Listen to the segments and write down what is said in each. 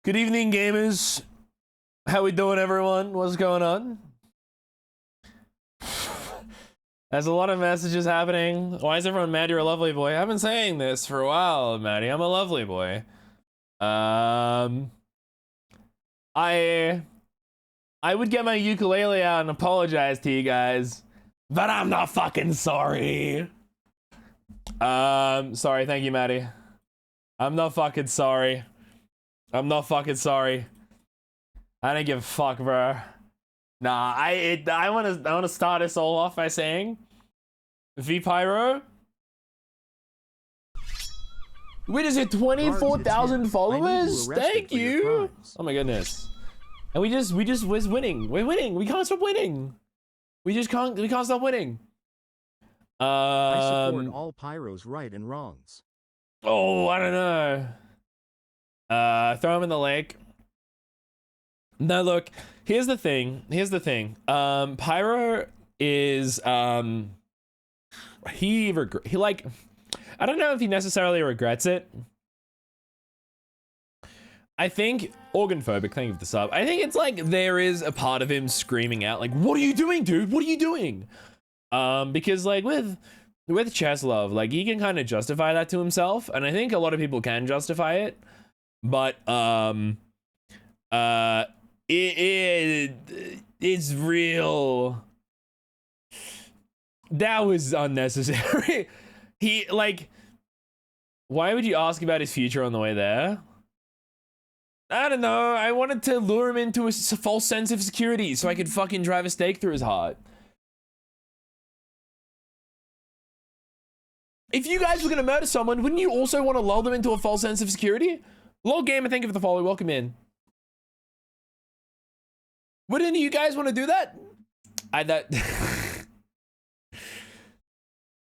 Good evening, gamers. How we doing, everyone? What's going on? There's a lot of messages happening. Why is everyone mad you're a lovely boy? I've been saying this for a while, Maddie. I'm a lovely boy. I would get my ukulele out and apologize to you guys, but I'm not fucking sorry. Sorry, thank you, Maddie. I'm not fucking sorry. I'm not fucking sorry. I don't give a fuck, bro. Nah, I wanna start us all off by saying, VPyro, we just hit 24,000 followers. Thank you. Oh my goodness. And we just was winning. We're winning. We can't stop winning. We can't stop winning. I support all Pyro's right and wrongs. Oh, I don't know. Throw him in the lake. No, look, here's the thing. Pyro is, he like, I don't know if he necessarily regrets it. I think, organphobic, thank you for the sub. I think it's like, there is a part of him screaming out, like, what are you doing, dude? What are you doing? Because like with Cheslov, like he can kind of justify that to himself. And I think a lot of people can justify it. But, it's real. That was unnecessary. He, like, why would you ask about his future on the way there? I don't know. I wanted to lure him into a false sense of security so I could fucking drive a stake through his heart. If you guys were gonna murder someone, wouldn't you also want to lull them into a false sense of security? Lol Gamer, thank you for the follow. Welcome in. Wouldn't you guys want to do that?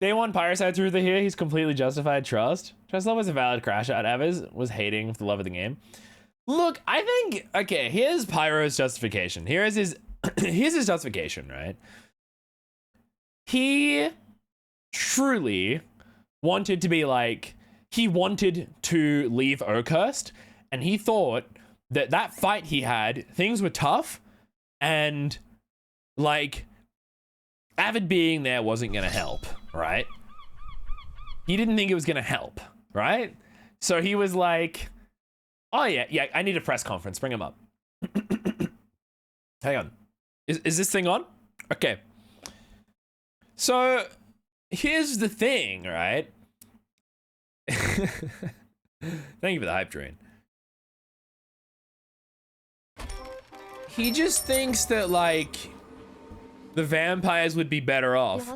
Day one Pyroscythe Ruther here. He's completely justified trust. Trust level was a valid crash out. Evers was hating for the love of the game. Look, I think, okay, here's Pyro's justification. Here's his justification, right? He truly wanted to be like, he wanted to leave Oakhurst, and he thought that that fight he had, things were tough, and like Avid being there wasn't gonna help, right? He didn't think it was gonna help, right? So he was like, oh yeah, I need a press conference, bring him up. Hang on, is this thing on? Okay. So here's the thing, right? Thank you for the hype train. He just thinks that like the vampires would be better off.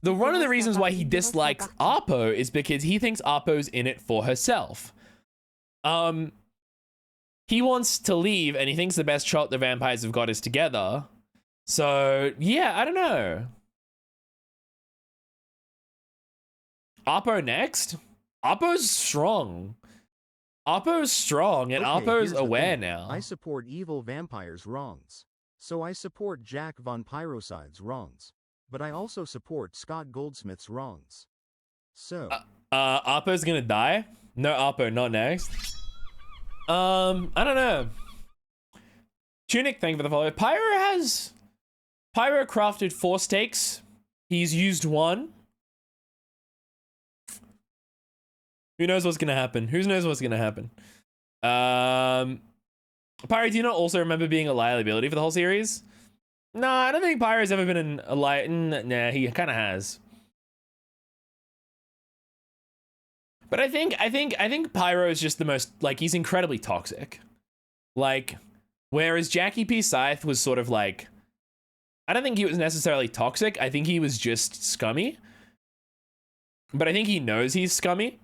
One of the reasons why he dislikes Apo is because he thinks Apo's in it for herself. He wants to leave and he thinks the best shot the vampires have got is together. So yeah, I don't know. Apo next? Apo's strong. Apo's strong, and okay, Apo's aware now. I support evil vampires' wrongs. So I support Jack von Pyroscythe's wrongs. But I also support Scott Goldsmith's wrongs. So... Apo's gonna die? No, Apo, not next. I don't know. Tunic, thank you for the follow. Pyro crafted 4 stakes. He's used 1. Who knows what's gonna happen? Who knows what's gonna happen? Pyro, do you not also remember being a liability for the whole series? No, I don't think Pyro's ever been a nah, he kind of has. But I think Pyro is just the most, like, he's incredibly toxic. Like, whereas Jackie P. Scythe was sort of like, I don't think he was necessarily toxic. I think he was just scummy. But I think he knows he's scummy.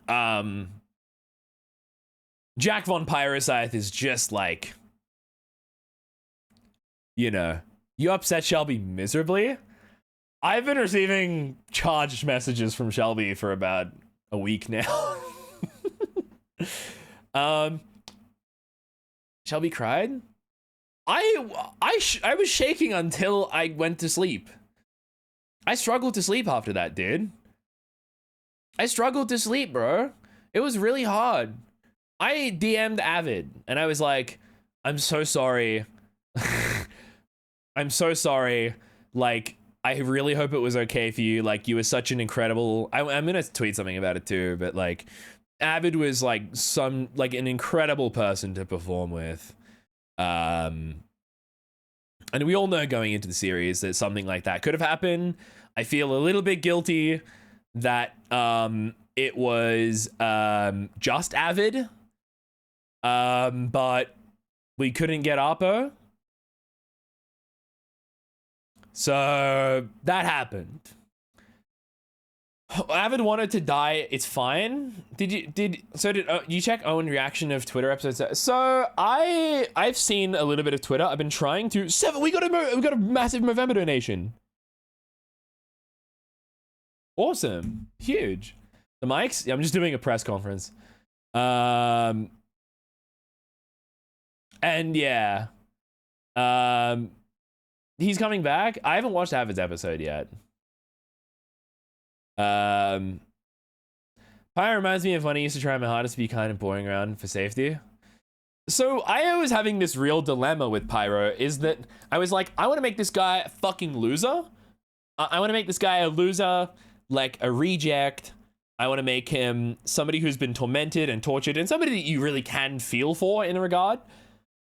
Jack von Pyroscythe is just like, you know, you upset Shelby miserably. I've been receiving charged messages from Shelby for about a week now. Shelby cried. I was shaking until I went to sleep. I struggled to sleep after that, dude. I struggled to sleep, bro. It was really hard. I DM'd Avid and I was like, I'm so sorry. I'm so sorry. Like, I really hope it was okay for you. Like, you were such an incredible... I'm gonna tweet something about it too, but like, Avid was like an incredible person to perform with. And we all know going into the series that something like that could have happened. I feel a little bit guilty that it was just Avid. But we couldn't get Apo. So that happened. Avid wanted to die. It's fine. Did you check Owen's reaction of Twitter episodes? So I've seen a little bit of Twitter. I've been trying to we got a massive Movember donation. Awesome, huge. The mics. Yeah, I'm just doing a press conference. And yeah, he's coming back. I haven't watched Avid's episode yet. Pyro reminds me of when I used to try my hardest to be kind of boring around for safety. So I was having this real dilemma with Pyro, is that I was like, I want to make this guy a fucking loser. I want to make this guy a loser, like a reject. I want to make him somebody who's been tormented and tortured and somebody that you really can feel for in a regard.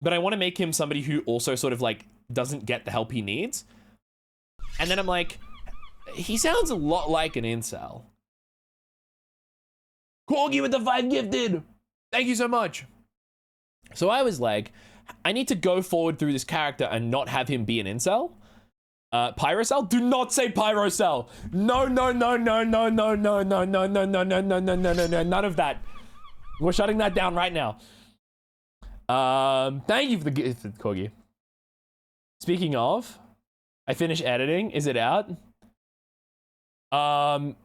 But I want to make him somebody who also sort of like doesn't get the help he needs. And then I'm like, he sounds a lot like an incel. Corgi with the 5 gifted. Thank you so much. So I was like, I need to go forward through this character and not have him be an incel. Pyrocell? Do not say Pyrocell. No, no, no, no, no, no, no, no, no, no, no, no, no, no, no, no, no, none of that. We're shutting that down right now. Thank you for the gift, Corgi. Speaking of, I finished editing. Is it out? No.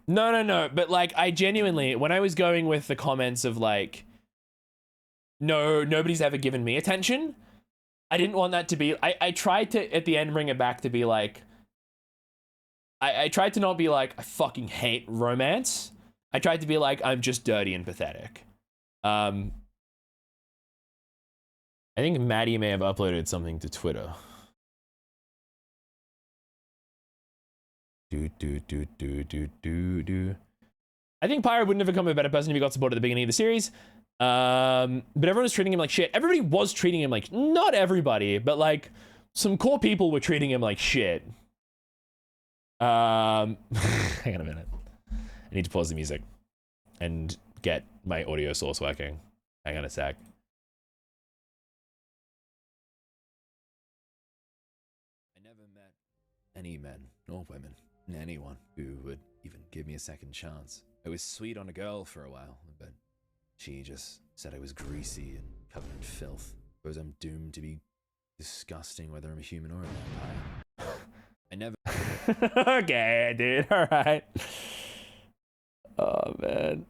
But like, I genuinely, when I was going with the comments of like, no, nobody's ever given me attention. I didn't want that to be, I tried to, at the end, bring it back to be like, I tried to not be like, I fucking hate romance. I tried to be like, I'm just dirty and pathetic. I think Maddie may have uploaded something to Twitter. I think Pyro wouldn't have become a better person if he got support at the beginning of the series. But everyone was treating him like shit. Everybody was treating him like, not everybody, but like some core people were treating him like shit. Hang on a minute. I need to pause the music and get my audio source working. Hang on a sec. I never met any men or women, anyone who would even give me a second chance. I was sweet on a girl for a while, but she just said I was greasy and covered in filth. Suppose I'm doomed to be disgusting whether I'm a human or a vampire. I never... Okay, dude, alright. Oh, man.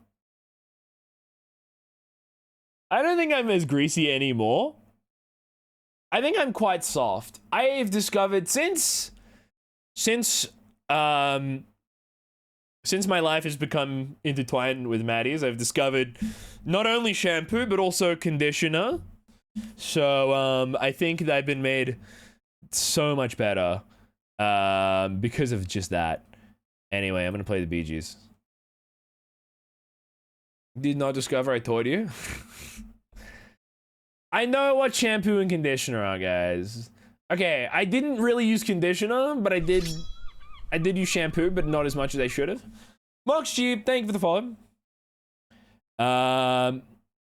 I don't think I'm as greasy anymore. I think I'm quite soft. I've discovered since my life has become intertwined with Maddie's, I've discovered not only shampoo, but also conditioner. So, I think that I've been made so much better, because of just that. Anyway, I'm gonna play the Bee Gees. Did not discover, I told you. I know what shampoo and conditioner are, guys. Okay, I didn't really use conditioner, but I did use shampoo, but not as much as I should have. Mox Jeep, thank you for the follow.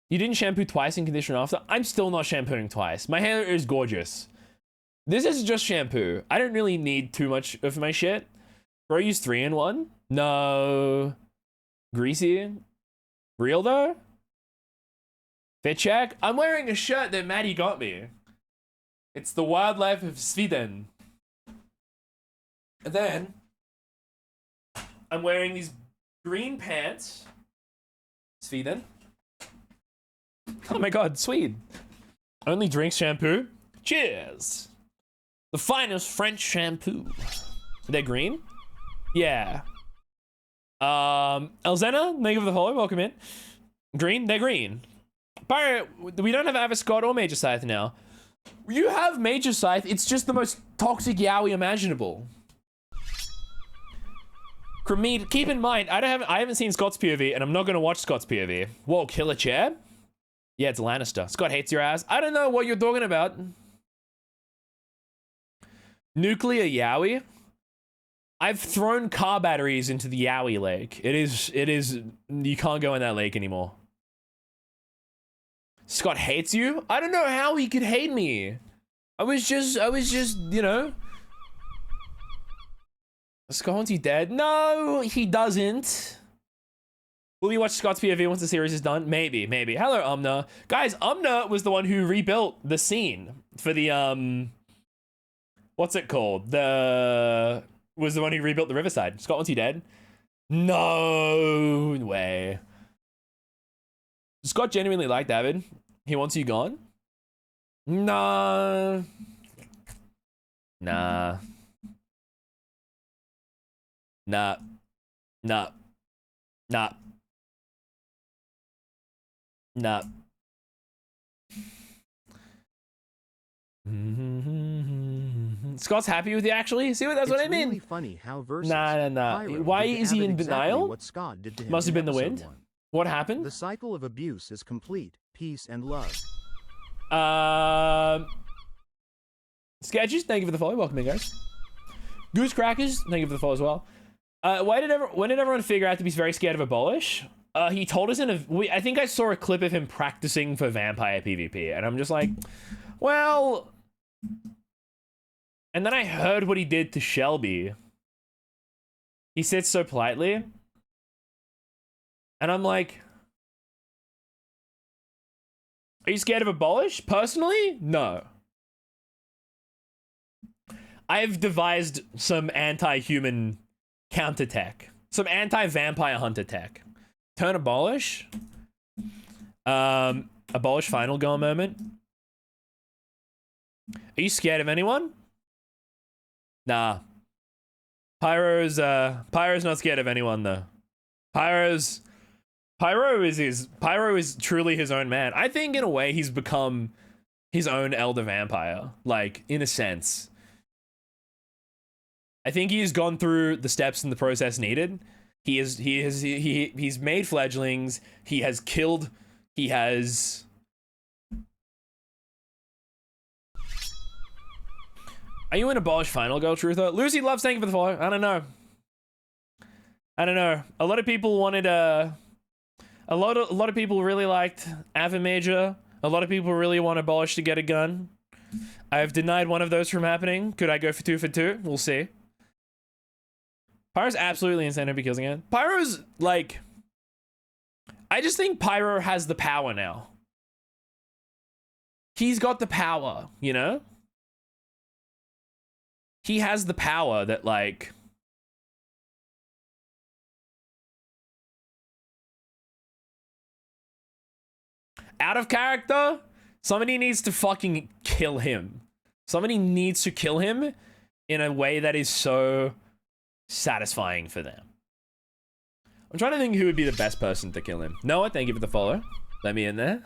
You didn't shampoo twice and conditioner after? I'm still not shampooing twice. My hair is gorgeous. This is just shampoo. I don't really need too much of my shit. Bro, use 3-in-1? No. Greasy? Real though? Fit check? I'm wearing a shirt that Maddie got me. It's the wildlife of Sweden. And then I'm wearing these green pants. Sweden. Oh my god, Swede. Only drinks shampoo. Cheers. The finest French shampoo. They're green? Yeah. Elzena, thank you for the follow. Welcome in. Green, they're green. Pirate, we don't have Avis Scott or Major Scythe now. You have Major Scythe. It's just the most toxic Yowie imaginable. Cremede, keep in mind, I haven't seen Scott's POV, and I'm not gonna watch Scott's POV. Whoa, kill a chair? Yeah, it's Lannister. Scott hates your ass. I don't know what you're talking about. Nuclear Yowie? I've thrown car batteries into the Yowie lake. It is, you can't go in that lake anymore. Scott hates you? I don't know how he could hate me. I was just, you know. Scott wants you dead? No, he doesn't. Will you watch Scott's POV once the series is done? Maybe. Hello, Umna. Guys, Umna was the one who rebuilt the scene for the, what's it called? Was the one who rebuilt the Riverside. Scott wants you dead? No way. Scott genuinely liked Avid. He wants you gone? Nah. Nah. Scott's happy with you, actually. See what that's what I mean. Really funny how versus Nah. Why is he in denial? What Scott did to him. Must have been the wind. 1. What happened? The cycle of abuse is complete. Peace and love. Sketches, thank you for the follow. Welcome in, guys. Goose Crackers, thank you for the follow as well. When did everyone figure out to be very scared of Abolish? He told us I think I saw a clip of him practicing for vampire PvP, and I'm just like, well. And then I heard what he did to Shelby. He sits so politely. And I'm like, are you scared of Abolish? Personally, no. I've devised some anti-human counter tech. Some anti-vampire hunter tech. Turn Abolish. Abolish final goal moment. Are you scared of anyone? Nah. Pyro's not scared of anyone though. Pyro is truly his own man. I think in a way he's become his own elder vampire, like in a sense. I think he's gone through the steps in the process needed. He's made fledglings, he has killed, he has Are you an Abolish final girl, Truther? Lucy loves, thank you for the follow. I don't know. A lot of people wanted a lot of people really liked AvidMajor. A lot of people really want Abolish to get a gun. I've denied one of those from happening. Could I go for 2 for 2? We'll see. Pyro's absolutely insane to be killing it. Pyro's like, I just think Pyro has the power now. He's got the power, you know? He has the power that, like, out of character, somebody needs to fucking kill him. Somebody needs to kill him in a way that is so satisfying for them. I'm trying to think who would be the best person to kill him. Noah, thank you for the follow. Let me in there.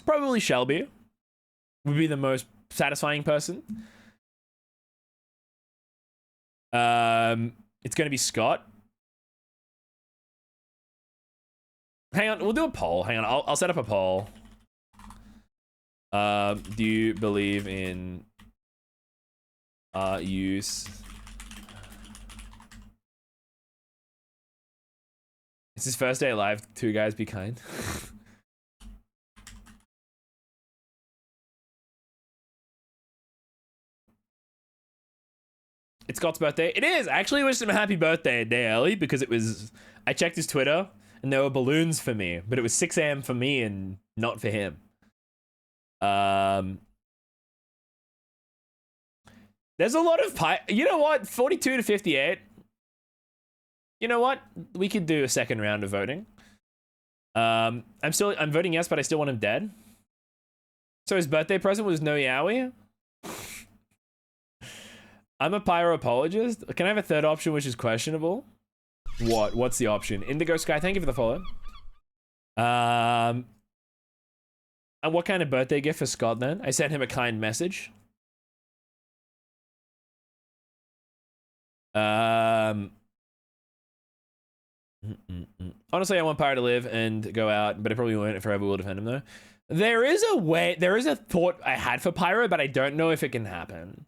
Probably Shelby would be the most satisfying person. It's gonna be Scott. Hang on, we'll do a poll. Hang on, I'll set up a poll. Do you believe in use? It's his first day alive. 2 guys, be kind. It's Scott's birthday. It is. I actually wished him a happy birthday a day early because it was. I checked his Twitter and there were balloons for me, but it was 6 a.m. for me and not for him. There's a lot of you know what? 42 to 58. You know what? We could do a second round of voting. I'm voting yes, but I still want him dead. So his birthday present was no Yowie. I'm a pyro apologist. Can I have a third option, which is questionable? What's the option? Indigo Sky, thank you for the follow. And what kind of birthday gift for Scott then? I sent him a kind message. Honestly, I want Pyro to live and go out, but I probably won't forever will defend him though. There is a thought I had for Pyro, but I don't know if it can happen.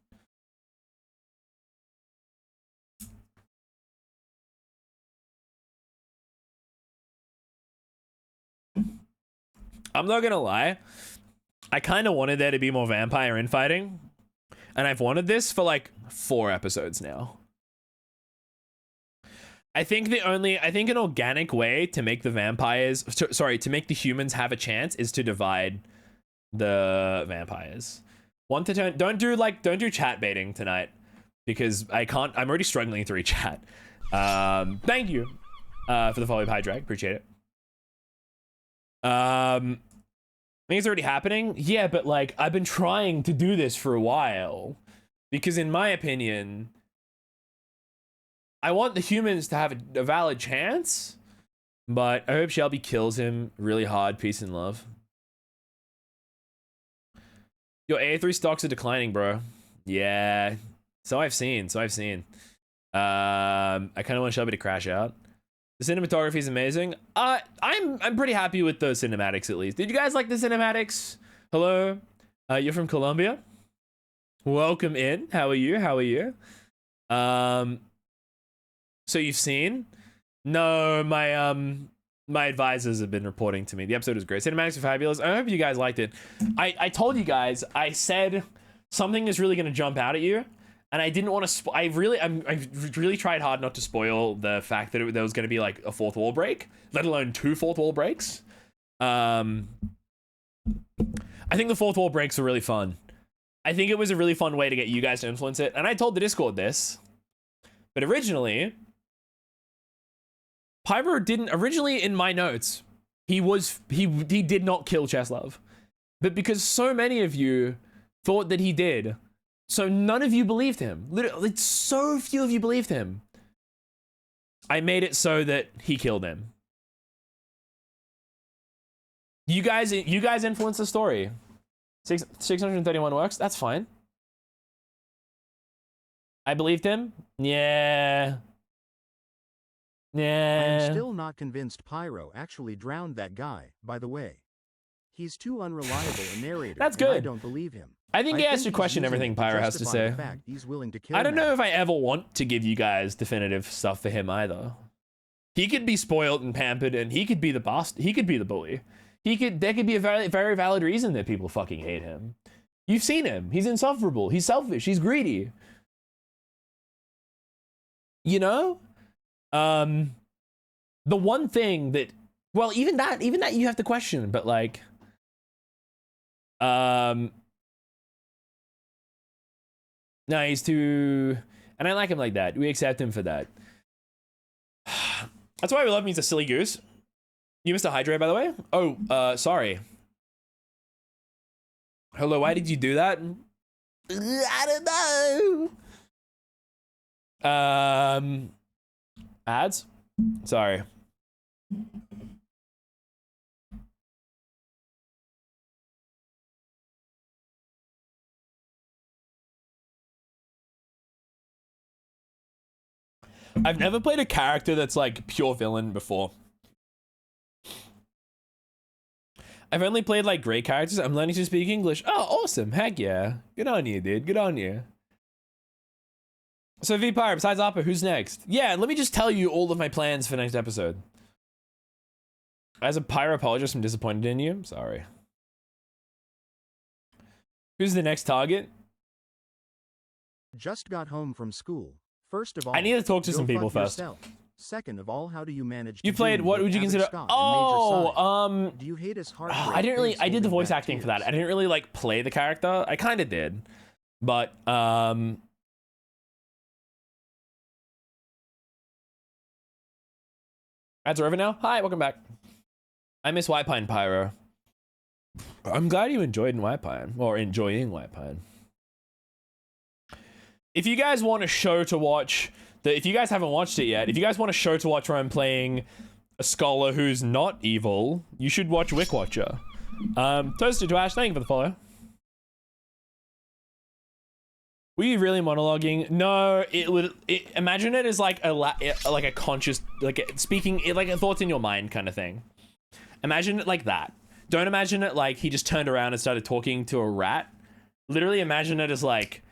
I'm not gonna lie. I kind of wanted there to be more vampire infighting, and I've wanted this for like 4 episodes now. I think an organic way to make the vampires, to make the humans have a chance is to divide the vampires. Don't do chat baiting tonight, because I'm already struggling through chat. Thank you for the follow, Hydrag, appreciate it. I think it's already happening. Yeah, but like I've been trying to do this for a while, because in my opinion, I want the humans to have a valid chance, but I hope Shelby kills him really hard. Peace and love. Your A3 stocks are declining, bro. Yeah, so I've seen. I kind of want Shelby to crash out. The cinematography is amazing. I'm pretty happy with the cinematics, at least. Did you guys like the cinematics? Hello, you're from Colombia. Welcome in. How are you? So you've seen? No, my advisors have been reporting to me. The episode was great. Cinematics are fabulous. I hope you guys liked it. I told you guys, I said something is really going to jump out at you, and I didn't want to. I really tried hard not to spoil the fact that there was going to be like a 4th wall break, let alone 2 4th wall breaks. I think the 4th wall breaks were really fun. I think it was a really fun way to get you guys to influence it, and I told the Discord this, but originally. Pyro didn't originally in my notes. He did not kill Cheslov, but because so many of you thought that he did, so none of you believed him. Literally, so few of you believed him. I made it so that he killed him. You guys influenced the story. 631 works. That's fine. I believed him. Yeah. Yeah. I'm still not convinced Pyro actually drowned that guy, by the way. He's too unreliable a narrator. That's good. I don't believe him. I think he has to question everything Pyro has to say. He's willing to kill I don't know if I ever want to give you guys definitive stuff for him either. He could be spoiled and pampered, and he could be the boss. He could be the bully. There could be a very, very valid reason that people fucking hate him. You've seen him. He's insufferable. He's selfish. He's greedy. You know? The one thing that, well, even that you have to question, but like, no, he's too, and I like him like that. We accept him for that. That's why we love him. He's a silly goose. You missed a hydrate, by the way. Oh, sorry. Hello, why did you do that? I don't know. Ads? Sorry. I've never played a character that's like pure villain before. I've only played like great characters. I'm learning to speak English. Oh, awesome. Heck yeah. Good on you, dude. Good on you. So VPyre, besides Appa, who's next? Yeah, let me just tell you all of my plans for next episode. As a pyro apologist, I'm disappointed in you. I'm sorry. Who's the next target? Just got home from school. First of all, I need to talk to some people first. Yourself. Second of all, how do you manage you played, what would you consider? Oh, do you hate his heart? I didn't really, I did the voice acting for that. I didn't really like play the character. I kind of did, but ads are over now. Hi, welcome back. I miss White Pine Pyro. I'm glad you enjoyed White Pine, or enjoying White Pine. if you guys want a show to watch, if you guys haven't watched it yet, if you guys want a show to watch where I'm playing a scholar who's not evil, you should watch Wick Watcher. Toasted to Ash, thank you for the follow. Were you really monologuing? No, imagine it as like a conscious, like speaking, like a thoughts in your mind kind of thing. Imagine it like that. Don't imagine it like he just turned around and started talking to a rat. Literally imagine it as like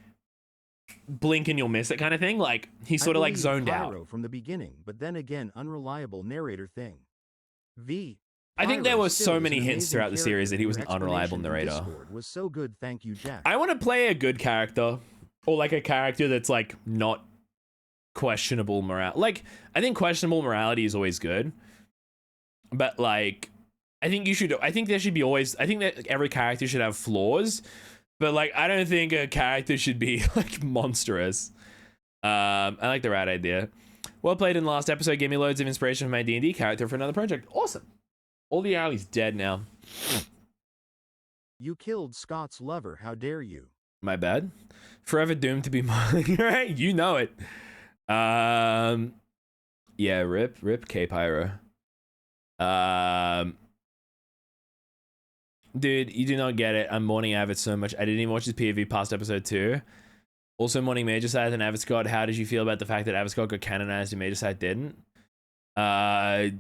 blink and you'll miss it kind of thing. Like he's sort of like zoned out from the beginning, but then again, unreliable narrator thing. I think there were so many hints throughout the series that he was an unreliable narrator. Was so good, thank you, Jack. I want to play a good character, or like a character that's like not questionable morality. Like I think questionable morality is always good, but like I think there should be always. I think that every character should have flaws, but like I don't think a character should be like monstrous. I like the rat idea. Well played in the last episode. Gave me loads of inspiration for my D&D character for another project. Awesome. All the alley's dead now. You killed Scott's lover. How dare you? My bad. Forever doomed to be mine. Right? You know it. Yeah, rip K-Pyro. Dude, you do not get it. I'm mourning Avid so much. I didn't even watch his POV past episode 2. Also mourning Major Scythe and Avid Scott. How did you feel about the fact that Avid Scott got canonized and Major Scythe didn't? No,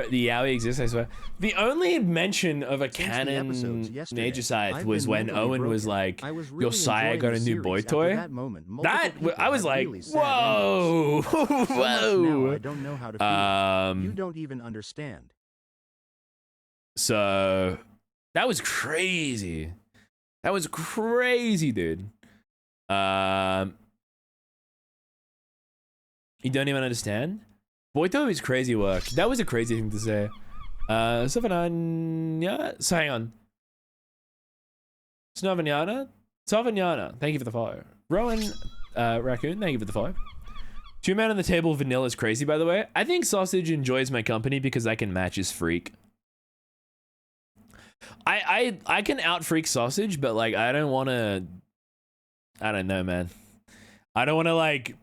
the Yowie exists, I swear. The only mention of a canon Major Scythe was when Owen was like, your sire got a new boy toy. That I was like, whoa, whoa. I don't know how to feel. You don't even understand. So that was crazy. That was crazy, dude. You don't even understand? Boito is crazy work. That was a crazy thing to say. Savanyana? So hang on. Savanyana, thank you for the follow. Rowan Raccoon, thank you for the follow. 2 men on the table, vanilla is crazy, by the way. I think Sausage enjoys my company because I can match his freak. I can out-freak Sausage, but like, I don't want to... I don't know, man. I don't want to like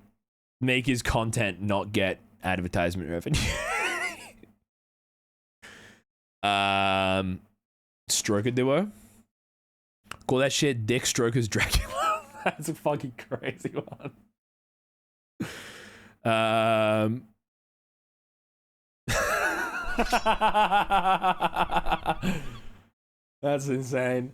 make his content not get advertisement revenue. Stroker duo. Call that shit Dick Strokers Dracula. That's a fucking crazy one. That's insane.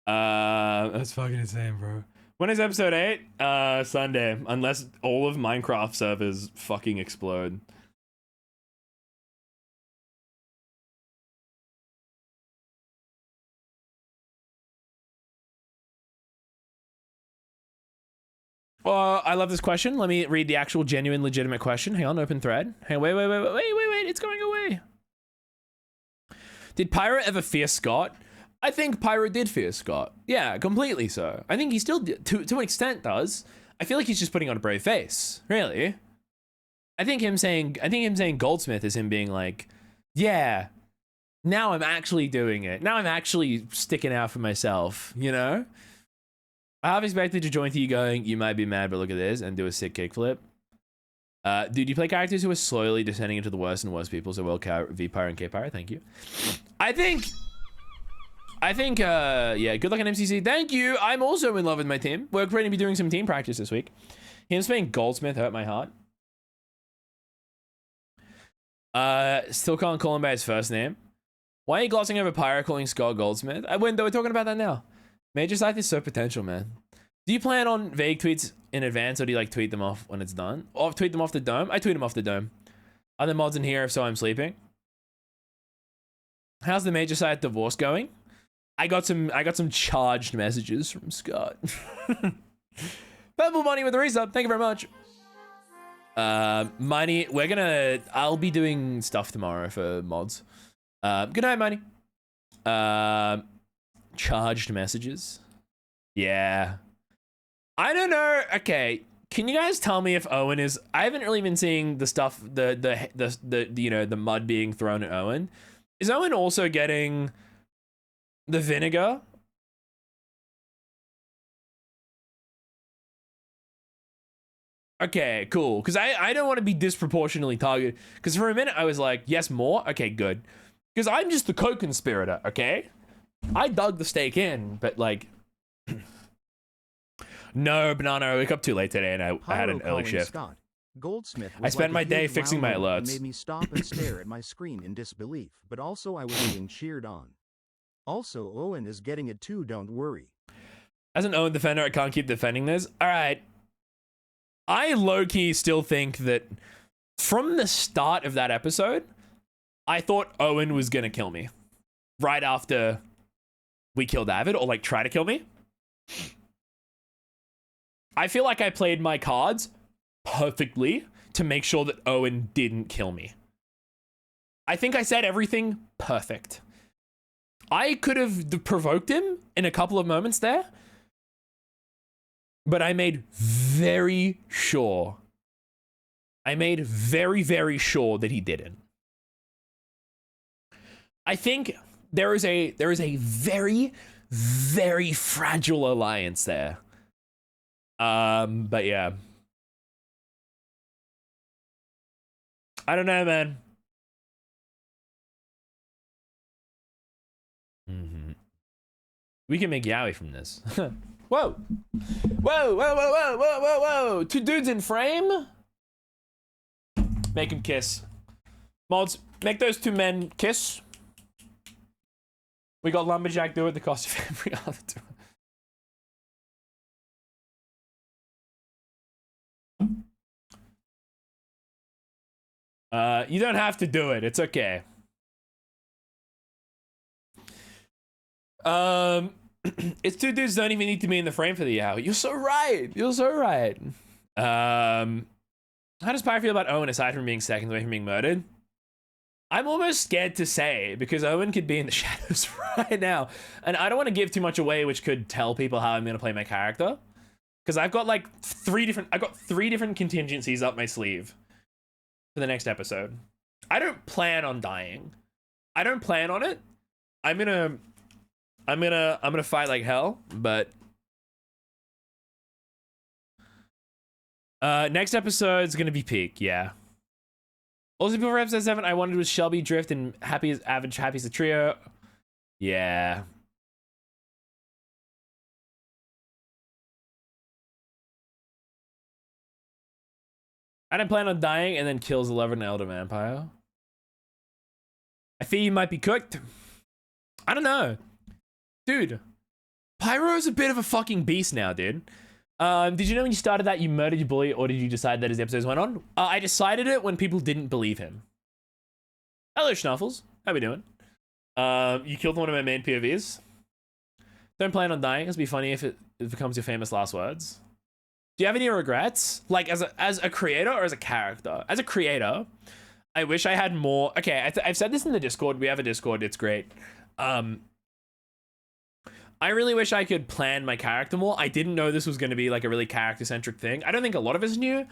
That's fucking insane, bro. When is episode 8? Sunday, unless all of Minecraft servers fucking explode. I love this question. Let me read the actual genuine legitimate question. Hang on, open thread. Hey, wait, it's going away. Did Pyro ever fear Scott? I think Pyro did fear Scott. Yeah, completely so. I think he still, to an extent, does. I feel like he's just putting on a brave face. Really. I think him saying Goldsmith is him being like, yeah, now I'm actually doing it. Now I'm actually sticking out for myself, you know? I have expected to join to you going, you might be mad, but look at this, and do a sick kickflip. Dude, you play characters who are slowly descending into the worst and worst people, so well, V-Pyro and K-Pyro, thank you. I think, yeah, good luck on MCC. Thank you. I'm also in love with my team. We're going to be doing some team practice this week. Him saying Goldsmith hurt my heart. Still can't call him by his first name. Why are you glossing over Pyro calling Scott Goldsmith? We're talking about that now. Major Scythe is so potential, man. Do you plan on vague tweets in advance, or do you like tweet them off when it's done? Or tweet them off the dome? I tweet them off the dome. Are there mods in here if so I'm sleeping? How's the Major Scythe divorce going? I got some charged messages from Scott. Purple Money with a resub. Thank you very much. Miney, I'll be doing stuff tomorrow for mods. Good night, Miney. Charged messages. Yeah. I don't know. Okay. Can you guys tell me if Owen is? I haven't really been seeing the stuff, the you know, the mud being thrown at Owen. Is Owen also getting the vinegar? Okay, cool. Because I don't want to be disproportionately targeted. Because for a minute I was like, yes, more. Okay, good. Because I'm just the co-conspirator. Okay, I dug the stake in, but like. No, Banana, I woke up too late today and I had an early shift. Scott. Goldsmith I spent my day fixing my alerts. Made me stop and stare at my screen in disbelief, but also I was being cheered on. Also, Owen is getting it too, don't worry. As an Owen defender, I can't keep defending this. All right. I low-key still think that from the start of that episode, I thought Owen was going to kill me right after we killed Avid, or like try to kill me. I feel like I played my cards perfectly to make sure that Owen didn't kill me. I think I said everything perfect. I could have provoked him in a couple of moments there, but I made very sure. I made very, very sure that he didn't. I think there is a very, very fragile alliance there. But yeah. I don't know, man. We can make yaoi from this. Whoa. Whoa, whoa, whoa, whoa, whoa, whoa, whoa. 2 dudes in frame? Make them kiss. Mods, make those 2 men kiss. We got Lumberjack do it at the cost of every other two. You don't have to do it. It's okay. It's 2 dudes don't even need to be in the frame for the hour. You're so right. You're so right. How does Pyre feel about Owen aside from being seconds away from being murdered? I'm almost scared to say because Owen could be in the shadows right now. And I don't want to give too much away, which could tell people how I'm going to play my character. Because I've got like 3 different contingencies up my sleeve for the next episode. I don't plan on dying. I don't plan on it. I'm gonna fight like hell, but next episode's gonna be peak, yeah. Also before episode 7, I wanted with Shelby, Drift, and Happy as Average, Happy as a trio. Yeah. I didn't plan on dying and then kills 11 Elder Vampire. I fear you might be cooked. I don't know. Dude, Pyro's a bit of a fucking beast now, dude. Did you know when you started that you murdered your bully, or did you decide that as the episodes went on? I decided it when people didn't believe him. Hello, Schnuffles. How we doing? You killed one of my main POVs. Don't plan on dying. It'd be funny if it becomes your famous last words. Do you have any regrets? Like as a creator or as a character? As a creator, I wish I had more. Okay, I've said this in the Discord. We have a Discord. It's great. I really wish I could plan my character more. I didn't know this was going to be like a really character-centric thing. I don't think a lot of us knew.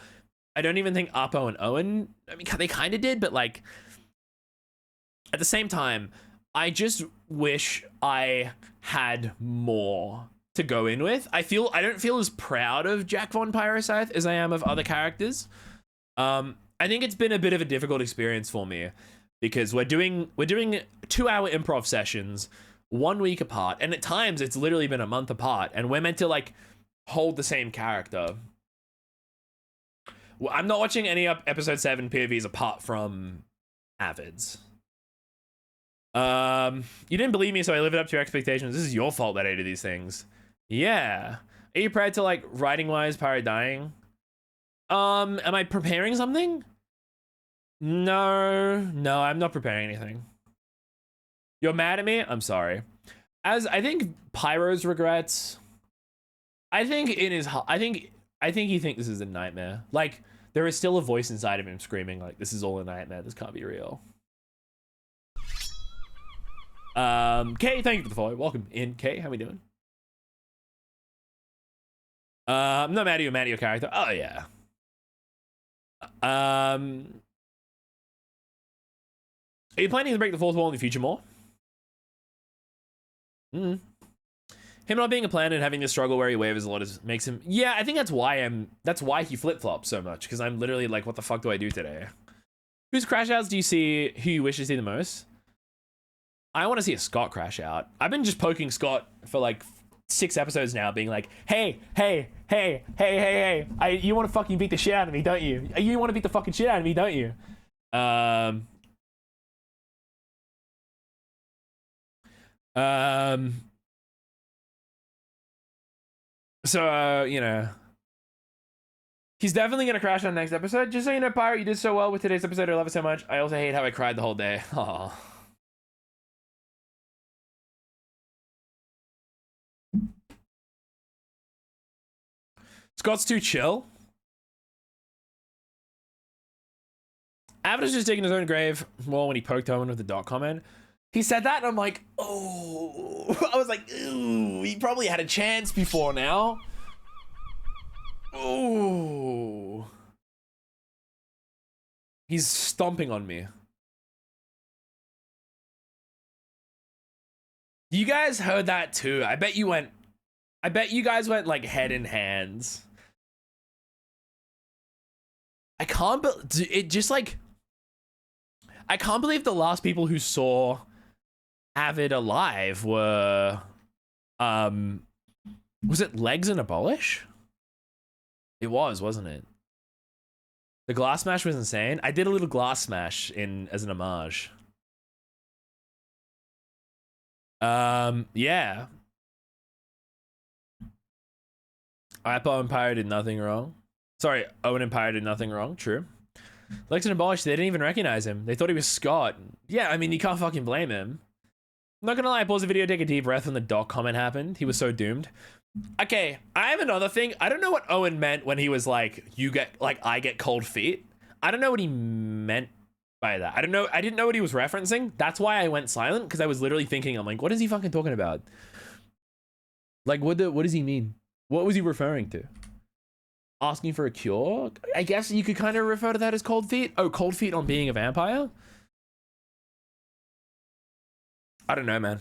I don't even think Apo and Owen, I mean, they kind of did, but like, at the same time, I just wish I had more to go in with. I don't feel as proud of Jack Von Pyroscythe as I am of other characters. I think it's been a bit of a difficult experience for me because we're doing 2-hour improv sessions 1 week apart, and at times it's literally been a month apart, and we're meant to like hold the same character. Well, I'm not watching any episode 7 POVs apart from Avid's. You didn't believe me, so I lived up to your expectations. This is your fault that I did these things. Yeah. Are you prepared to like writing wise Pyro dying? Am I preparing something? No, I'm not preparing anything. You're mad at me? I'm sorry. As I think Pyro's regrets, I think he thinks this is a nightmare. Like, there is still a voice inside of him screaming like, this is all a nightmare, this can't be real. Kay, thank you for the follow. Welcome in, Kay. How we doing? I'm not mad at you, I'm mad at your character. Oh yeah. Are you planning to break the fourth wall in the future more? Him not being a planner and having this struggle where he wavers a lot makes him. Yeah, I think that's why he flip flops so much, because I'm literally like, what the fuck do I do today? Whose crash outs do you see who you wish to see the most? I want to see a Scott crash out. I've been just poking Scott for like 6 episodes now, being like, hey, you want to fucking beat the shit out of me, don't you? You want to beat the fucking shit out of me, don't you? So, you know, he's definitely gonna crash on next episode. Just so you know, Pyro, you did so well with today's episode. I love it so much. I also hate how I cried the whole day. Aww. Scott's too chill. Avid is just digging his own grave more when he poked Owen with the dot comment. He said that and I'm like, oh. I was like, ooh, he probably had a chance before now. Ooh. He's stomping on me. You guys heard that too. I bet you guys went like head in hands. I can't believe the last people who saw Avid alive were was it Legs and Abolish? It was, wasn't it? The glass smash was insane. I did a little glass smash as an homage. Yeah. Apple Empire did nothing wrong. Sorry, Owen Empire did nothing wrong. True. Lex and Abolish, they didn't even recognize him. They thought he was Scott. Yeah, I mean, you can't fucking blame him. I'm not gonna lie, I paused the video, take a deep breath when the doc comment happened. He was so doomed. Okay, I have another thing. I don't know what Owen meant when he was like, I get cold feet. I don't know what he meant by that. I didn't know what he was referencing. That's why I went silent, because I was literally thinking, I'm like, what is he fucking talking about? Like, what does he mean? What was he referring to? Asking for a cure? I guess you could kind of refer to that as cold feet. Oh, cold feet on being a vampire? I don't know, man.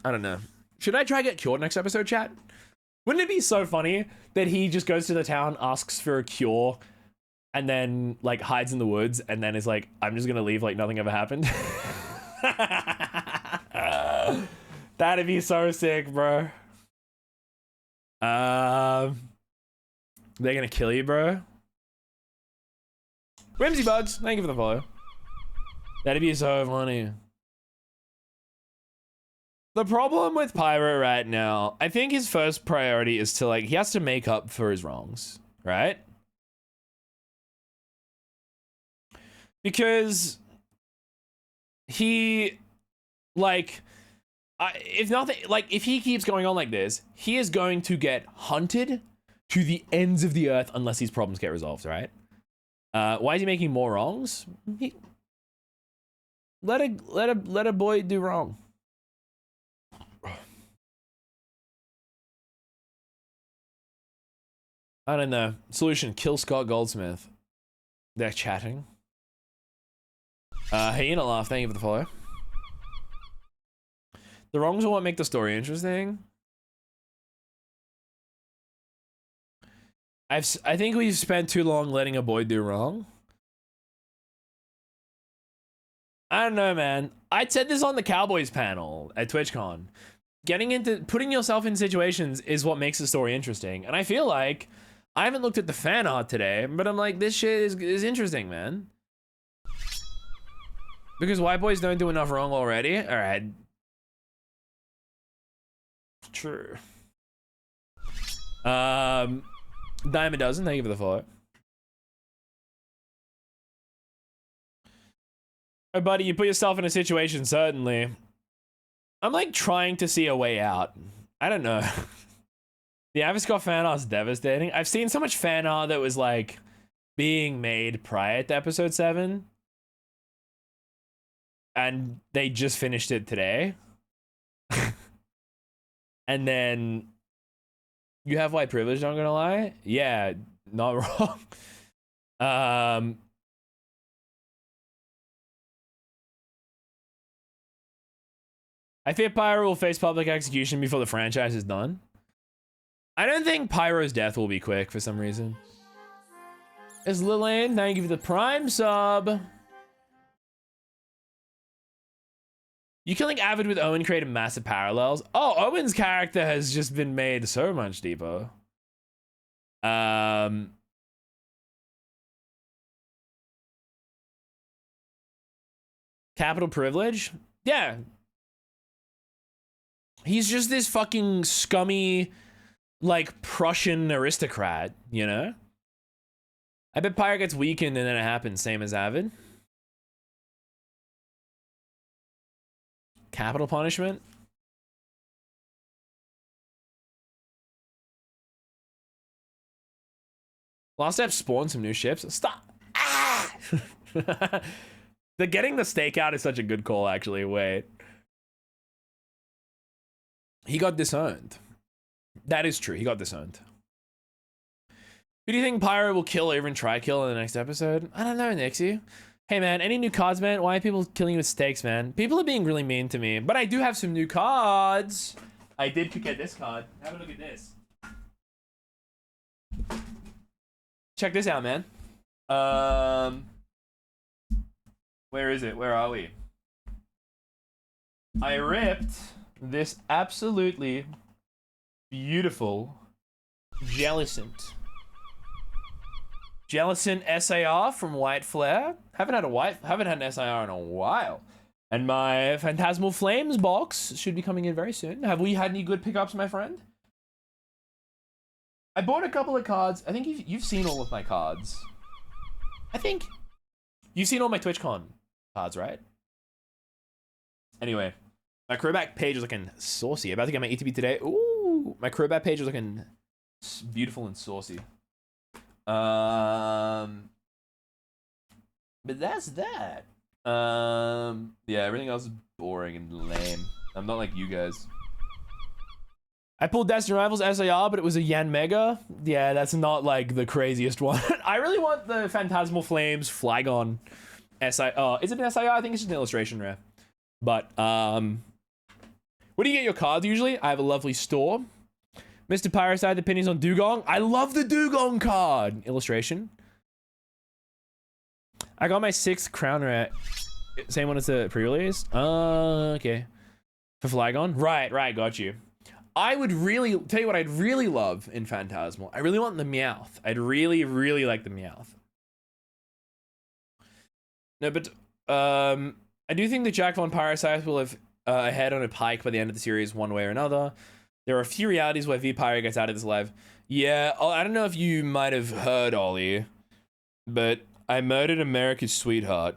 I don't know. Should I try get cured next episode, chat? Wouldn't it be so funny that he just goes to the town, asks for a cure, and then like hides in the woods, and then is like, I'm just gonna leave like nothing ever happened? That'd be so sick, bro. They're gonna kill you, bro. Whimsy Bugs, thank you for the follow. That'd be so funny. The problem with Pyro right now, I think his first priority is to like, he has to make up for his wrongs, right? Because he, like, if he keeps going on like this, he is going to get hunted to the ends of the earth unless these problems get resolved, right? Why is he making more wrongs? Let a boy do wrong. I don't know. Solution, kill Scott Goldsmith. They're chatting. Hey, you not laugh. Thank you for the follow. The wrongs are what make the story interesting. I think we've spent too long letting a boy do wrong. I don't know, man. I said this on the Cowboys panel at TwitchCon. Putting yourself in situations is what makes the story interesting. And I feel like, I haven't looked at the fan art today, but I'm like, this shit is interesting, man. Because white boys don't do enough wrong already? Alright. True. Dime a dozen, thank you for the follow. Oh, buddy, you put yourself in a situation, certainly. I'm like trying to see a way out. I don't know. The Aviscott fan art is devastating. I've seen so much fan art that was like being made prior to episode 7. And they just finished it today. And then You have white privilege, not gonna lie. Yeah, not wrong. I fear Pyro will face public execution before the franchise is done. I don't think Pyro's death will be quick for some reason. It's Lillian, thank you for the prime sub. You killing Avid with Owen created massive parallels. Oh, Owen's character has just been made so much deeper. Capital privilege? Yeah. He's just this fucking scummy, like, Prussian aristocrat, you know? I bet Pyre gets weakened and then it happens, same as Avid. Capital punishment? Last step spawned some new ships. Stop! Ah! Getting the stakeout is such a good call, actually. Wait. He got disowned. That is true. He got disowned. Who do you think Pyro will kill or even try kill in the next episode? I don't know, Nixie. Hey, man, any new cards, man? Why are people killing you with stakes, man? People are being really mean to me, but I do have some new cards. I did pick at this card. Have a look at this. Check this out, man. Where is it? Where are we? I ripped this absolutely beautiful Jellicent. Jellicent SAR from White Flare. Haven't had an SAR in a while. And my Phantasmal Flames box should be coming in very soon. Have we had any good pickups, my friend? I bought a couple of cards. I think you've seen all of my cards. I think you've seen all my TwitchCon cards, right? Anyway, my Crowback page is looking saucy. About to get my ETB today. Ooh, my Crowback page is looking beautiful and saucy. But that's that. Yeah, everything else is boring and lame. I'm not like you guys. I pulled Destiny Rivals SAR, but it was a Yan Mega. Yeah, that's not like the craziest one. I really want the Phantasmal Flames Flygon SIR. Is it an SIR? I think it's just an illustration rare. But where do you get your cards usually? I have a lovely store. Mr. Pyroscythe, opinions on Dugong. I love the Dugong card illustration. I got my 6th crown rare. Same one as the pre-release. Okay. For Flygon? Right, got you. I would really, tell you what I'd really love in Phantasmal. I really want the Meowth. I'd really, really like the Meowth. No, but I do think that Jack Von Pyroscythe will have a head on a pike by the end of the series one way or another. There are a few realities where V-Pyro gets out of this alive. Yeah, I don't know if you might have heard, Ollie, but I murdered America's sweetheart.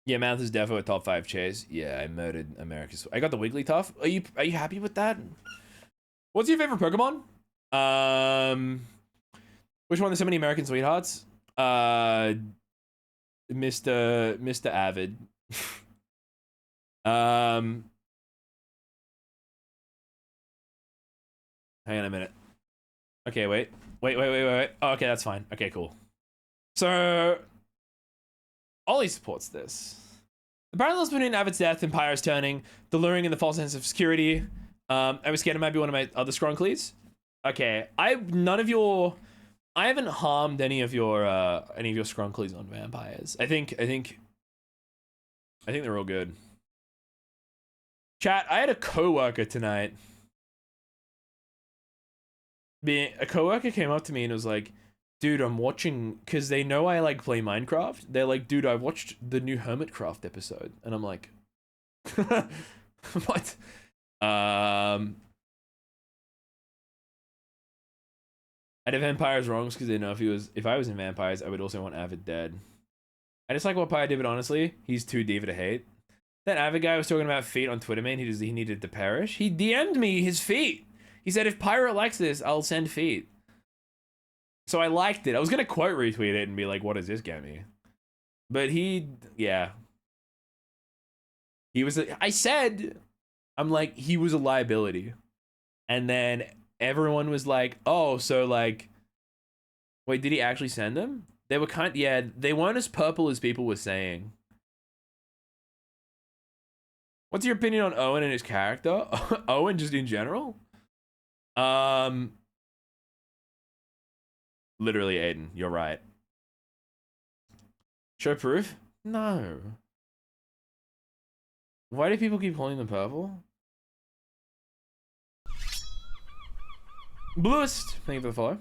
Yeah, Mouth is defo a top 5 chase. Yeah, I murdered America's. I got the Wigglytuff. Are you happy with that? What's your favorite Pokemon? Which one? There's so many American sweethearts. Mr. Avid. Hang on a minute. Okay, wait. Oh, okay, that's fine. Okay, cool. So Ollie supports this. The parallels between Avid's death and Pyro's turning, the luring and the false sense of security. I was scared it might be one of my other Skrunklies. Okay, I haven't harmed any of your Skrunklies on Vampires. I think they're all good. Chat, I had a coworker tonight. A coworker came up to me and was like, dude, I'm watching, because they know I like play Minecraft. They're like, dude, I watched the new hermitcraft episode. And I'm like, what? I'd have Vampires wrongs because they know if I was in Vampires, I would also want Avid dead. I just like what Pyre did, but honestly, he's too diva to hate. That Avid guy was talking about feet on Twitter, man. He needed to perish. He DM'd me his feet. He said, if Pyro likes this, I'll send feet. So I liked it. I was going to quote retweet it and be like, what does this get me? But yeah. I'm like, he was a liability. And then everyone was like, oh, so like, wait, did he actually send them? They were yeah, they weren't as purple as people were saying. What's your opinion on Owen and his character? Owen just in general? Literally, Aiden, you're right. Show proof? No. Why do people keep calling them purple? Bluest, thank you for the follow.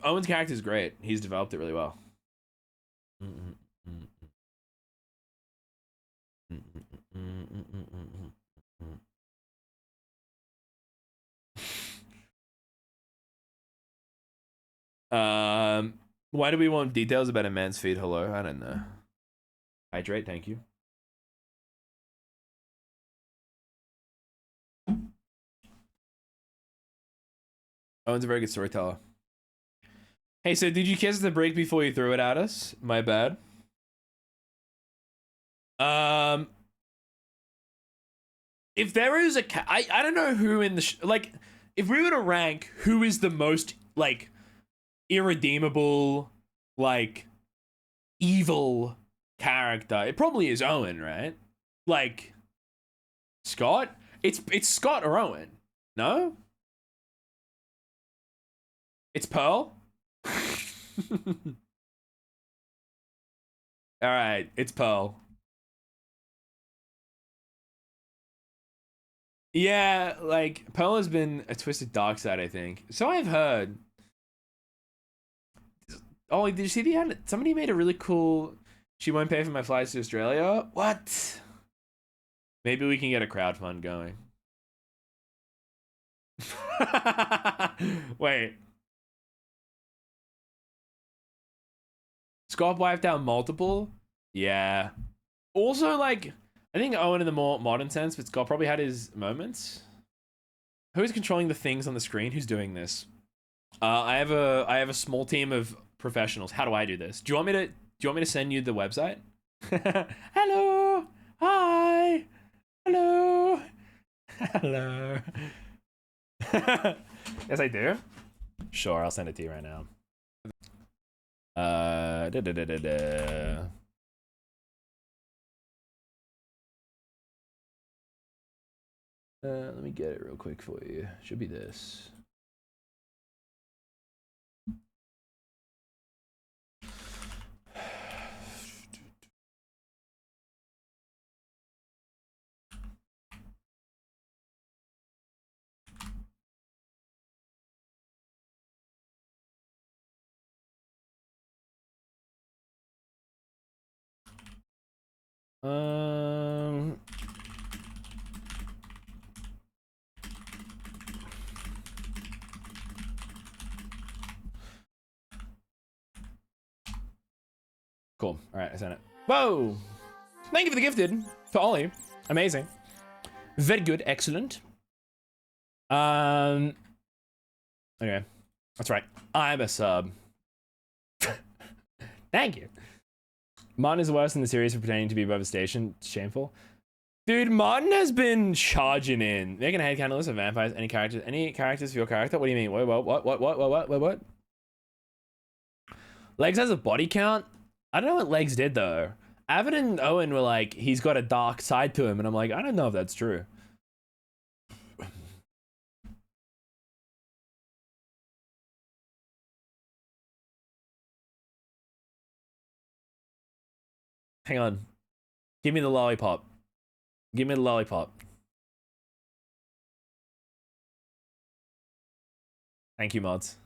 Owen's character is great. He's developed it really well. Why do we want details about a man's feet? Hello, I don't know. Hydrate, thank you. Owen's a very good storyteller. Hey, so did you kiss the brick before you threw it at us? My bad. If there is a I don't know who in the like, if we were to rank who is the most like irredeemable, like evil character, it probably is Owen, right? Like Scott? It's Scott or Owen. No? It's Pearl? Alright, it's Pearl. Yeah, like Pearl has been a twisted dark side, I think. So I've heard. Oh, did you see the end? Somebody made a really cool. She won't pay for my flights to Australia. What? Maybe we can get a crowdfund going. Wait. Scott wiped out multiple? Yeah. Also, like, I think Owen in the more modern sense, but Scott probably had his moments. Who's controlling the things on the screen? Who's doing this? I have a small team of professionals. How do I do this? Do you want me to send you the website? Hello. Hi. Hello. Hello. Yes, I do. Sure, I'll send it to you right now. Let me get it real quick for you. Should be this. Cool. All right, I sent it. Whoa! Thank you for the gifted for Ollie. Amazing. Very good. Excellent. Okay, that's right. I'm a sub. Thank you. Martin is the worst in the series for pretending to be above a station. Shameful. Dude, Martin has been charging in. Make a headcount list of vampires. Any characters for your character? What do you mean? What? Legs has a body count? I don't know what Legs did though. Avid and Owen were like, he's got a dark side to him, and I'm like, I don't know if that's true. Hang on. Give me the lollipop. Give me the lollipop. Thank you, mods.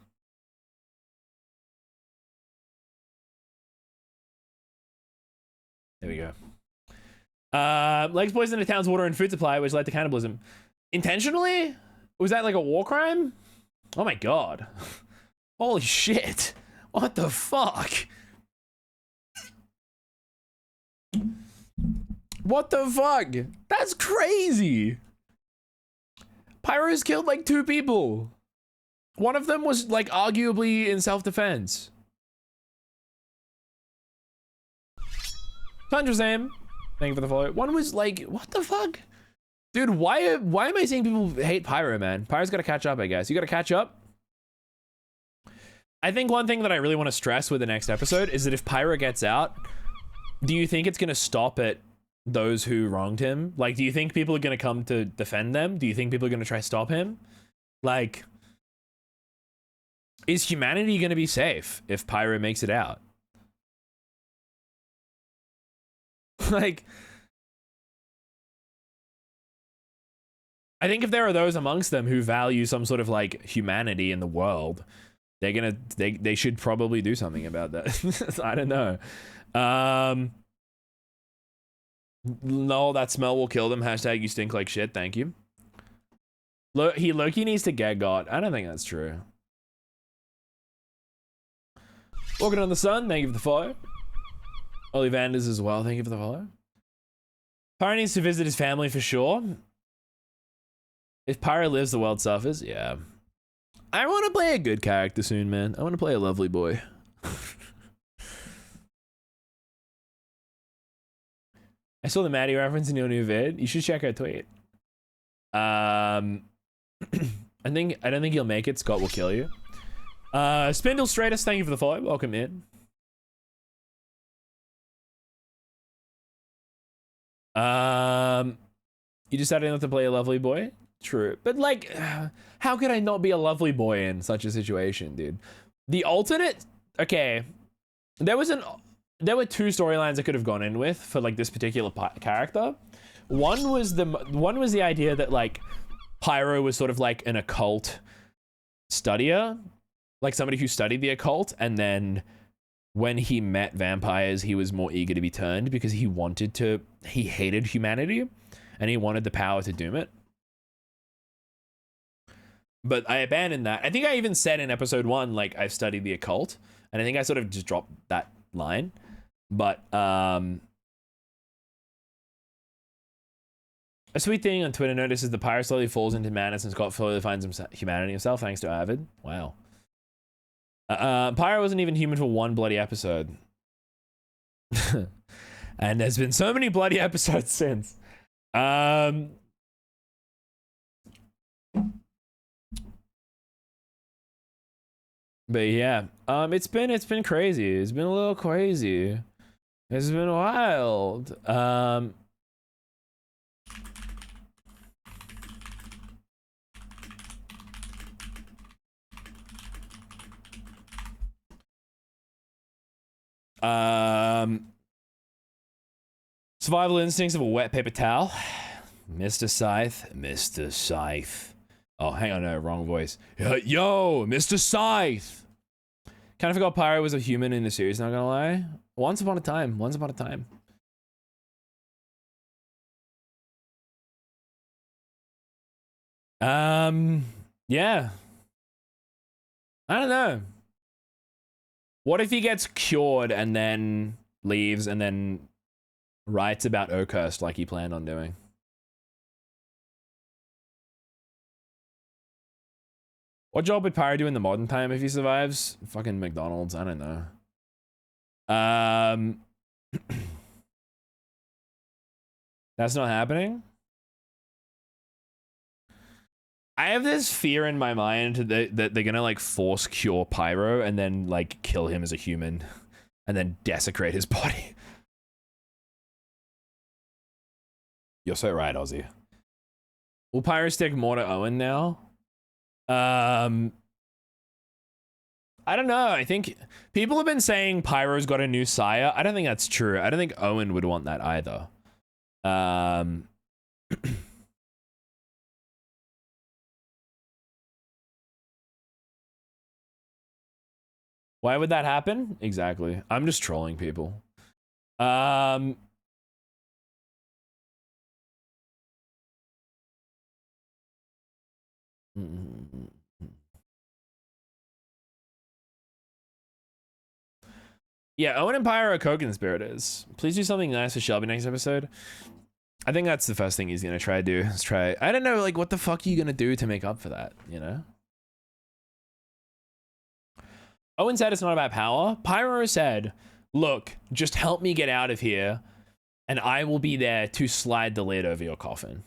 There we go. Legs poisoned the town's water and food supply, which led to cannibalism. Intentionally? Was that like a war crime? Oh my god. Holy shit. What the fuck? What the fuck? That's crazy. Pyros killed like 2 people. One of them was like arguably in self-defense. Tandra's aim. Thank you for the follow. One was like, what the fuck? Dude, why am I seeing people hate Pyro, man? Pyro's gotta catch up, I guess. You gotta catch up. I think one thing that I really want to stress with the next episode is that if Pyro gets out, do you think it's gonna stop at those who wronged him? Like, do you think people are gonna come to defend them? Do you think people are gonna try to stop him? Like, is humanity gonna be safe if Pyro makes it out? Like, I think if there are those amongst them who value some sort of like humanity in the world, they're gonna they should probably do something about that. I don't know. No, that smell will kill them. Hashtag you stink like shit. Thank you. Loki needs to get got. I don't think that's true. Walking on the sun. Thank you for the follow. Ollivanders as well. Thank you for the follow. Pyro needs to visit his family for sure. If Pyro lives, the world suffers. Yeah. I want to play a good character soon, man. I want to play a lovely boy. I saw the Maddie reference in your new vid. You should check her tweet. I don't think you'll make it. Scott will kill you. Spindle Stratus, thank you for the follow. Welcome in. You decided not to play a lovely boy? True. But like, how could I not be a lovely boy in such a situation, dude? The alternate, okay, there were two storylines I could have gone in with for like this particular character. One was the idea that like Pyro was sort of like an occult studier, like somebody who studied the occult, and then when he met vampires, he was more eager to be turned because he hated humanity and he wanted the power to doom it. But I abandoned that. I think I even said in episode 1, like, I've studied the occult, and I think I sort of just dropped that line. But a sweet thing on Twitter notices the Pyro slowly falls into madness and Scott slowly finds humanity himself thanks to Avid. Wow. Pyro wasn't even human for one bloody episode. And there's been so many bloody episodes since. But yeah, it's been crazy. It's been a little crazy. It's been wild. Survival instincts of a wet paper towel. Mr. Scythe, Mr. Scythe. Oh, hang on, no, wrong voice. Yo, Mr. Scythe. Kind of forgot Pyro was a human in the series, not gonna lie. Once upon a time. Yeah. I don't know. What if he gets cured and then leaves and then writes about Oakhurst like he planned on doing? What job would Pyro do in the modern time if he survives? Fucking McDonald's, I don't know. That's not happening? I have this fear in my mind that they're gonna like force cure Pyro and then like kill him as a human and then desecrate his body. You're so right, Ozzy. Will Pyro stick more to Owen now? I don't know. I think people have been saying Pyro's got a new sire. I don't think that's true. I don't think Owen would want that either. Why would that happen? Exactly. I'm just trolling people. Yeah, Owen and Pyro are co-conspirators. Please do something nice for Shelby next episode. I think that's the first thing he's gonna try to do. Is try. I don't know, like, what the fuck are you gonna do to make up for that? You know. Owen said it's not about power. Pyro said, "Look, just help me get out of here, and I will be there to slide the lid over your coffin.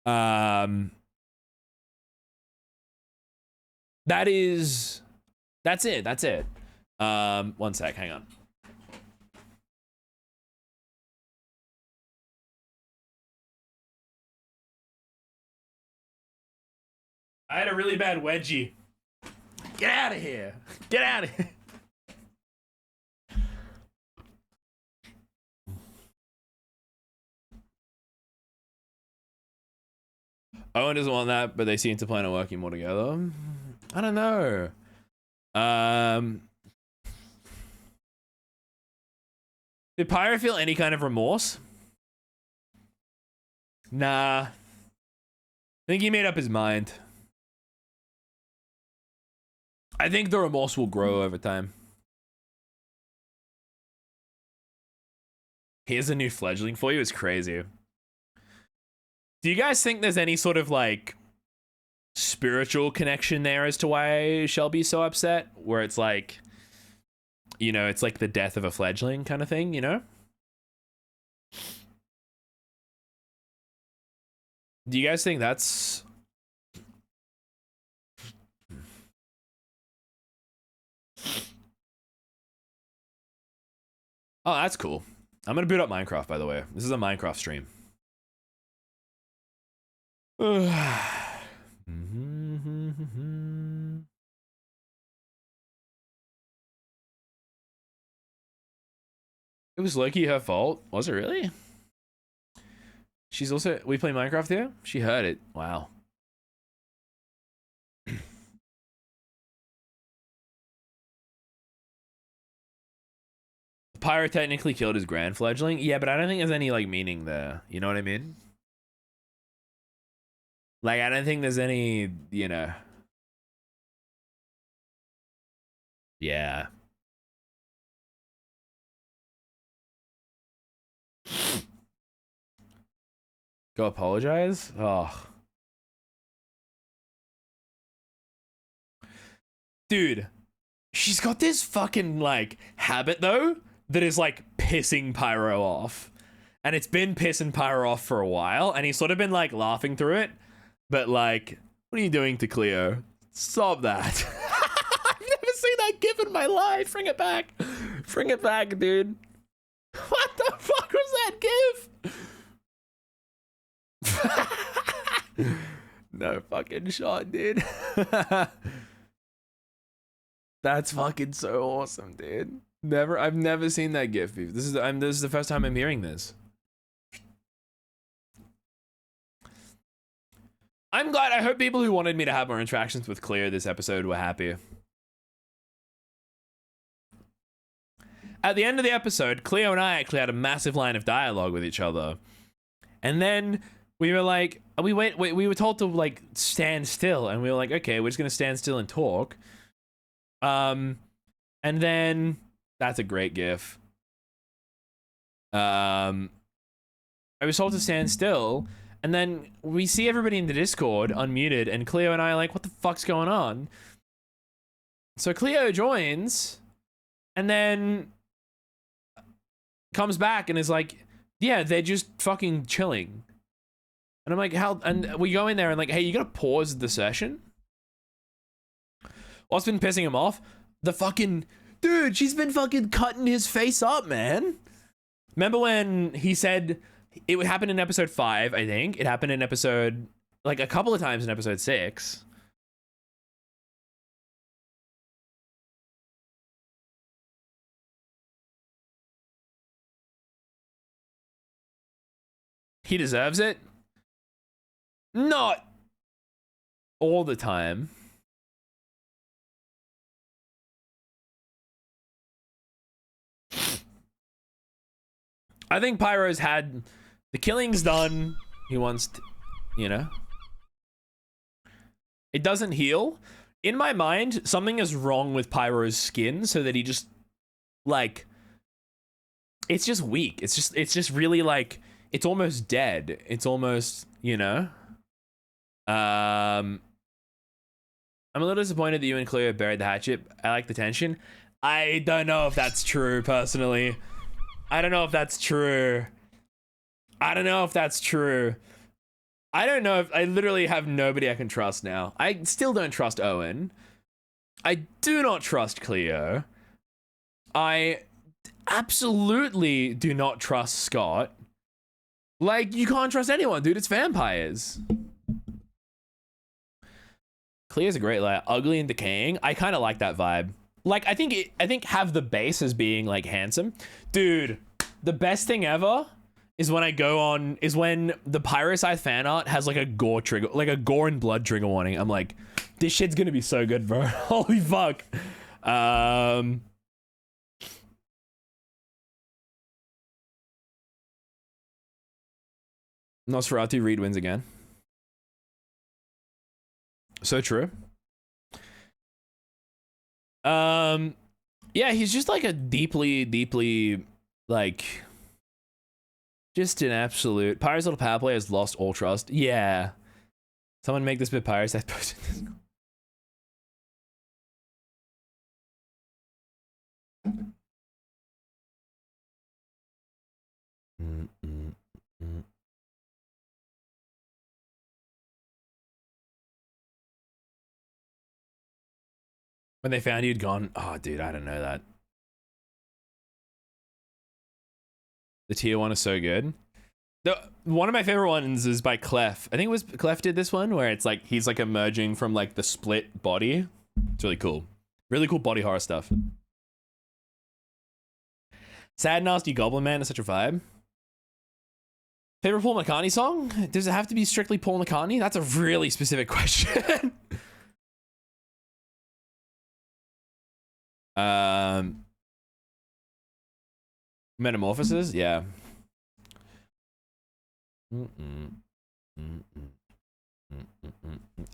That's it. One sec, hang on. I had a really bad wedgie. Get out of here. Get out of here. Owen doesn't want that, but they seem to plan on working more together. I don't know. Did Pyro feel any kind of remorse? Nah. I think he made up his mind. I think the remorse will grow over time. Here's a new fledgling for you. It's crazy. Do you guys think there's any sort of like spiritual connection there as to why Shelby's so upset? Where it's like, you know, it's like the death of a fledgling kind of thing, you know? Do you guys think that's... Oh, that's cool. I'm gonna boot up Minecraft, by the way. This is a Minecraft stream. It was Loki her fault. Was it really? She's also... We play Minecraft here? She heard it. Wow. Pyro technically killed his grand fledgling. Yeah, but I don't think there's any like meaning there. You know what I mean? Like, I don't think there's any, you know. Yeah. Go apologize? Oh. Dude, she's got this fucking, like, habit, though, that is, like, pissing Pyro off. And it's been pissing Pyro off for a while, and he's sort of been, like, laughing through it. But, like, what are you doing to Cleo? Stop that. I've never seen that gif in my life. Bring it back. Bring it back, dude. What the fuck was that gif? No fucking shot, dude. That's fucking so awesome, dude. I've never seen that gif. This is the first time I'm hearing this. I'm glad. I hope people who wanted me to have more interactions with Cleo this episode were happy. At the end of the episode, Cleo and I actually had a massive line of dialogue with each other. And then we were like, we were told to like stand still, and we were like, okay, we're just gonna stand still and talk. And then that's a great gif. I was told to stand still. And then we see everybody in the Discord unmuted, and Cleo and I are like, what the fuck's going on? So Cleo joins, and then comes back and is like, yeah, they're just fucking chilling. And I'm like, how? And we go in there and like, hey, you gotta pause the session? What's been pissing him off? The fucking... Dude, she's been fucking cutting his face up, man. Remember when he said... It would happen in episode 5, I think. It happened in episode, like a couple of times in episode 6. He deserves it. Not all the time. I think Pyro's had... The killing's done. He wants to, you know. It doesn't heal. In my mind, something is wrong with Pyro's skin so that he just, like, it's just weak. It's just really, like, it's almost dead. It's almost, you know. I'm a little disappointed that you and Cleo buried the hatchet. I like the tension. I don't know if that's true, personally. I don't know if that's true. I don't know if that's true. I don't know if I literally have nobody I can trust now. I still don't trust Owen. I do not trust Cleo. I absolutely do not trust Scott. Like, you can't trust anyone, dude. It's vampires. Cleo's a great layer. Ugly and decaying. I kind of like that vibe. Like, I think have the base as being like handsome. Dude, the best thing ever is when the Pyroscythe fan art has like a gore trigger, like a gore and blood trigger warning. I'm like, this shit's gonna be so good, bro. Holy fuck. Nosferatu Reed wins again. So true. Yeah, he's just like a deeply like just an absolute Pyro's little power play has lost all trust. Yeah. Someone make this bit Pyros. I posted this. When they found you'd gone, oh dude, I don't know that. The tier 1 is so good. One of my favorite ones is by Clef. I think it was Clef did this one where it's like he's like emerging from like the split body. It's really cool. Really cool body horror stuff. Sad Nasty Goblin Man is such a vibe. Favorite Paul McCartney song? Does it have to be strictly Paul McCartney? That's a really specific question. Metamorphosis? Yeah.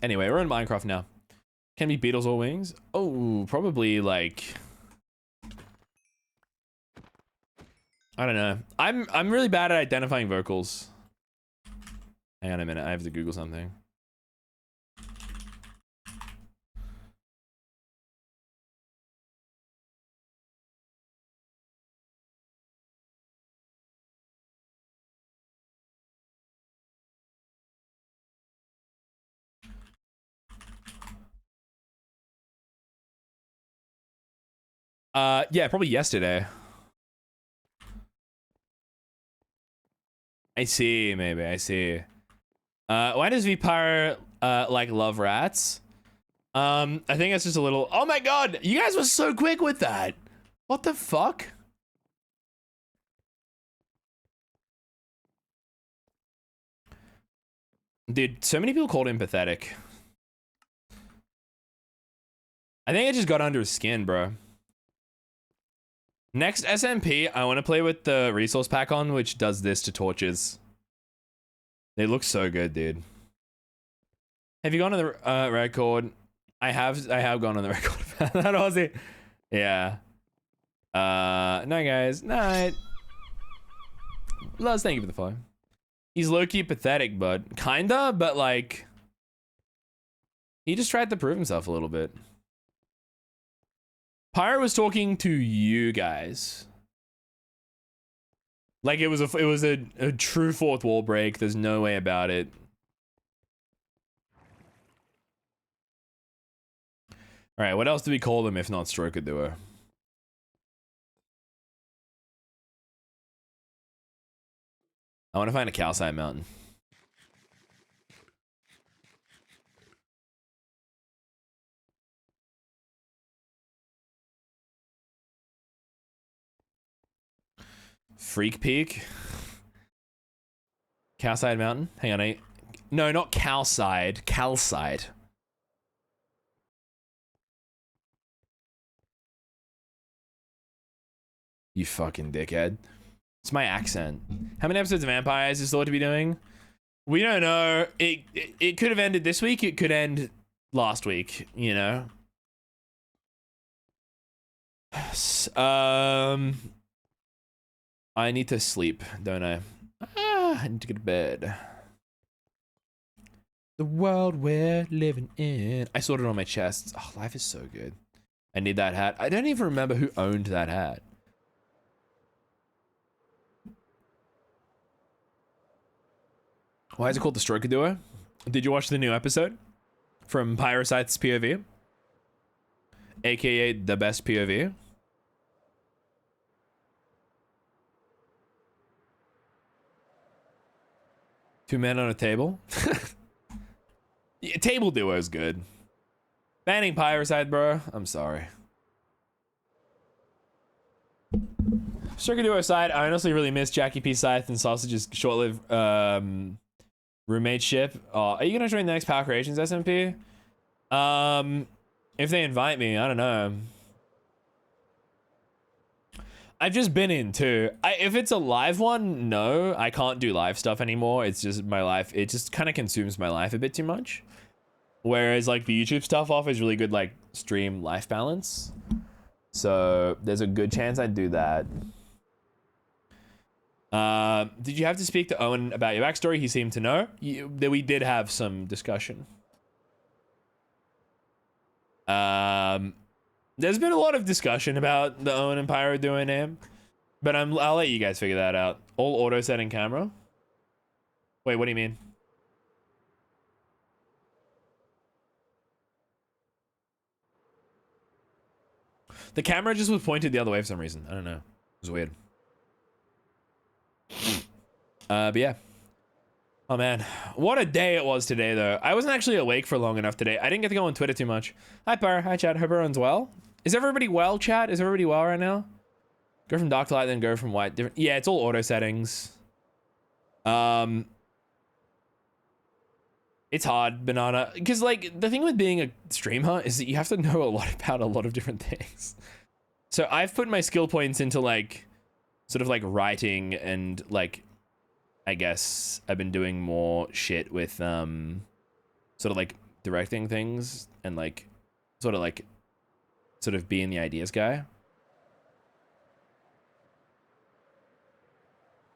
Anyway, we're in Minecraft now. Can be Beatles or Wings? Oh, probably like I don't know. I'm really bad at identifying vocals. Hang on a minute, I have to Google something. Yeah, probably yesterday. I see, maybe, I see. Why does Vpyro, like love rats? I think it's just a little, oh my god, you guys were so quick with that. What the fuck? Dude, so many people called him pathetic. I think it just got under his skin, bro. Next SMP, I want to play with the resource pack on, which does this to torches. They look so good, dude. Have you gone on the record? I have gone on the record. That Aussie. Yeah. No, guys. Night. Luz, thank you for the follow. He's low-key pathetic, bud. Kinda, but like... he just tried to prove himself a little bit. Pyro was talking to you guys. Like it was a true fourth wall break. There's no way about it. All right, what else do we call them if not Stroker Duo? I want to find a calcite mountain. Freak Peak. Calcite Mountain. Hang on, no, not Calcide. Calcite. You fucking dickhead. It's my accent. How many episodes of Vampires is thought to be doing? We don't know. It could have ended this week. It could end last week, you know? I need to sleep, don't I? I need to get to bed. The world we're living in. I sorted on my chests. Oh, life is so good. I need that hat. I don't even remember who owned that hat. Why is it called the Stroker Duo? Did you watch the new episode from Pyroscythe's POV? AKA the best POV. Two men on a table. Yeah, table duo is good. Banning Pyroscythe, bro. I'm sorry. Stroker Duo aside, I honestly really miss Jackie P. Scythe and Sausage's short-lived roommateship. Are you gonna join the next Power Creations SMP? If they invite me, I don't know. I've just been in too. If it's a live one, no, I can't do live stuff anymore. It's just my life. It just kind of consumes my life a bit too much. Whereas like the YouTube stuff offers really good like stream life balance. So there's a good chance I'd do that. Did you have to speak to Owen about your backstory? He seemed to know. We did have some discussion. There's been a lot of discussion about the Owen and Pyro duo name, but I'll let you guys figure that out. All auto setting camera. Wait, what do you mean? The camera just was pointed the other way for some reason. I don't know. It was weird. But yeah. Oh man, what a day it was today though. I wasn't actually awake for long enough today. I didn't get to go on Twitter too much. Hi Pyro, hi chat, hope everyone's well. Is everybody well, chat? Is everybody well right now? Go from dark to light, then go from white. Different. Yeah, it's all auto settings. It's hard, Banana, because like the thing with being a streamer is that you have to know a lot about a lot of different things. So I've put my skill points into like sort of like writing and like I guess I've been doing more shit with sort of like directing things and like sort of being the ideas guy.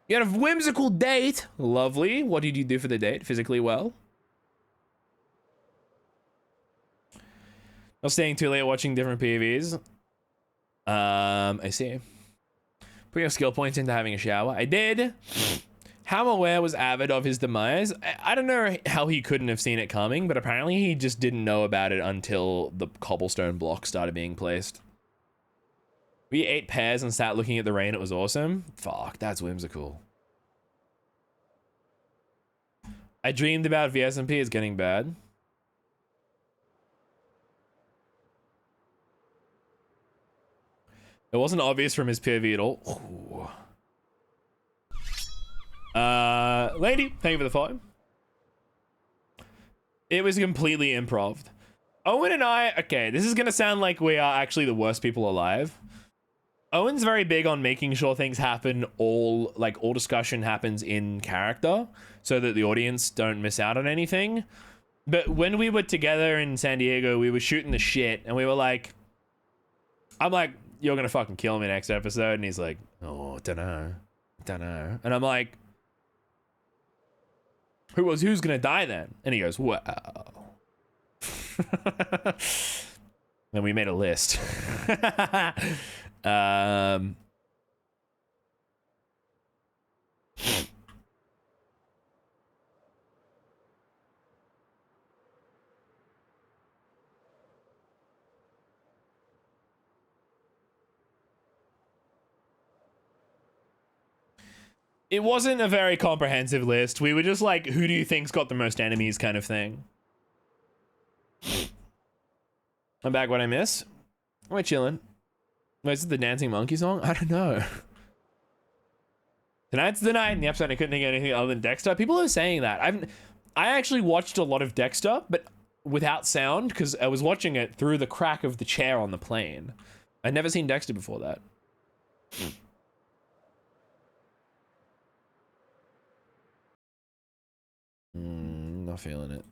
You had a whimsical date. Lovely. What did you do for the date? Physically well? Not staying too late watching different PVs. I see. Putting your skill points into having a shower. I did. How aware was Avid of his demise? I don't know how he couldn't have seen it coming, but apparently he just didn't know about it until the cobblestone block started being placed. We ate pears and sat looking at the rain. It was awesome. Fuck, that's whimsical. I dreamed about VSMP is getting bad. It wasn't obvious from his POV at all. Ooh. Lady, thank you for the follow. It was completely improv. Owen and I, okay, this is gonna sound like we are actually the worst people alive. Owen's very big on making sure things happen all discussion happens in character so that the audience don't miss out on anything. But when we were together in San Diego, we were shooting the shit and we were like, I'm like, you're gonna fucking kill me next episode. And he's like, oh, dunno. And I'm like, who's gonna die then? And he goes, wow. Then we made a list. It wasn't a very comprehensive list. We were just like, who do you think's got the most enemies kind of thing. I'm back. What I miss? We're chilling. Wait, is it the Dancing Monkey song? I don't know. Tonight's the night. In the episode, I couldn't think of anything other than Dexter. People are saying that. I actually watched a lot of Dexter, but without sound, because I was watching it through the crack of the chair on the plane. I'd never seen Dexter before that. Not feeling it.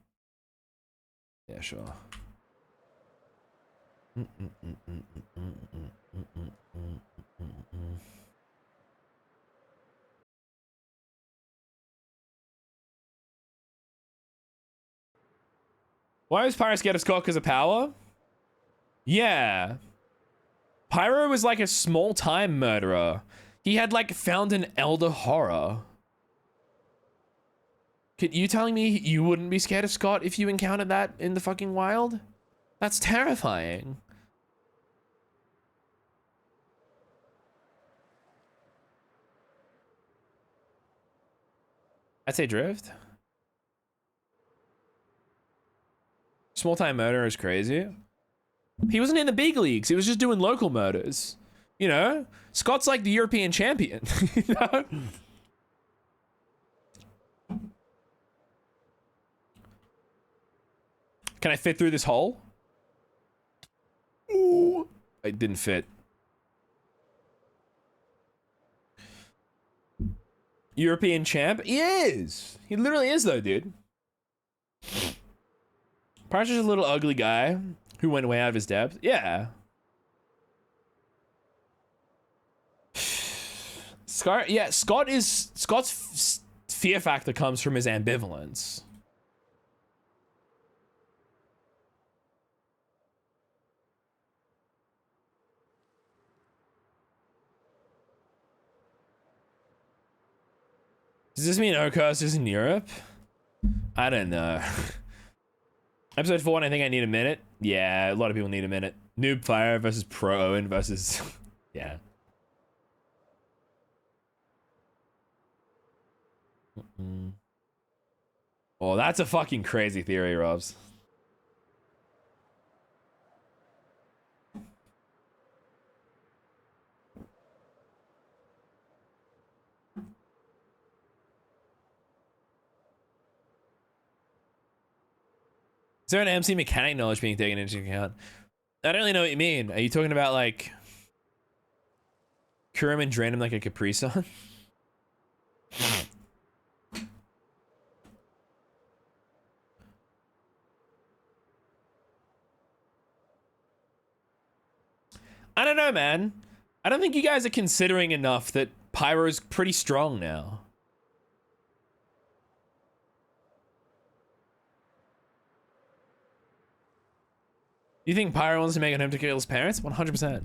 Yeah, sure. Why was Pyro scared of Scott because of power? Yeah. Pyro was like a small-time murderer. He had like found an elder horror. You telling me you wouldn't be scared of Scott if you encountered that in the fucking wild? That's terrifying. I'd say drift. Small time murder is crazy. He wasn't in the big leagues. He was just doing local murders. You know, Scott's like the European champion. You know? Can I fit through this hole? Ooh, it didn't fit. European champ? He is. He literally is though, dude. Probably just a little ugly guy who went way out of his depth. Yeah. Scott's fear factor comes from his ambivalence. Does this mean Oakhurst is in Europe? I don't know. Episode 4, and I think I need a minute. Yeah, a lot of people need a minute. Noob Fire versus Pro Owen versus... yeah. Oh, that's a fucking crazy theory, Robs. Is there an MC mechanic knowledge being taken into account? I don't really know what you mean. Are you talking about like cure him and drain him like a Capri Sun? I don't know, man. I don't think you guys are considering enough that Pyro's pretty strong now. You think Pyro wants to make it home to kill his parents? 100%.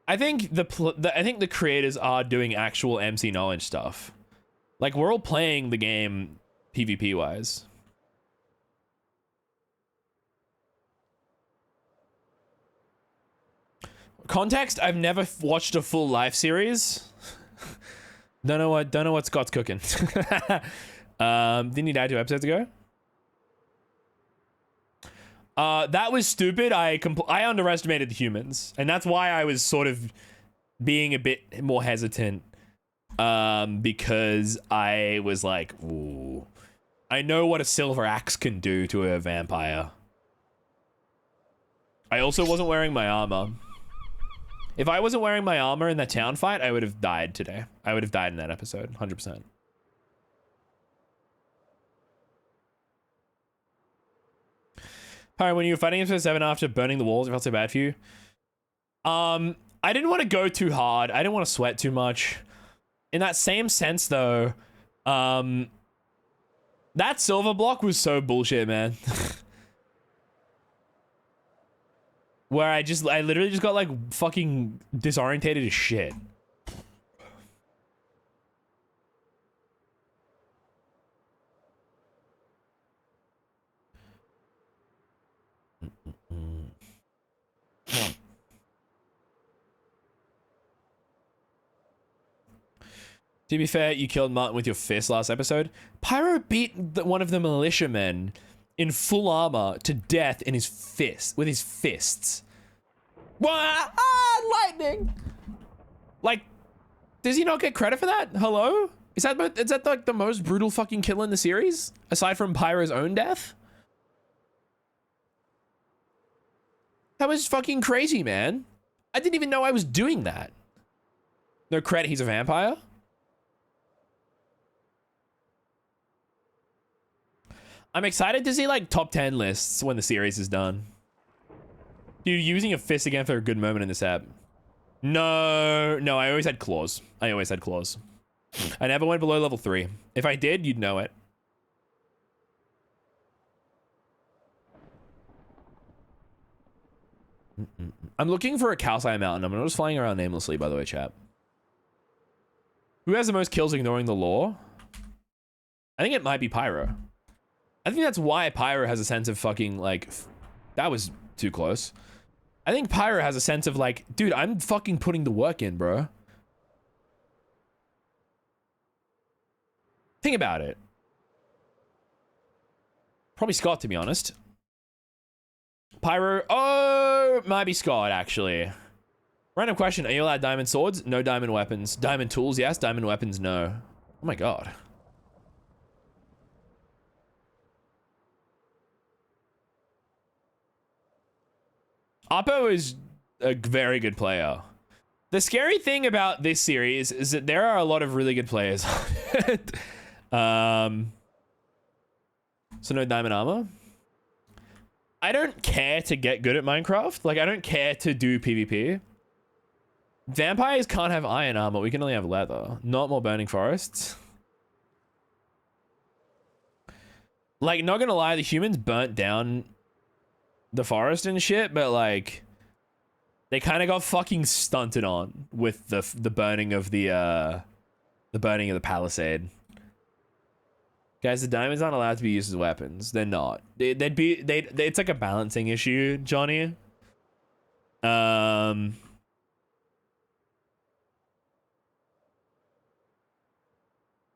I think the creators are doing actual MC knowledge stuff. Like, we're all playing the game PvP wise. Context, I've never watched a full live series. don't know what Scott's cooking. Didn't he die 2 episodes ago? That was stupid. I underestimated the humans, and that's why I was sort of being a bit more hesitant. Because I was like, ooh, I know what a silver axe can do to a vampire. I also wasn't wearing my armor. If I wasn't wearing my armor in that town fight, I would have died today. I would have died in that episode, 100%. Alright, when you were fighting episode 7 after burning the walls, it felt so bad for you. I didn't want to go too hard. I didn't want to sweat too much. In that same sense, though, that silver block was so bullshit, man. Where I literally just got, like, fucking disorientated as shit. To be fair, you killed Martin with your fist last episode. Pyro beat one of the militiamen in full armor to death in his fist, with his fists. Lightning! Like, does he not get credit for that? Hello? Is that like the most brutal fucking kill in the series? Aside from Pyro's own death? That was fucking crazy, man. I didn't even know I was doing that. No credit, he's a vampire? I'm excited to see, like, top 10 lists when the series is done. Dude, using a fist again for a good moment in this app. No, I always had claws. I never went below level 3. If I did, you'd know it. I'm looking for a calcite mountain. I'm not just flying around aimlessly, by the way, chat. Who has the most kills ignoring the law? I think it might be Pyro. I think that's why Pyro has a sense of fucking like, that was too close. I think Pyro has a sense of like, dude, I'm fucking putting the work in, bro. Think about it. Probably Scott, to be honest. Pyro, oh, might be Scott, actually. Random question, are you allowed diamond swords? No diamond weapons. Diamond tools, yes. Diamond weapons, no. Oh my god. Oppo is a very good player. The scary thing about this series is that there are a lot of really good players. So no diamond armor. I don't care to get good at Minecraft. Like, I don't care to do PvP. Vampires can't have iron armor. We can only have leather. Not more burning forests. Like, not gonna lie, the humans burnt down the forest and shit, but like, they kind of got fucking stunted on with the burning of the burning of the palisade. Guys, the diamonds aren't allowed to be used as weapons. They're not. It's like a balancing issue, Johnny.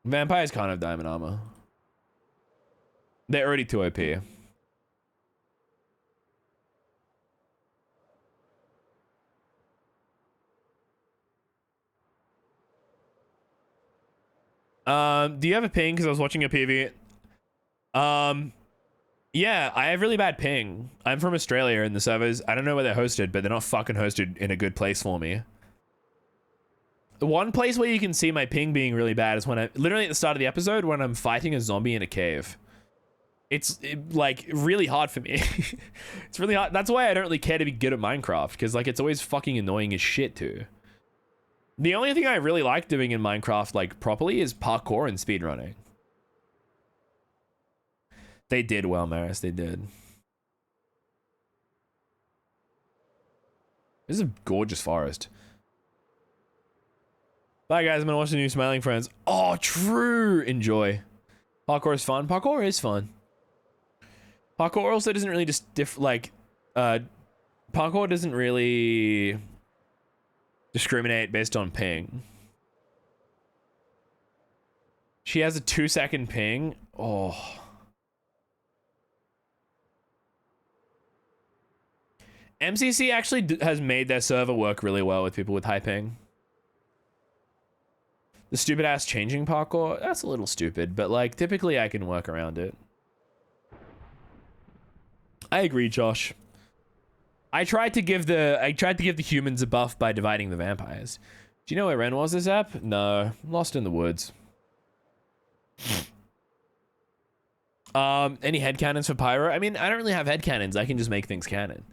Vampires can't have diamond armor. They're already too OP. Do you have a ping? Because I was watching a PV. Yeah, I have really bad ping. I'm from Australia, and the servers, I don't know where they're hosted, but they're not fucking hosted in a good place for me. The one place where you can see my ping being really bad is when literally at the start of the episode, when I'm fighting a zombie in a cave. It's like really hard for me. It's really hard. That's why I don't really care to be good at Minecraft, because like it's always fucking annoying as shit too. The only thing I really like doing in Minecraft, like, properly is parkour and speedrunning. They did well, Maris. They did. This is a gorgeous forest. Bye, guys. I'm gonna watch the new Smiling Friends. Oh, true. Enjoy. Parkour is fun. Parkour is fun. Parkour also doesn't really just parkour doesn't really discriminate based on ping. She has a 2-second ping. Oh. MCC actually has made their server work really well with people with high ping. The stupid ass changing parkour, that's a little stupid, but like typically I can work around it. I agree, Josh. I tried to give the humans a buff by dividing the vampires. Do you know where Ren was this app? No, lost in the woods. Any headcanons for Pyro? I mean, I don't really have headcanons. I can just make things canon.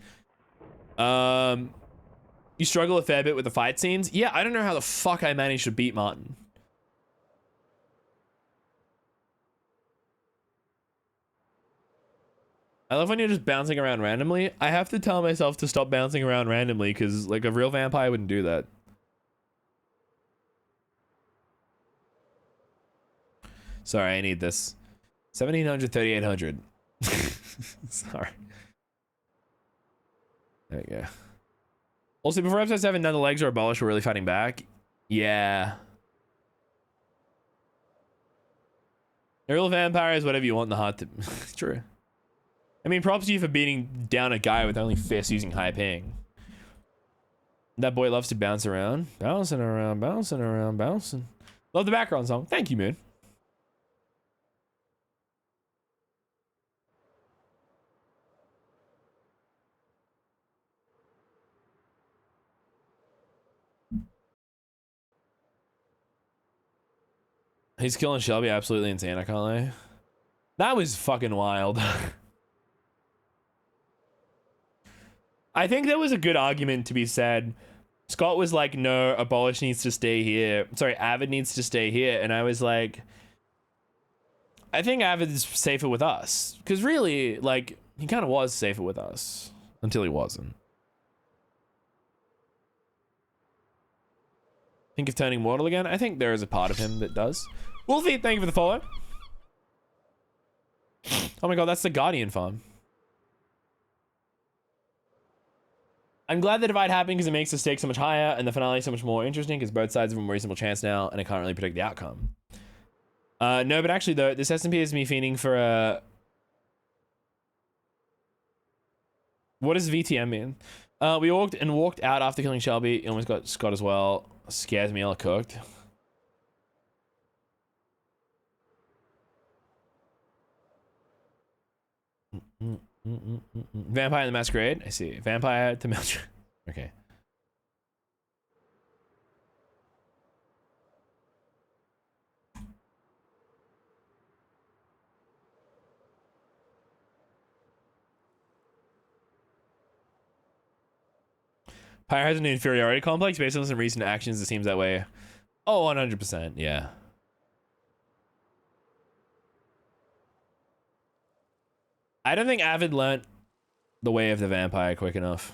You struggle a fair bit with the fight scenes? Yeah, I don't know how the fuck I managed to beat Martin. I love when you're just bouncing around randomly. I have to tell myself to stop bouncing around randomly because, like, a real vampire wouldn't do that. Sorry, I need this. 1700, 3800. Sorry. There you go. Also, before episode 7, none of the legs are abolished. We're really fighting back. Yeah. Real vampires, whatever you want in the heart to... True. I mean, props to you for beating down a guy with only fists using high ping. That boy loves to bounce around. Bouncing around, bouncing around, bouncing. Love the background song. Thank you, Moon. He's killing Shelby absolutely insane, I can't lie. That was fucking wild. I think there was a good argument to be said. Scott was like, no, Abolish needs to stay here. Sorry, Avid needs to stay here. And I was like, I think Avid is safer with us. Because really, like, he kind of was safer with us. Until he wasn't. Think of turning mortal again? I think there is a part of him that does. Wolfie, thank you for the follow. Oh my god, that's the Guardian farm. I'm glad the divide happened because it makes the stakes so much higher and the finale so much more interesting because both sides have a more reasonable chance now and I can't really predict the outcome. No, but actually though, this SMP is me fiending for a... What does VTM mean? We walked out after killing Shelby. Almost got Scott as well. Scares me all cooked. Vampire the Masquerade. I see. Vampire to Melcher. Okay. Pyre has an inferiority complex based on some recent actions. It seems that way. Oh, 100%. Yeah. I don't think Avid learnt the way of the vampire quick enough.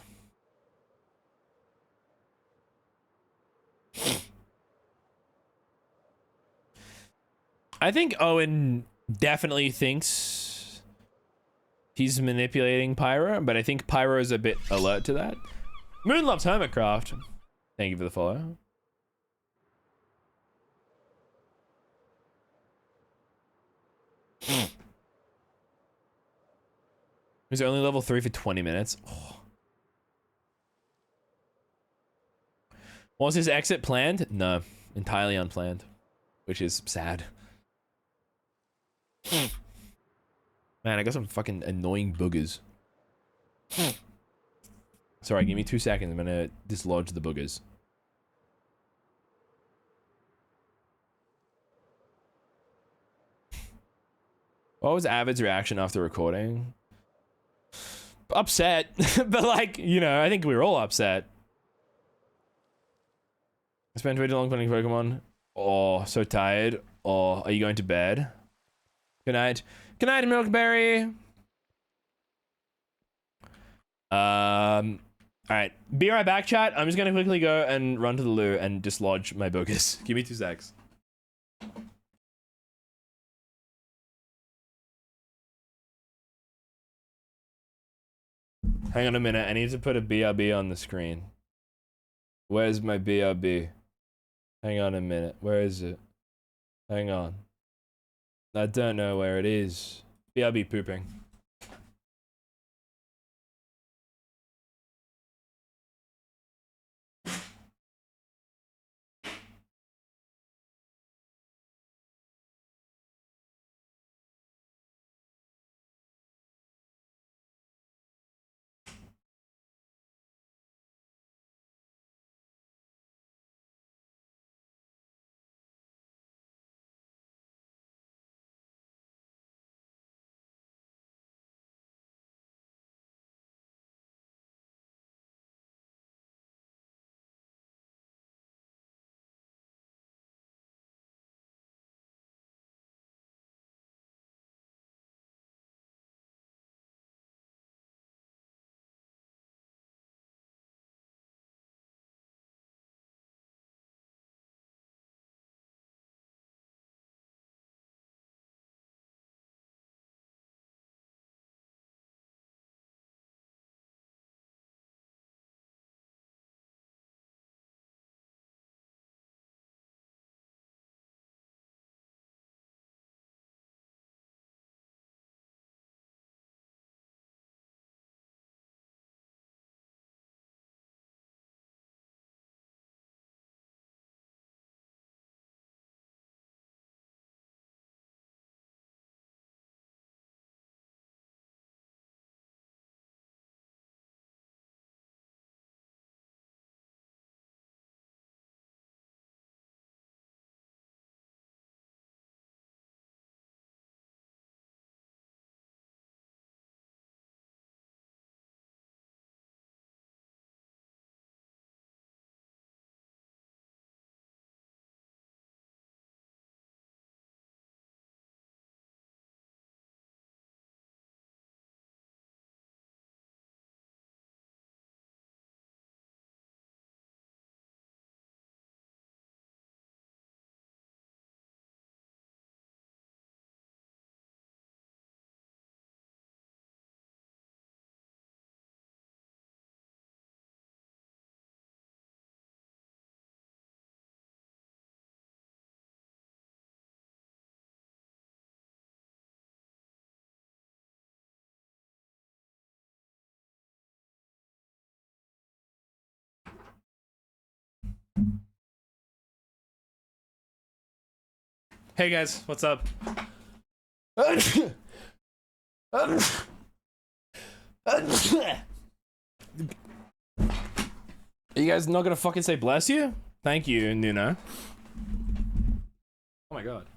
I think Owen definitely thinks he's manipulating Pyro, but I think Pyro is a bit alert to that. Moon loves hermitcraft. Thank you for the follow. He's only level 3 for 20 minutes. Oh. Was his exit planned? No, entirely unplanned, which is sad. Man, I got some fucking annoying boogers. Sorry, give me 2 seconds. I'm gonna dislodge the boogers. What was Avid's reaction after recording? Upset, but like, you know, I think we were all upset. I spent way too long playing Pokemon. Oh, so tired. Oh, are you going to bed? Good night. Good night, Milkberry. Alright. Be right back, chat. I'm just gonna quickly go and run to the loo and dislodge my boogers. Give me 2 secs. Hang on a minute. I need to put a BRB on the screen. Where's my BRB? Hang on a minute. Where is it? Hang on. I don't know where it is. BRB pooping. Hey guys, what's up? Are you guys not gonna fucking say bless you? Thank you, Nuno. Oh my god.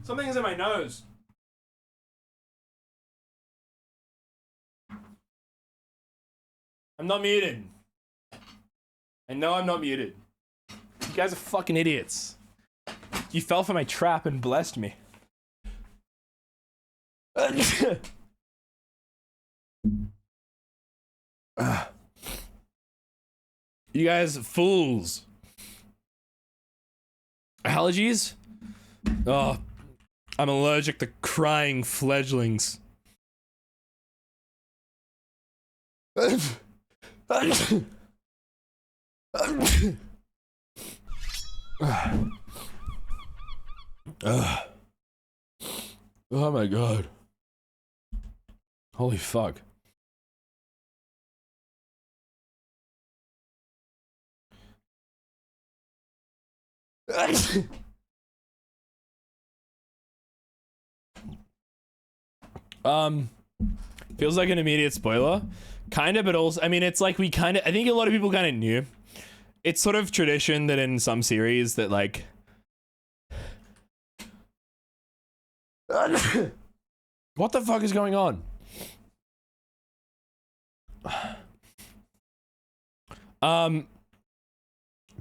Something's in my nose. I'm not muted. I know I'm not muted. You guys are fucking idiots. You fell for my trap and blessed me. You guys fools. Allergies? Oh, I'm allergic to crying fledglings. Oh my god. Holy fuck. Feels like an immediate spoiler. Kind of, but also, I mean, it's like we kind of, I think a lot of people kind of knew. It's sort of tradition that in some series that like... What the fuck is going on?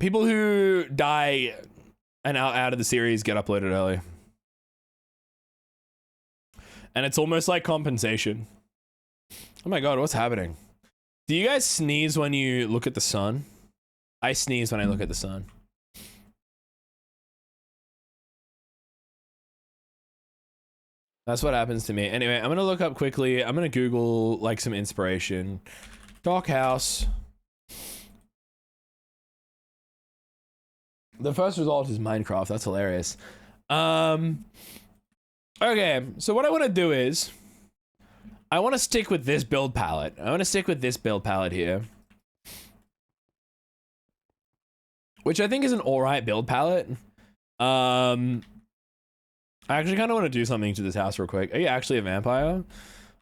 People who die and out of the series get uploaded early. And it's almost like compensation. Oh my god, what's happening? Do you guys sneeze when you look at the sun? I sneeze when I look at the sun. That's what happens to me. Anyway, I'm gonna look up quickly. I'm gonna Google like some inspiration. Dock house. The first result is Minecraft. That's hilarious. Okay, so what I want to do is I want to stick with this build palette. I want to stick with this build palette here, which I think is an alright build palette. I actually kind of want to do something to this house real quick. Are you actually a vampire?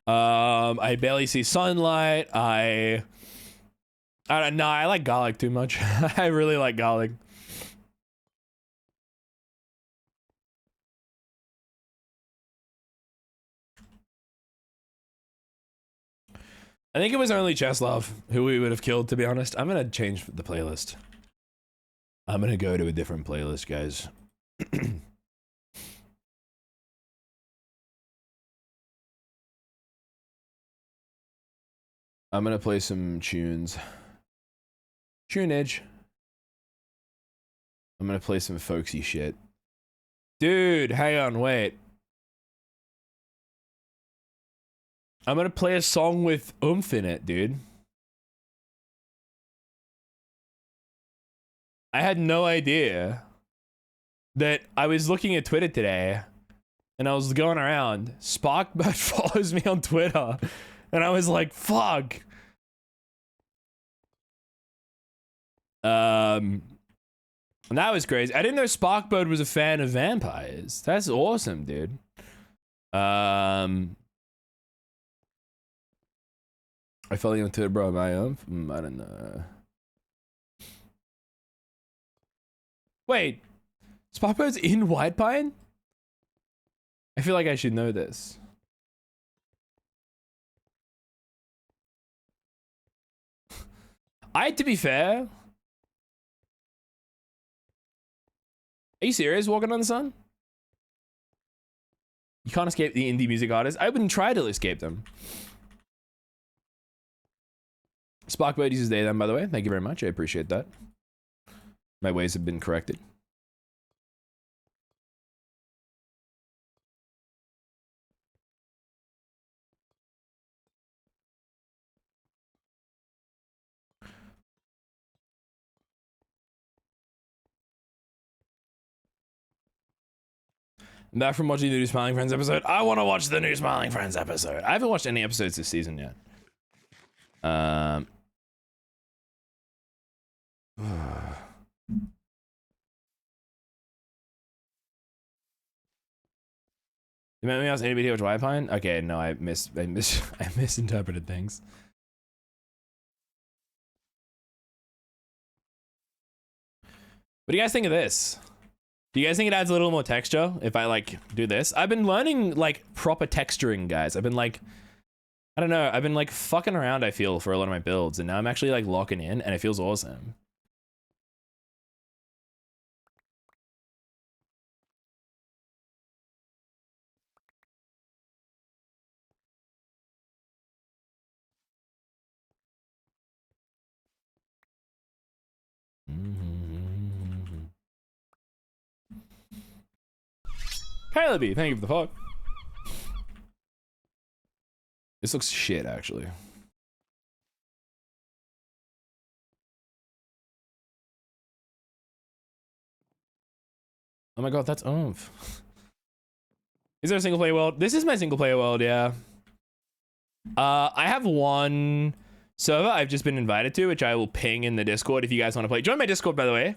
I barely see sunlight. I don't know. I like garlic too much. I really like garlic. I think it was only Cheslov who we would have killed, to be honest. I'm gonna change the playlist. I'm gonna go to a different playlist, guys. I'm gonna play some tunes. Tunage. I'm gonna play some folksy shit. Dude, hang on, wait. I'm gonna play a song with oomph in it, dude. I had no idea that I was looking at Twitter today and I was going around. Sparkbird follows me on Twitter and I was like, fuck. And that was crazy. I didn't know Sparkbird was a fan of vampires. That's awesome, dude. I follow you on Twitter, bro. Am I I don't know. Wait, Sparkbird's in White Pine? I feel like I should know this. To be fair. Are you serious, Walking on the Sun? You can't escape the indie music artists. I wouldn't try to escape them. Sparkbird uses they them, by the way. Thank you very much. I appreciate that. My ways have been corrected. I'm back from watching the new Smiling Friends episode. I want to watch the new Smiling Friends episode. I haven't watched any episodes this season yet. You meant me else ABT with white pine? Okay, no, I misinterpreted things. What do you guys think of this? Do you guys think it adds a little more texture if I like do this? I've been learning like proper texturing, guys. I've been like, I don't know, I've been like fucking around, I feel, for a lot of my builds, and now I'm actually like locking in and it feels awesome. Kylie, thank you for the fuck. This looks shit, actually. Oh my god, that's oomph. Is there a single player world? This is my single player world, yeah. I have one server I've just been invited to, which I will ping in the Discord if you guys want to play. Join my Discord, by the way.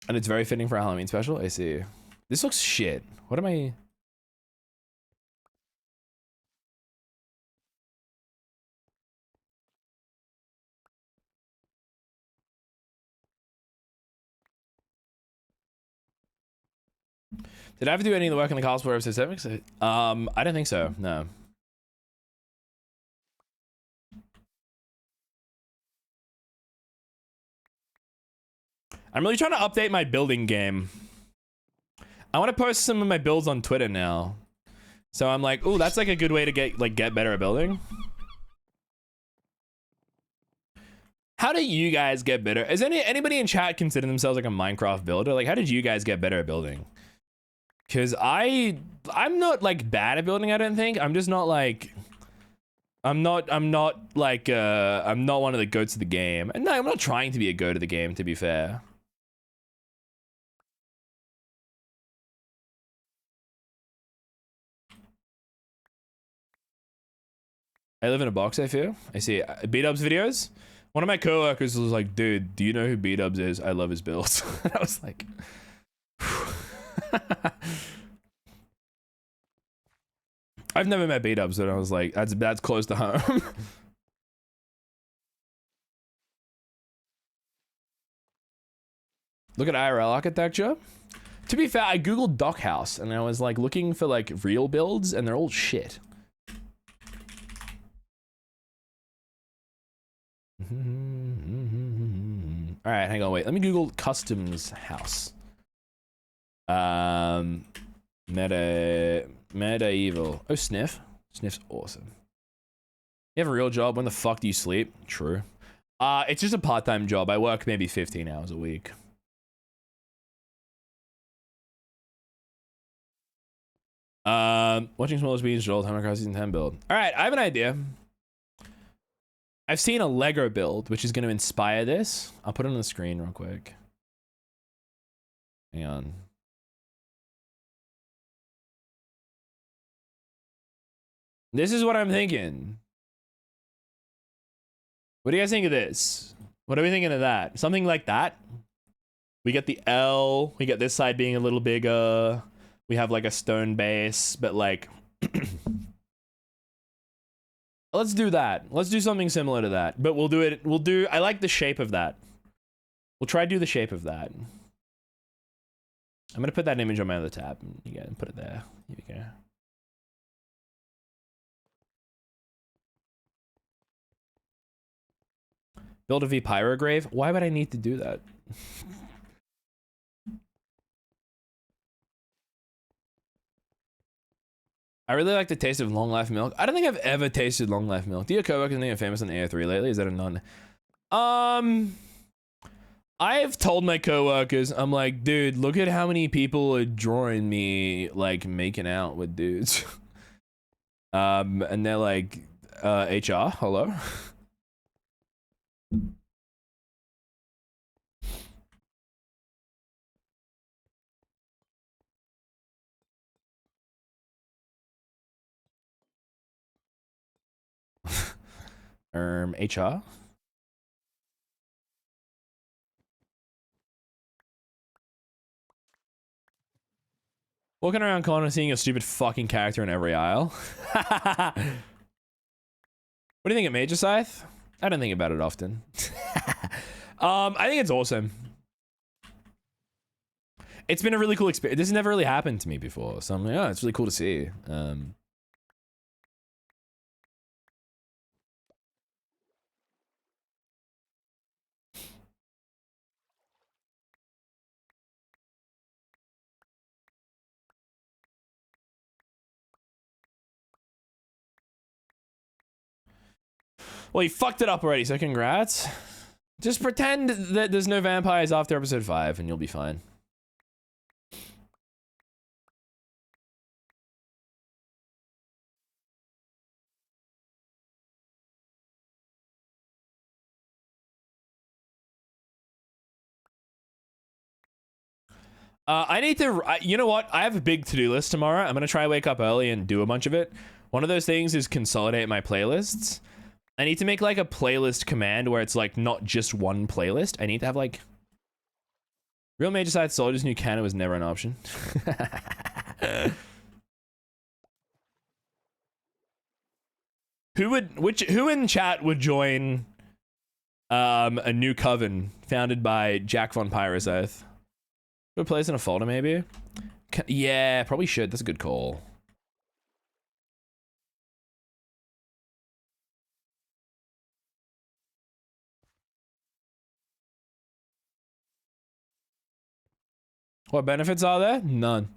And it's very fitting for a Halloween special. I see. This looks shit. What am I... Did I have to do any of the work in the cosplay episode 7? I don't think so, no. I'm really trying to update my building game. I want to post some of my builds on Twitter now. So I'm like, oh, that's like a good way to get better at building. How do you guys get better? Is anybody in chat consider themselves like a Minecraft builder? Like, how did you guys get better at building? Because I'm not like bad at building, I don't think. I'm just not like, I'm not like, I'm not one of the goats of the game. And no, I'm not trying to be a goat of the game, to be fair. I live in a box, I feel. I see B-Dubs videos. One of my coworkers was like, dude, do you know who B-Dubs is? I love his builds. And I was like, I've never met B-Dubs, and I was like, that's close to home. Look at IRL architecture. To be fair, I googled Dock House, and I was like looking for like real builds, and they're all shit. All right, hang on, wait. Let me Google customs house. Medieval. Oh, Sniff. Sniff's awesome. You have a real job. When the fuck do you sleep? True. It's just a part-time job. I work maybe 15 hours a week. Watching Smaller Speeds, Joel, Time Across Season 10 build. All right, I have an idea. I've seen a Lego build, which is going to inspire this. I'll put it on the screen real quick. Hang on. This is what I'm thinking. What do you guys think of this? What are we thinking of that? Something like that. We get the L. We get this side being a little bigger. We have like a stone base, but like... Let's do that. Let's do something similar to that. But we'll do it... I like the shape of that. We'll try to do the shape of that. I'm gonna put that image on my other tab. You gotta put it there. Here we go. Build a V Pyrograve? Why would I need to do that? I really like the taste of long life milk. I don't think I've ever tasted long life milk. Do your coworkers think I'm famous on AO3 lately? Is that a none? I've told my coworkers, I'm like, dude, look at how many people are drawing me like making out with dudes. And they're like, HR, hello? HR? Walking around corner seeing a stupid fucking character in every aisle. What do you think of Major Scythe? I don't think about it often. I think it's awesome. It's been a really cool experience. This has never really happened to me before, so I'm like, oh, it's really cool to see. Well, you fucked it up already, so congrats. Just pretend that there's no vampires after episode 5 and you'll be fine. I need to, you know what? I have a big to-do list tomorrow. I'm going to try to wake up early and do a bunch of it. One of those things is consolidate my playlists. I need to make like a playlist command where it's like not just one playlist. I need to have like... Real Major Scythe Soldier's new canon was never an option. Who in chat would join a new coven founded by Jack von Pyroscythe? Put a place in a folder, maybe? Yeah, probably should. That's a good call. What benefits are there? None.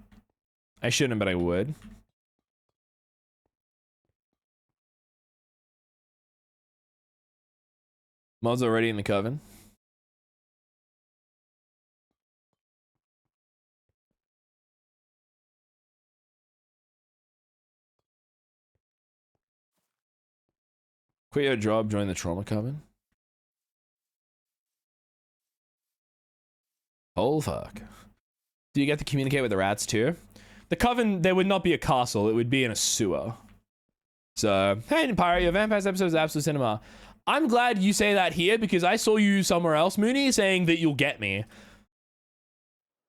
I shouldn't, but I would. Mod's already in the coven. Quit your job, join the trauma coven. Oh fuck. Do you get to communicate with the rats too? The coven, there would not be a castle, it would be in a sewer. So, hey Empire, your Vampires episode is absolute cinema. I'm glad you say that here because I saw you somewhere else, Mooney, saying that you'll get me.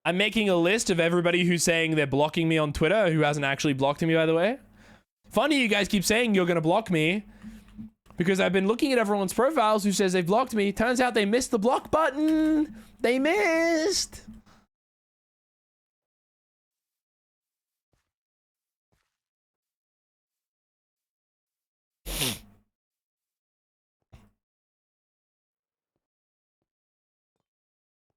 I'm making a list of everybody who's saying they're blocking me on Twitter, who hasn't actually blocked me, by the way. Funny you guys keep saying you're gonna block me. Because I've been looking at everyone's profiles who says they've blocked me. Turns out they missed the block button. They missed.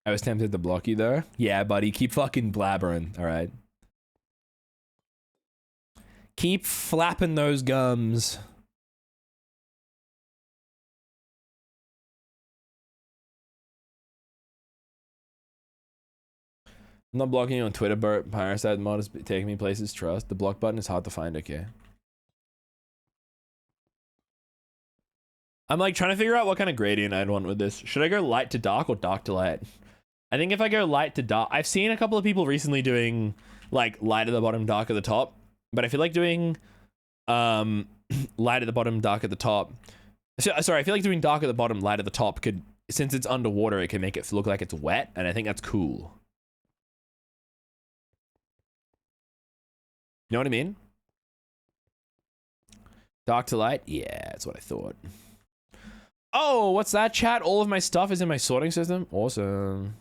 I was tempted to block you there. Yeah, buddy. Keep fucking blabbering. All right. Keep flapping those gums. I'm not blocking you on Twitter, but Pyroscythe mod is taking me places. Trust. The block button is hard to find, okay? I'm like trying to figure out what kind of gradient I'd want with this. Should I go light to dark or dark to light? I think if I go light to dark, I've seen a couple of people recently doing like light at the bottom, dark at the top. But I feel like doing light at the bottom, dark at the top. Sorry, I feel like doing dark at the bottom, light at the top could, since it's underwater, it can make it look like it's wet. And I think that's cool. You know what I mean? Dark to light? Yeah, that's what I thought. Oh, what's that, chat? All of my stuff is in my sorting system? Awesome.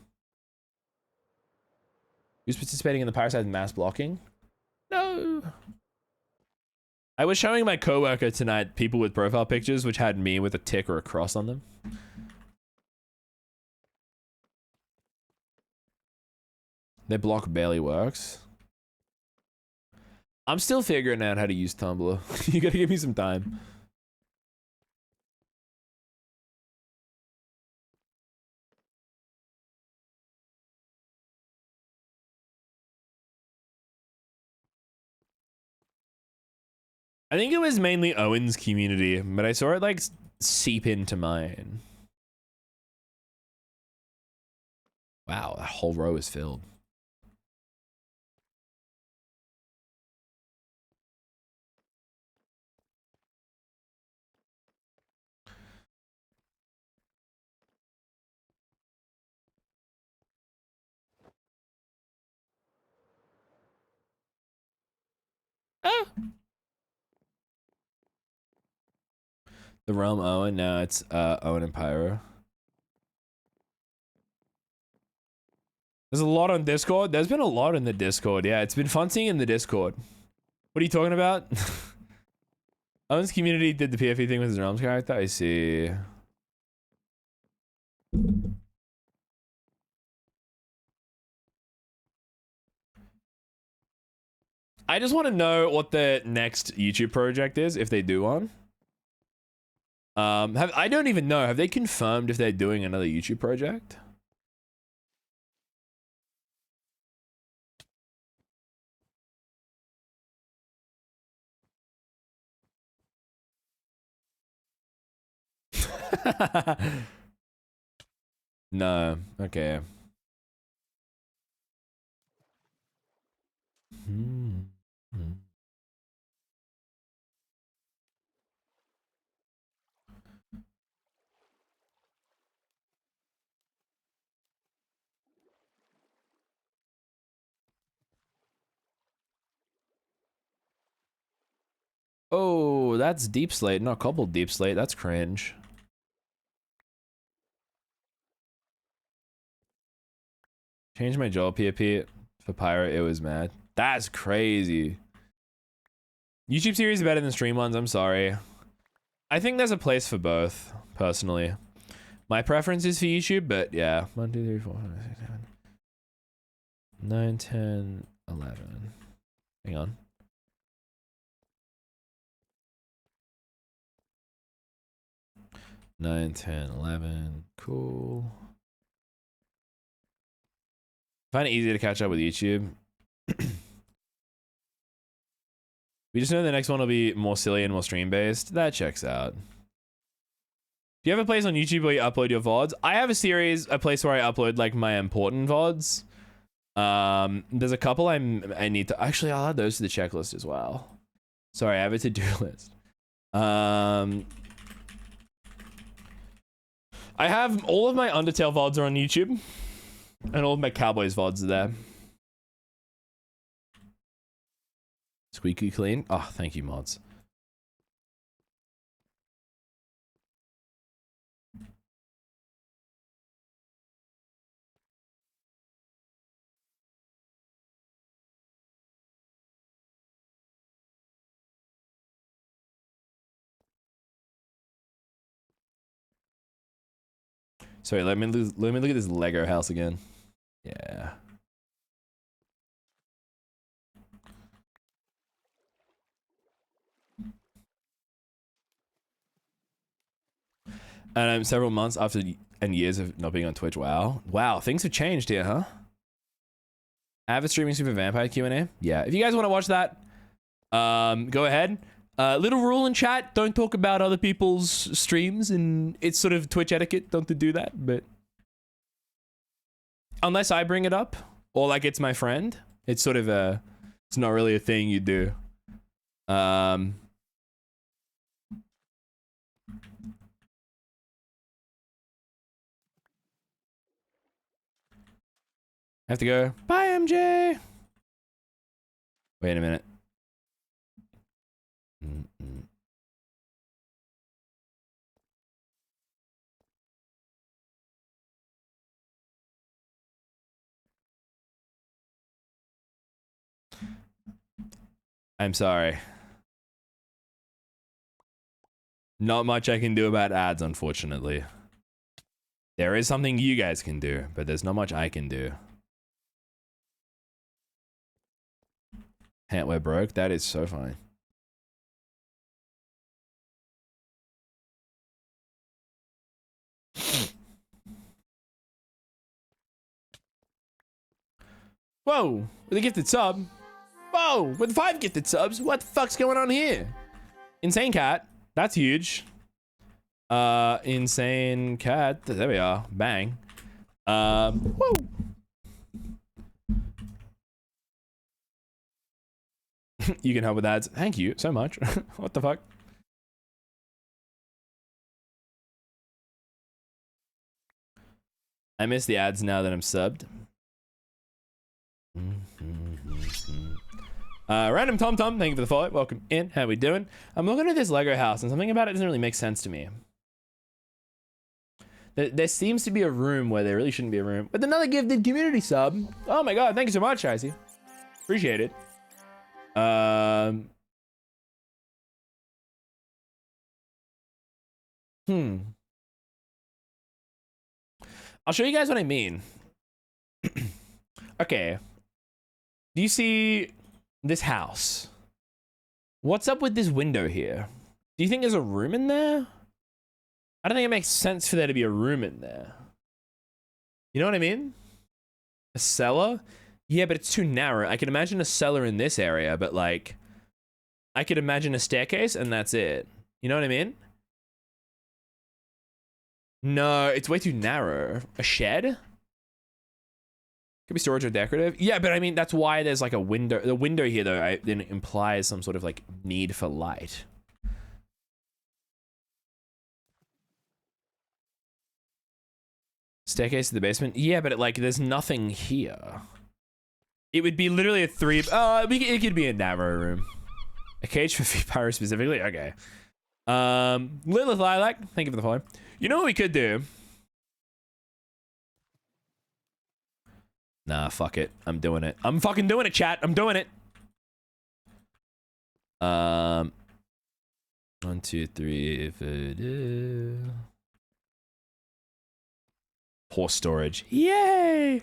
Who's participating in the Pyroscythe mass blocking? No. I was showing my coworker tonight people with profile pictures which had me with a tick or a cross on them. Their block barely works. I'm still figuring out how to use Tumblr. You gotta give me some time. I think it was mainly Owen's community, but I saw it like seep into mine. Wow, that whole row is filled. The realm Owen, now it's Owen and Pyro. There's a lot on Discord. There's been a lot in the Discord. Yeah, it's been fun seeing in the Discord. What are you talking about? Owen's community did the PFE thing with his realms character. I see. I just want to know what the next YouTube project is, if they do one. I don't even know. Have they confirmed if they're doing another YouTube project? No. Okay. Oh, that's deep slate, not coupled deep slate. That's cringe. Change my jaw PFP for Pyro. It was mad. That's crazy. YouTube series are better than stream ones. I'm sorry. I think there's a place for both, personally. My preference is for YouTube, but yeah. 1, 2, 3, 4, 5, 6, 7, 9, 10, 11. Hang on. Nine, 10, 11. Cool. Find it easy to catch up with YouTube. We just know the next one will be more silly and more stream based. That checks out. Do you have a place on YouTube where you upload your VODs? I have a place where I upload like my important VODs. There's a couple I need to, actually I'll add those to the checklist as well. Sorry, I have a to-do list. I have all of my Undertale VODs are on YouTube. And all of my Cowboys VODs are there. Squeaky clean. Oh, thank you, mods. Sorry, let me look at this Lego house again. Yeah. And several months after and years of not being on Twitch. Wow. Wow, things have changed here, huh? Avid streaming Super Vampire Q&A. Yeah, if you guys want to watch that, go ahead. Little rule in chat, don't talk about other people's streams, and it's sort of Twitch etiquette, don't to do that, but unless I bring it up, or like it's my friend, it's sort of it's not really a thing you do. I have to go. Bye, MJ. Wait a minute. I'm sorry. Not much I can do about ads, unfortunately. There is something you guys can do, but there's not much I can do. We're broke? That is so fine. Whoa, with a gifted sub. Whoa, with 5 gifted subs. What the fuck's going on here? Insane Cat. That's huge. Insane Cat. There we are. Bang. Whoa. You can help with ads. Thank you so much. What the fuck? I miss the ads now that I'm subbed. Random Tom Tom, thank you for the follow. Welcome in. How we doing? I'm looking at this Lego house and something about it doesn't really make sense to me. There seems to be a room where there really shouldn't be a room. With another gifted community sub. Oh my god, thank you so much, Icy. Appreciate it. I'll show you guys what I mean. Okay. Do you see this house? What's up with this window here? Do you think there's a room in there? I don't think it makes sense for there to be a room in there. You know what I mean? A cellar? Yeah, but it's too narrow. I can imagine a cellar in this area, but like, I could imagine a staircase and that's it. You know what I mean? No, it's way too narrow. A shed? Could be storage or decorative. Yeah, but I mean, that's why there's like a window. The window here, though, then implies some sort of like need for light. Staircase to the basement? Yeah, but like, there's nothing here. It would be literally a it could be a narrow room. A cage for Pyro specifically? Okay. Lilith Lilac, thank you for the follow. You know what we could do? Nah, fuck it. I'm doing it. I'm fucking doing it, chat. I'm doing it. 1, 2, 3, 4. Horse storage. Yay!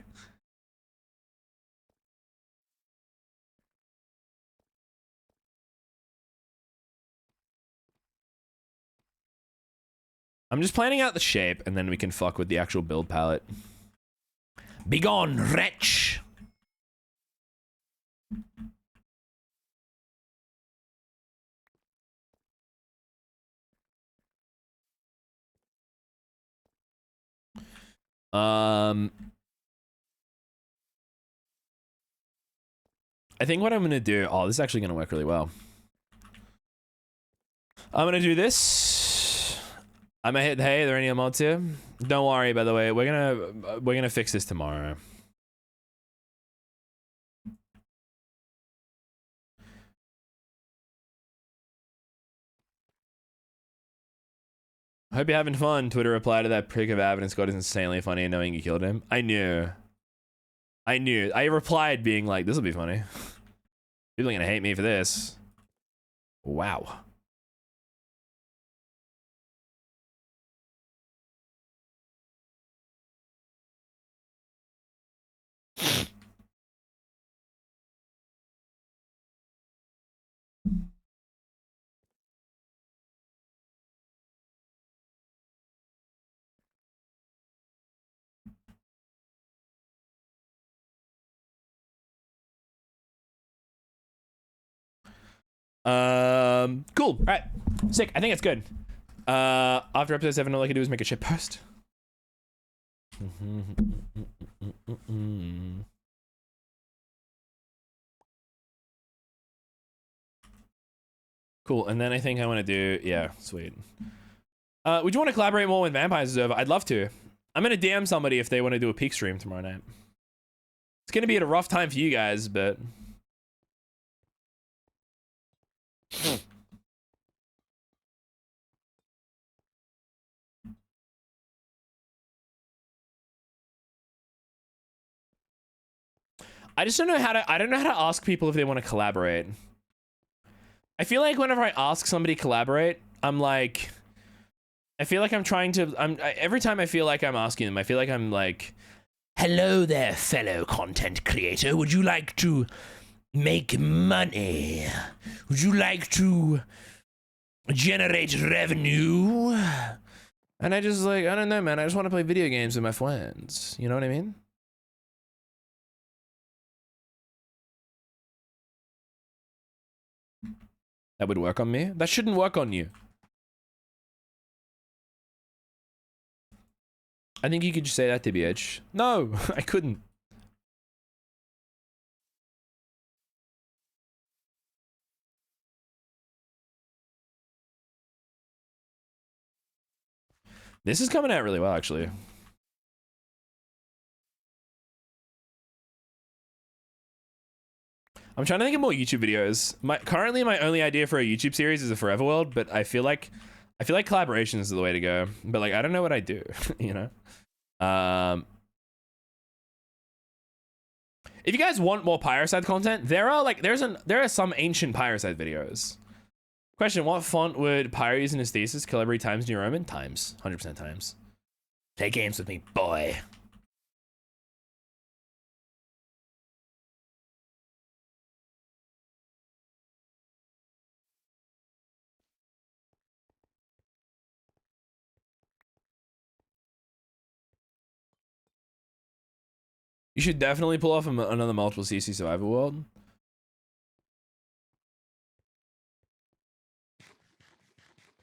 I'm just planning out the shape, and then we can fuck with the actual build palette. Begone, wretch! I think what I'm gonna do... Oh, this is actually gonna work really well. I'm gonna do this. I'm gonna hit... Hey, are there any mods here? Don't worry, by the way. We're gonna fix this tomorrow. I hope you're having fun. Twitter replied to that prick of Avid and Scott is insanely funny and knowing you killed him. I knew. I replied being like, this will be funny. People are gonna hate me for this. Wow. Cool. All right. Sick. I think it's good. After episode 7, all I can do is make a shit post. Cool. And then I think I want to do, yeah, sweet. Would you want to collaborate more with Vampires over? I'd love to. I'm gonna DM somebody if they want to do a peak stream tomorrow night. It's gonna be at a rough time for you guys, but I just don't know how to. I don't know how to ask people if they want to collaborate. I feel like whenever I ask somebody to collaborate, I'm like, I feel like I'm trying to. Every time I feel like I'm asking them, I feel like I'm like, hello there, fellow content creator. Would you like to make money? Would you like to generate revenue? And I just like, I don't know, man. I just want to play video games with my friends. You know what I mean? That would work on me. That shouldn't work on you. I think you could just say that, TBH. No, I couldn't. This is coming out really well, actually. I'm trying to think of more YouTube videos. Currently my only idea for a YouTube series is a Forever World, but I feel like collaborations is the way to go. But like I don't know what I do, you know. If you guys want more Pyroscythe content, there are some ancient Pyroscythe videos. Question: what font would Pyro use in his thesis? Kill every Times New Roman? Times. 100% Times. Play games with me, boy. You should definitely pull off another multiple CC survival world.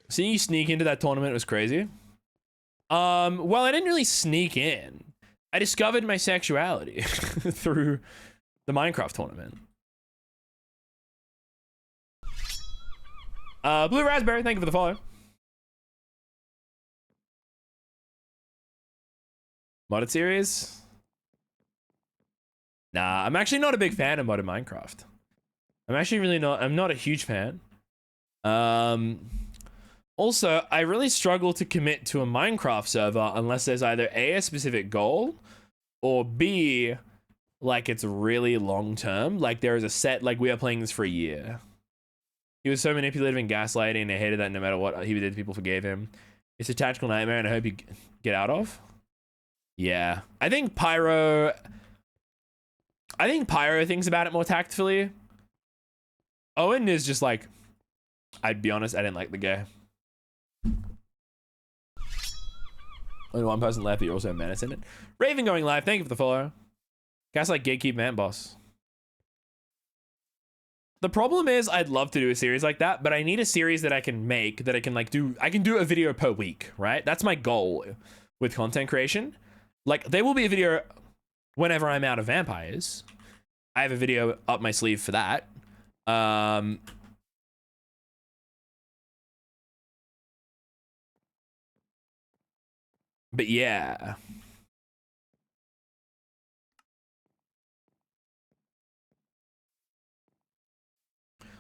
Seeing you sneak into that tournament was crazy. Well, I didn't really sneak in. I discovered my sexuality through the Minecraft tournament. Blue Raspberry, thank you for the follow. Modded series? Nah, I'm actually not a big fan of modded Minecraft. I'm actually really not. I'm not a huge fan. Also, I really struggle to commit to a Minecraft server unless there's either A, specific goal, or B, like it's really long term. Like there is a set, like we are playing this for a year. He was so manipulative and gaslighting, and I hated that no matter what he did, people forgave him. It's a tactical nightmare, and I hope you get out of. Yeah, I think Pyro thinks about it more tactfully. Owen is just like, I'd be honest, I didn't like the guy. Only one person left, but you're also a menace in it. Raven going live, thank you for the follow. Guys like Gatekeep Man Boss. The problem is I'd love to do a series like that, but I need a series that I can make, that I can like do. I can do a video per week, right? That's my goal with content creation. Like there will be a video whenever I'm out of vampires. I have a video up my sleeve for that. But yeah.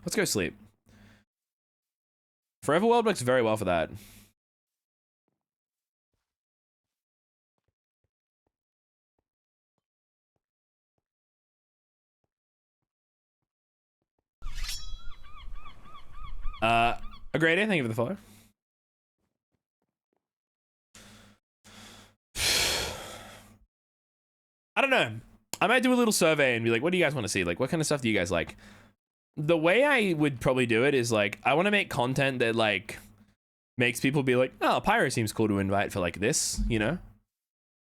Let's go sleep. Forever World works very well for that. A great day, thank you for the follow. I don't know. I might do a little survey and be like, what do you guys want to see? Like, what kind of stuff do you guys like? The way I would probably do it is like, I want to make content that like makes people be like, oh, Pyro seems cool to invite for like this, you know?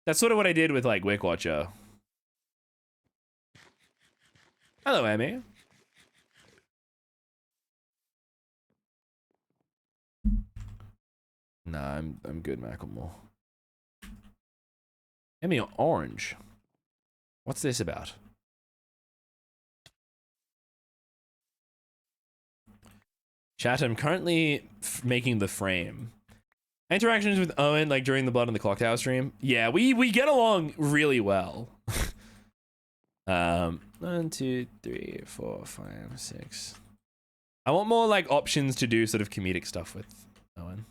That's sort of what I did with like Wick Watcher. Hello, Amy. Nah, I'm good, Macklemore. Emmy Orange. What's this about? Chat, I'm currently making the frame. Interactions with Owen, like during the Blood on the Clock Tower stream. Yeah, we get along really well. 1, 2, 3, 4, 5, 6. I want more like options to do sort of comedic stuff with Owen.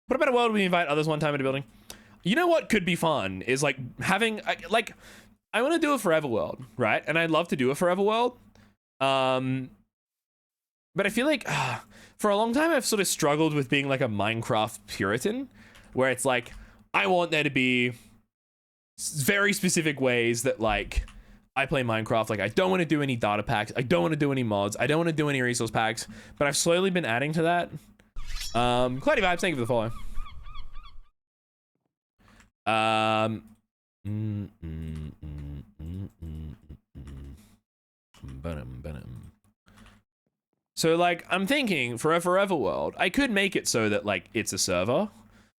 What about a world we invite others one time in a building? You know what could be fun is like having like I want to do a forever world, right? And I'd love to do a forever world. But I feel like for a long time I've sort of struggled with being like a Minecraft Puritan, where it's like I want there to be very specific ways that like I play Minecraft. Like I don't want to do any data packs, I don't want to do any mods, I don't want to do any resource packs, but I've slowly been adding to that. Cloudy Vibes, thank you for the follow. So like I'm thinking for a forever world, I could make it so that like it's a server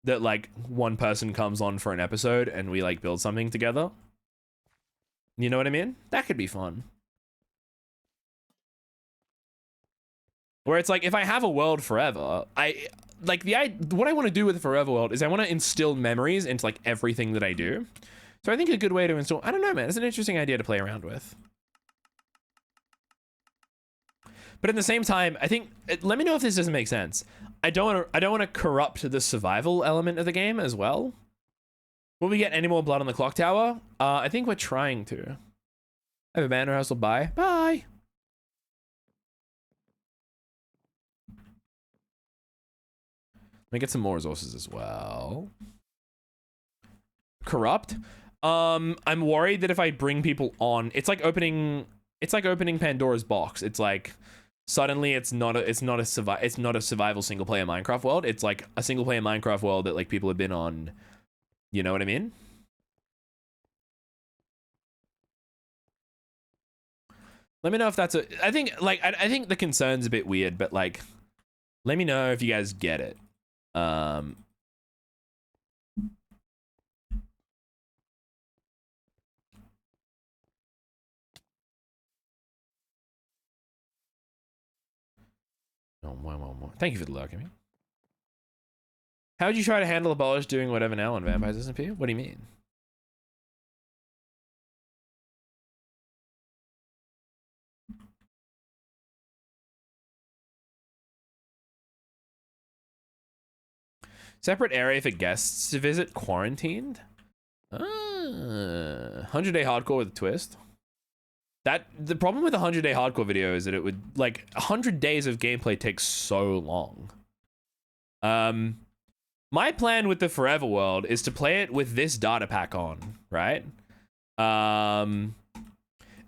that like one person comes on for an episode and we like build something together. You know what I mean? That could be fun. Where it's like if I have a world forever, I like what I want to do with the forever world is I want to instill memories into like everything that I do. So I think a good way to install, I don't know, man, it's an interesting idea to play around with. But at the same time, I think, let me know if this doesn't make sense. I don't want to corrupt the survival element of the game as well. Will we get any more blood on the clock tower? I think we're trying to. I have a banner hustle. Bye. Bye. Let me get some more resources as well. Corrupt. I'm worried that if I bring people on, it's like opening Pandora's box. It's like suddenly it's not a survival single player Minecraft world. It's like a single player Minecraft world that like people have been on. You know what I mean? Let me know if that's I think the concern's a bit weird, but like let me know if you guys get it. Oh, more. Thank you for the luck, I mean. How would you try to handle Abolish doing whatever now on Vampires SMP? What do you mean? Separate area for guests to visit, quarantined? 100-day hardcore with a twist. The problem with 100-day hardcore video is that it would, like, 100 days of gameplay takes so long. My plan with the Forever World is to play it with this data pack on, right?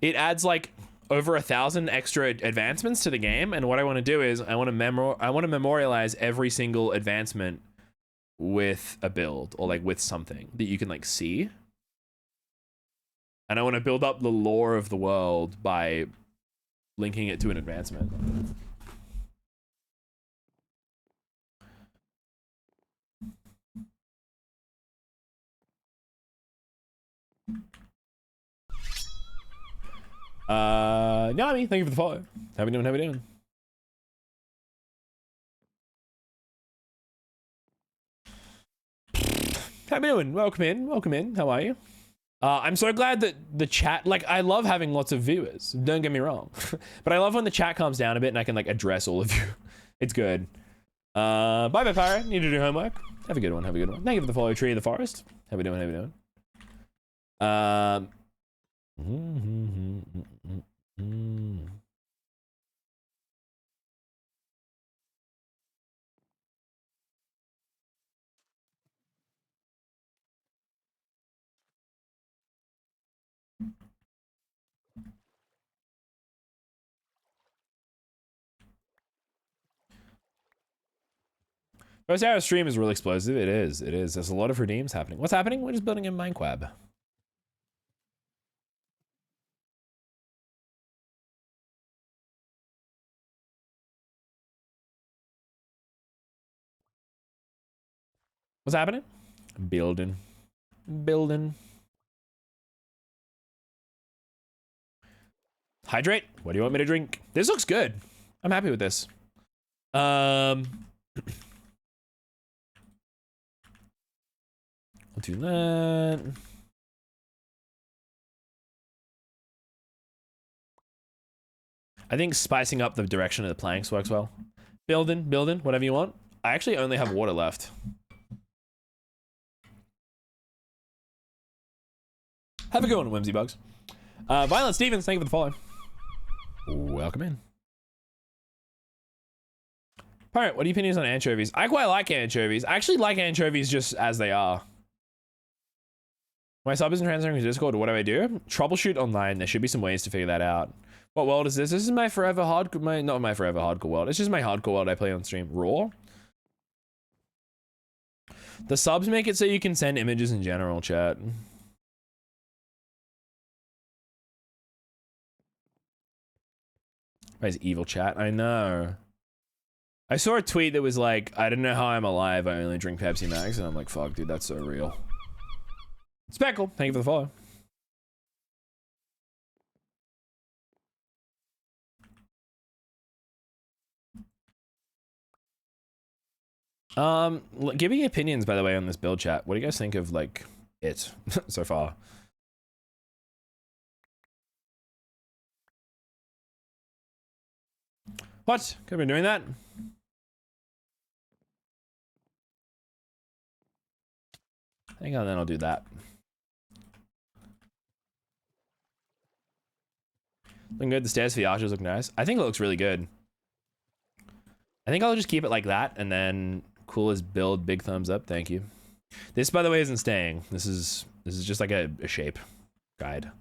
It adds like over 1,000 extra advancements to the game, and what I want to do is I want to memorialize every single advancement with a build or like with something that you can like see. And I want to build up the lore of the world by linking it to an advancement. Nami, thank you for the follow. How we doing? How we doing? How we doing? Welcome in. Welcome in. How are you? I'm so glad that the chat, like, I love having lots of viewers. Don't get me wrong. But I love when the chat calms down a bit and I can, like, address all of you. It's good. Bye, Vampire. Need to do homework. Have a good one. Have a good one. Thank you for the follow, Tree of the Forest. How we doing? How we doing? First hour of stream is really explosive. It is. It is. There's a lot of redeems happening. What's happening? We're just building a Minecraft. What's happening? Building. Building. Hydrate? What do you want me to drink? This looks good. I'm happy with this. I'll do that. I think spicing up the direction of the planks works well. Building, whatever you want. I actually only have water left. Have a good one, Whimsy Bugs. Violent Stevens, thank you for the follow. Welcome in. Pirate, what are your opinions on anchovies? I quite like anchovies. I actually like anchovies just as they are. My sub isn't transferring to Discord. What do I do? Troubleshoot online. There should be some ways to figure that out. What world is this? This is my forever hardcore. Not my forever hardcore world. It's just my hardcore world I play on stream. Raw. The subs make it so you can send images in general, chat. Where's evil chat? I know. I saw a tweet that was like, I don't know how I'm alive. I only drink Pepsi Max. And I'm like, fuck, dude, that's so real. Speckle, thank you for the follow. Give me opinions, by the way, on this build chat. What do you guys think of, like, it so far? What? Could have been doing that? Hang on, then I'll do that. Looking good. The stairs for the archers look nice. I think it looks really good. I think I'll just keep it like that, and then coolest build, big thumbs up. Thank you. This, by the way, isn't staying. This is just like a shape guide.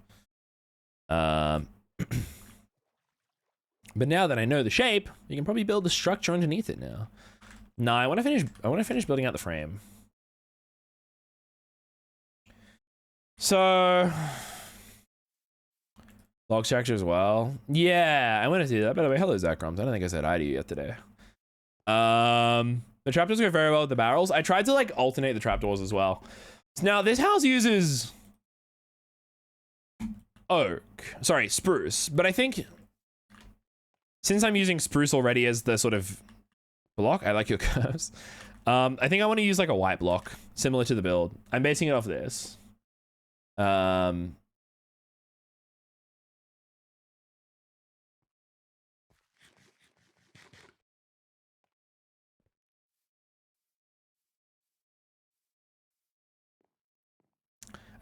But now that I know the shape, you can probably build the structure underneath it now. No, I want to finish building out the frame. So log structure as well. Yeah, I want to do that. By the way, hello Zach Grums. I don't think I said hi to you yet today. The trapdoors go very well with the barrels. I tried to like alternate the trapdoors as well. Now this house uses spruce, but I think since I'm using spruce already as the sort of block, I like your curves. I think I want to use like a white block similar to the build. I'm basing it off this. I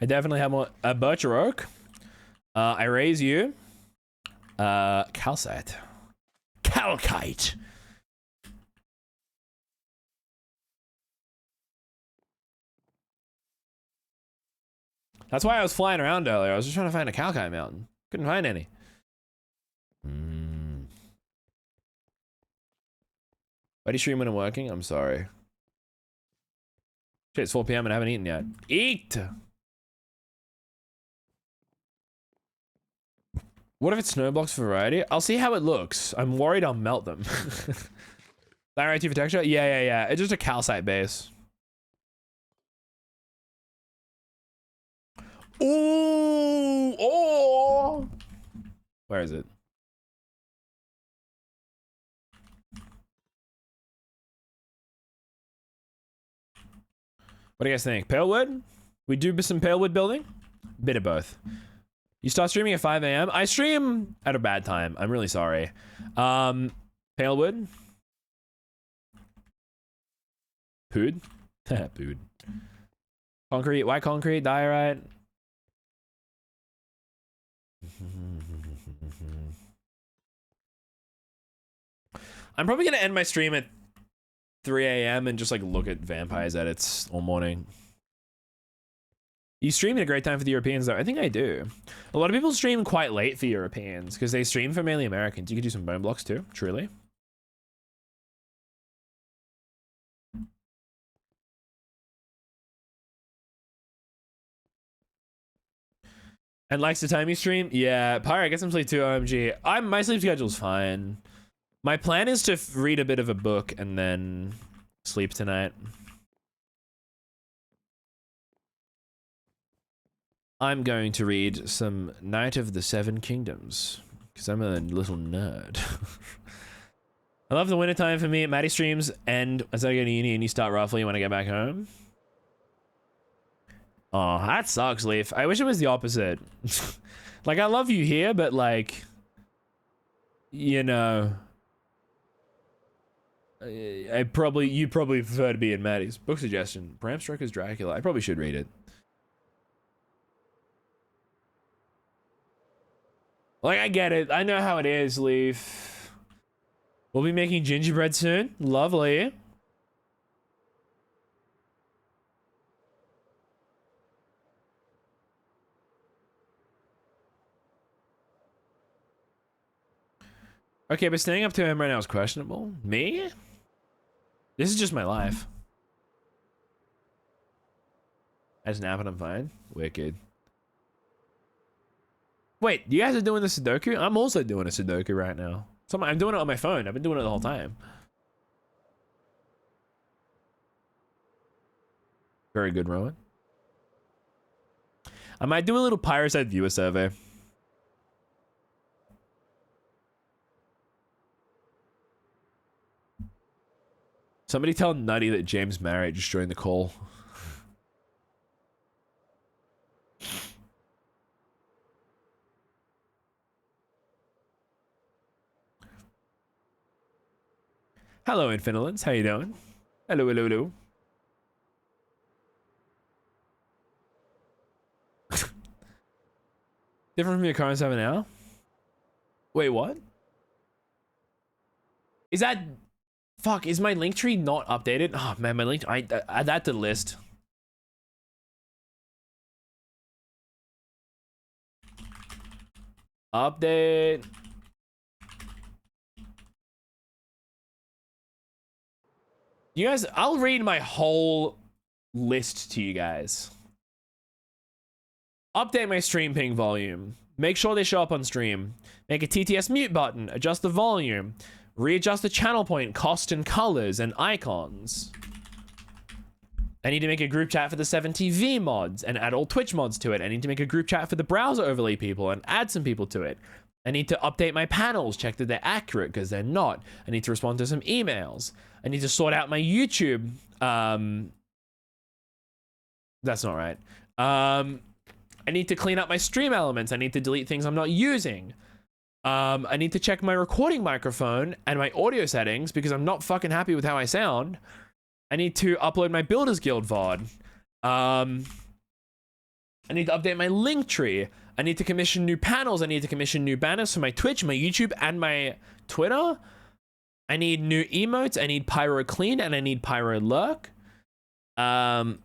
definitely have more a birch or oak. I raise you. Calcite. Calcite. That's why I was flying around earlier. I was just trying to find a calcite mountain. Couldn't find any. Why do you stream when I'm working? I'm sorry. Shit, it's 4 PM and I haven't eaten yet. Eat! What if it's snow blocks for variety? I'll see how it looks. I'm worried I'll melt them. That right for texture? Yeah. It's just a calcite base. Ooh! Oh! Where is it? What do you guys think? Pale wood? We do some pale wood building? Bit of both. You start streaming at 5 AM? I stream at a bad time. I'm really sorry. Pale wood? Pood? Pood. Concrete? Why concrete? Diorite? I'm probably gonna end my stream at 3 AM and just like look at Vampires edits all morning. You stream at a great time for the Europeans though. I think I do. A lot of people stream quite late for Europeans because they stream for mainly Americans. You could do some bone blocks too, truly. And likes the time you stream? Yeah, Pyro, get some sleep too, OMG. My sleep schedule's fine. My plan is to read a bit of a book and then sleep tonight. I'm going to read some Knight of the Seven Kingdoms because I'm a little nerd. I love the wintertime for me. Maddie streams end as I go to uni and you start roughly when I get back home. Oh, that sucks, Leaf. I wish it was the opposite. Like, I love you here, but like, you know, you'd probably prefer to be in Maddie's. Book suggestion: Bram Stoker's Dracula. I probably should read it. Like, I get it. I know how it is, Leaf. We'll be making gingerbread soon. Lovely. Okay, but staying up to him right now is questionable. Me? This is just my life. I just nap and I'm fine. Wicked. Wait, you guys are doing the Sudoku? I'm also doing a Sudoku right now. So I'm doing it on my phone. I've been doing it the whole time. Very good, Rowan. I might do a little Pyroscythe viewer survey. Somebody tell Nutty that James Marriott just joined the call. Hello, Infinilence. How you doing? Hello, hello, hello. Different from your current server now? Wait, what? Is that... Fuck, is my link tree not updated? Oh, man, my link... add that to the list. Update. You guys, I'll read my whole list to you guys. Update my stream ping volume. Make sure they show up on stream. Make a TTS mute button. Adjust the volume. Readjust the channel point, cost, and colors, and icons. I need to make a group chat for the 7TV mods and add all Twitch mods to it. I need to make a group chat for the browser overlay people and add some people to it. I need to update my panels, check that they're accurate because they're not. I need to respond to some emails. I need to sort out my YouTube. That's not right. I need to clean up my stream elements. I need to delete things I'm not using. I need to check my recording microphone and my audio settings because I'm not fucking happy with how I sound. I need to upload my Builders Guild VOD. I need to update my link tree. I need to commission new panels. I need to commission new banners for my Twitch, my YouTube, and my Twitter. I need new emotes. I need Pyro Clean, and I need Pyro Lurk. Life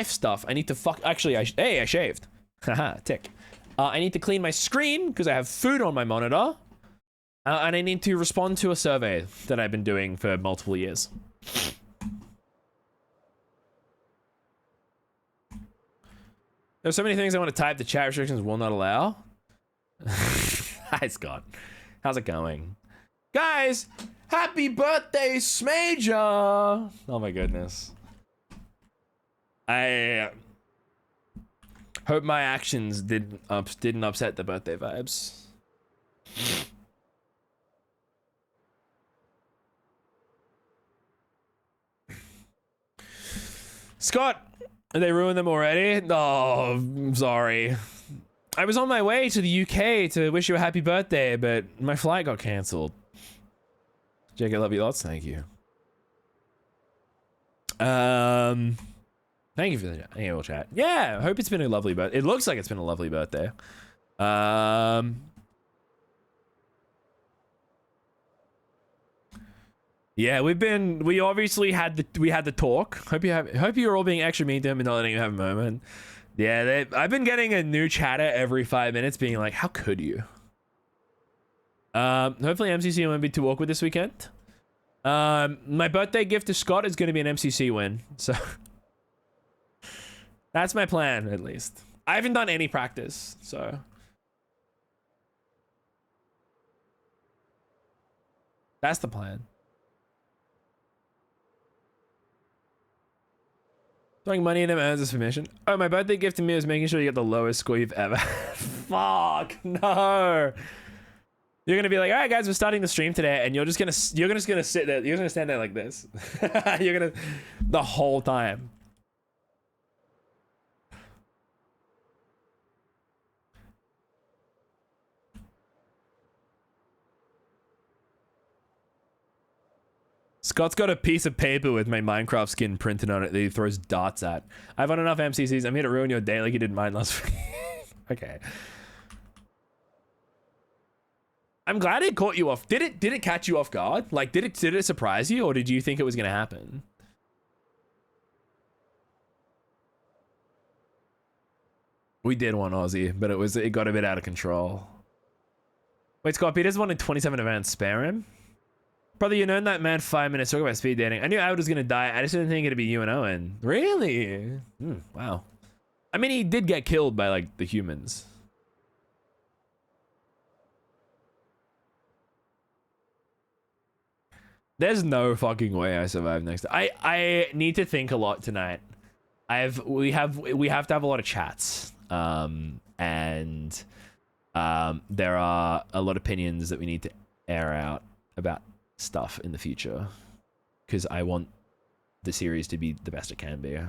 stuff. I need to Actually, I shaved. Haha, tick. I need to clean my screen because I have food on my monitor. And I need to respond to a survey that I've been doing for multiple years. There's so many things I want to type. The chat restrictions will not allow. Hi, Scott. How's it going? Guys, happy birthday, Smajor! Oh my goodness. I hope my actions didn't upset the birthday vibes. Scott, they ruined them already? Oh, I'm sorry. I was on my way to the UK to wish you a happy birthday, but my flight got cancelled. Jake, I love you lots. Thank you. Thank you for the annual chat. Yeah, I hope it's been a lovely birthday. It looks like it's been a lovely birthday. Yeah, we obviously had the talk. Hope you're all being extra mean to him and not letting him have a moment. Yeah, I've been getting a new chatter every 5 minutes being like, how could you? Hopefully MCC won't be too awkward this weekend. My birthday gift to Scott is going to be an MCC win. So that's my plan, at least. I haven't done any practice, so. That's the plan. Throwing money in him earns his permission. Oh, my birthday gift to me is making sure you get the lowest score you've ever had. Fuck, no. You're gonna be like, all right, guys, we're starting the stream today, and you're just gonna sit there. You're gonna stand there like this. You're gonna the whole time. Scott's got a piece of paper with my Minecraft skin printed on it that he throws darts at. I've had enough MCCs. I'm here to ruin your day like you did mine last week. Okay. I'm glad it caught you off. Did it catch you off guard? Like, did it surprise you, or did you think it was gonna happen? We did one Aussie, but it got a bit out of control. Wait, Scott, Peters wanted 27 events. Spare him? Brother, you known that man 5 minutes. Talk about speed dating. I knew Avid was gonna die. I just didn't think it'd be you and Owen. Really? Wow. I mean, he did get killed by, like, the humans. There's no fucking way I survive next. I need to think a lot tonight. We have to have a lot of chats. And there are a lot of opinions that we need to air out about stuff in the future, because I want the series to be the best it can be.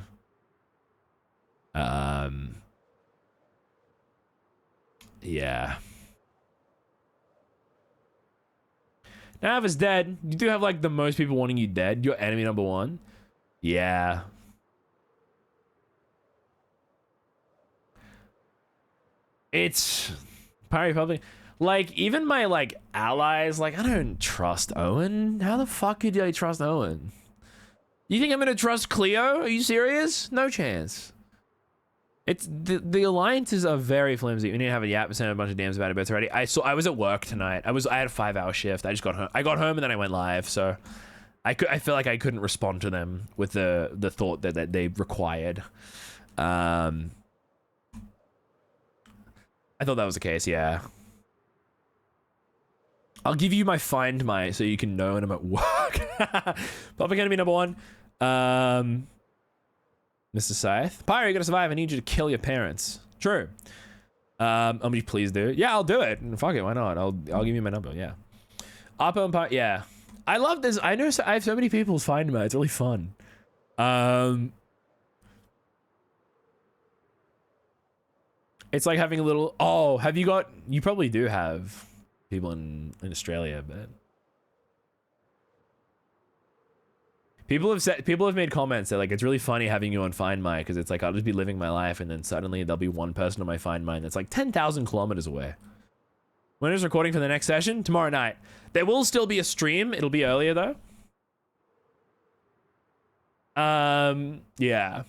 Yeah. Now if it's dead, you do have like the most people wanting you dead. You're enemy number 1. Yeah. It's Pirate Republic. Like, even my, like, allies, like, I don't trust Owen. How the fuck could I trust Owen? You think I'm gonna trust Cleo? Are you serious? No chance. It's, the alliances are very flimsy. We need to have a yap, send a bunch of DMs about it, but it's already, I was at work tonight. I had a 5-hour shift. I just got home. I got home and then I went live, so I feel like I couldn't respond to them with the thought that they required. I thought that was the case, yeah. I'll give you my find my so you can know when I'm at work. Public enemy number 1. Mr. Scythe. Pyro, you gotta survive. I need you to kill your parents. True. You please do? Yeah, I'll do it. Fuck it, why not? I'll give you my number, yeah. Apo and Pyro, yeah. I love this. I have so many people find me. It's really fun. It's like having a little, oh, have you got, you probably do have people in Australia, but people have made comments that like it's really funny having you on Find My, because it's like I'll just be living my life and then suddenly there'll be one person on my Find My that's like 10,000 kilometers away. When is recording for the next session? Tomorrow night. There will still be a stream. It'll be earlier though. Yeah.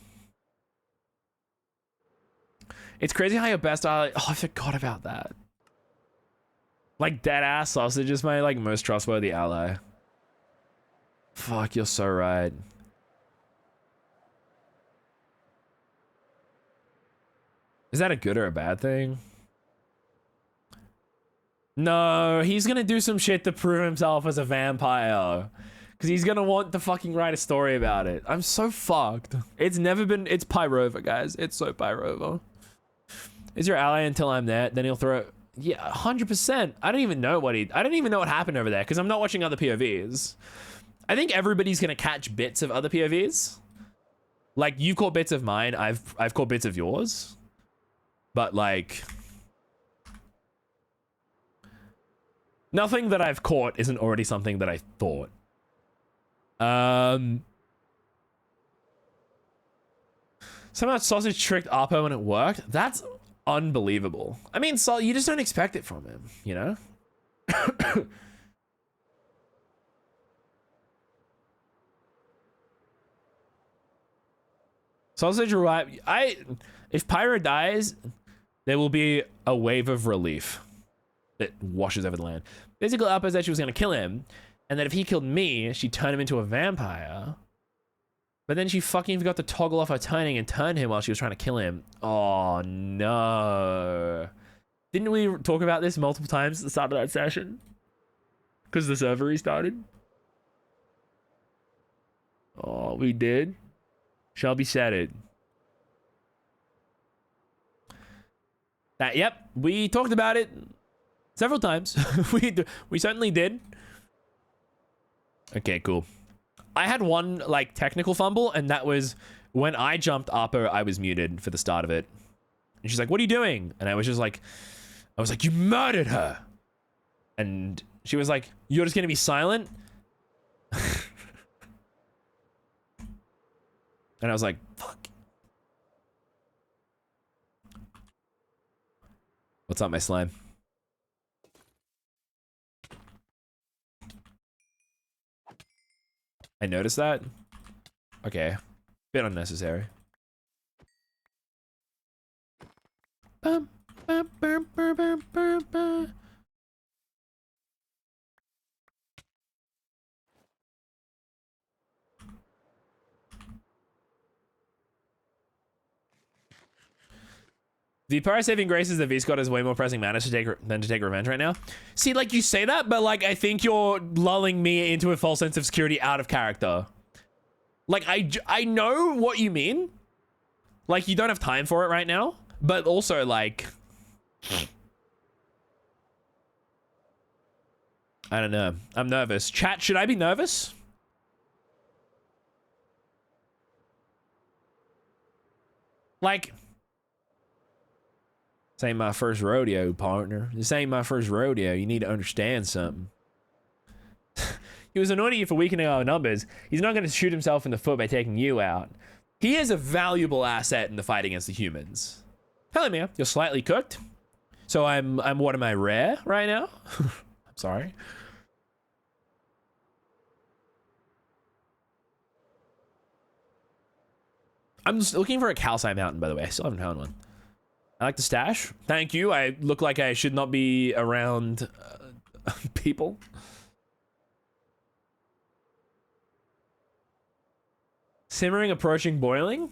It's crazy how your best ally, oh, I forgot about that. Like, dead-ass Sausage is my, like, most trustworthy ally. Fuck, you're so right. Is that a good or a bad thing? No, he's gonna do some shit to prove himself as a vampire. Because he's gonna want to fucking write a story about it. I'm so fucked. It's never been, it's Pyrova, guys. It's so Pyrova. Is your ally until I'm there, then he'll throw, yeah, 100%. I don't even know what happened over there, because I'm not watching other POVs. I think everybody's gonna catch bits of other POVs. Like, you've caught bits of mine, I've caught bits of yours. But like, nothing that I've caught isn't already something that I thought. Somehow Sausage tricked Apo and it worked. That's unbelievable. I mean, so you just don't expect it from him, you know? Sausage revive. If Pyro dies, there will be a wave of relief that washes over the land. Basically, Apo said she was gonna kill him, and that if he killed me, she'd turn him into a vampire. But then she fucking forgot to toggle off her turning and turn him while she was trying to kill him. Oh no. Didn't we talk about this multiple times at the start of that session? Because the server restarted? Oh, we did? Shelby said it. Yep, we talked about it several times. we certainly did. Okay, cool. I had one, like, technical fumble, and that was when I jumped Apo, I was muted for the start of it. And she's like, what are you doing? And I was like, you murdered her. And she was like, you're just gonna be silent? And I was like, fuck. What's up, my slime? I noticed that? Okay. Bit unnecessary. Bum, bum, bum, bum, bum, bum, bum. The power saving grace is that V-Scott has way more pressing matters than to take revenge right now. See, like, you say that, but like, I think you're lulling me into a false sense of security out of character. Like, I know what you mean. Like, you don't have time for it right now, but also like, I don't know. I'm nervous. Chat, should I be nervous? Like, this ain't my first rodeo, partner. This ain't my first rodeo. You need to understand something. He was anointing you for weakening our numbers. He's not going to shoot himself in the foot by taking you out. He is a valuable asset in the fight against the humans. Hello, Mia. You're slightly cooked. So I'm what am I, rare right now? I'm sorry. I'm just looking for a calcite mountain, by the way. I still haven't found one. I like the stash. Thank you. I look like I should not be around people. Simmering, approaching, boiling.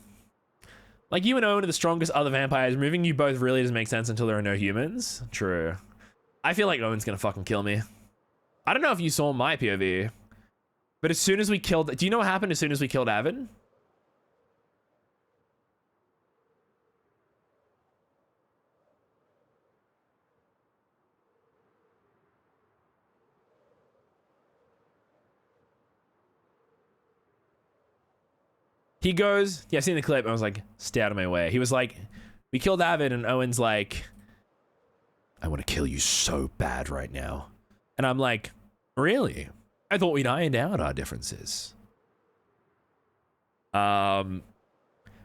Like you and Owen are the strongest other vampires. Moving you both really doesn't make sense until there are no humans. True. I feel like Owen's gonna fucking kill me. I don't know if you saw my POV, but as soon as we killed, do you know what happened as soon as we killed Avid? He goes, yeah, I've seen the clip. I was like, stay out of my way. He was like, we killed Avid, and Owen's like, I want to kill you so bad right now. And I'm like, really? I thought we'd ironed out our differences. Not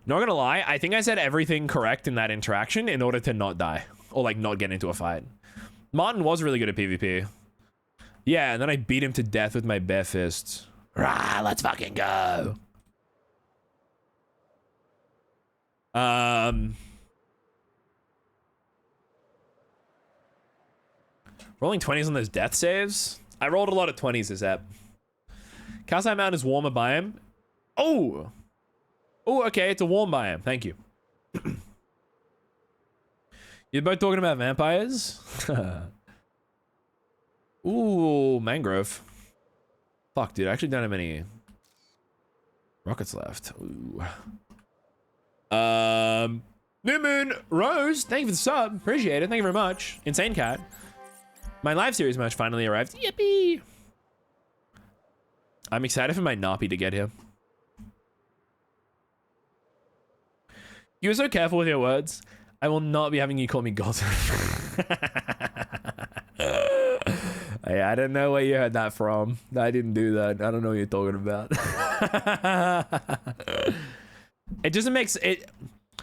gonna lie, I think I said everything correct in that interaction in order to not die. Or like not get into a fight. Martin was really good at PvP. Yeah, and then I beat him to death with my bare fists. Rah, let's fucking go. Rolling 20s on those death saves. I rolled a lot of 20s this ep. Calcite Mountain is warmer biome. Oh! Oh, okay, it's a warm biome. Thank you. You're both talking about vampires? Ooh, mangrove. Fuck, dude, I actually don't have any rockets left. Ooh. New Moon Rose, thank you for the sub. Appreciate it. Thank you very much. Insane Cat. My live series match finally arrived. Yippee! I'm excited for my Nappy to get here. You were so careful with your words. I will not be having you call me God. I don't know where you heard that from. I didn't do that. I don't know what you're talking about. It doesn't make it.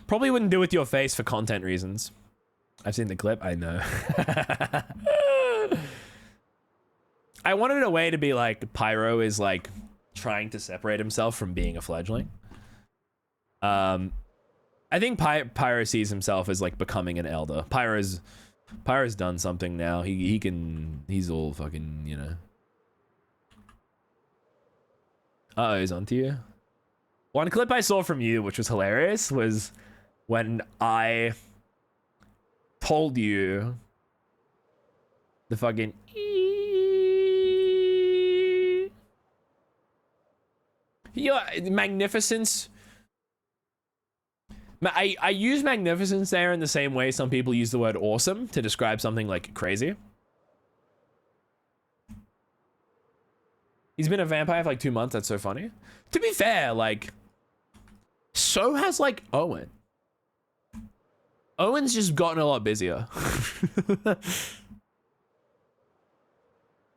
Probably wouldn't do with your face for content reasons. I've seen the clip. I know. I wanted a way to be like Pyro is like trying to separate himself from being a fledgling. I think Pyro sees himself as like becoming an elder. Pyro's done something now. He's all fucking, you know. Uh-oh, he's onto you. One clip I saw from you, which was hilarious, was when I told you the fucking magnificence. I use magnificence there in the same way some people use the word awesome to describe something like crazy. He's been a vampire for like 2 months. That's so funny. To be fair, like, so has like Owen. Owen's just gotten a lot busier. It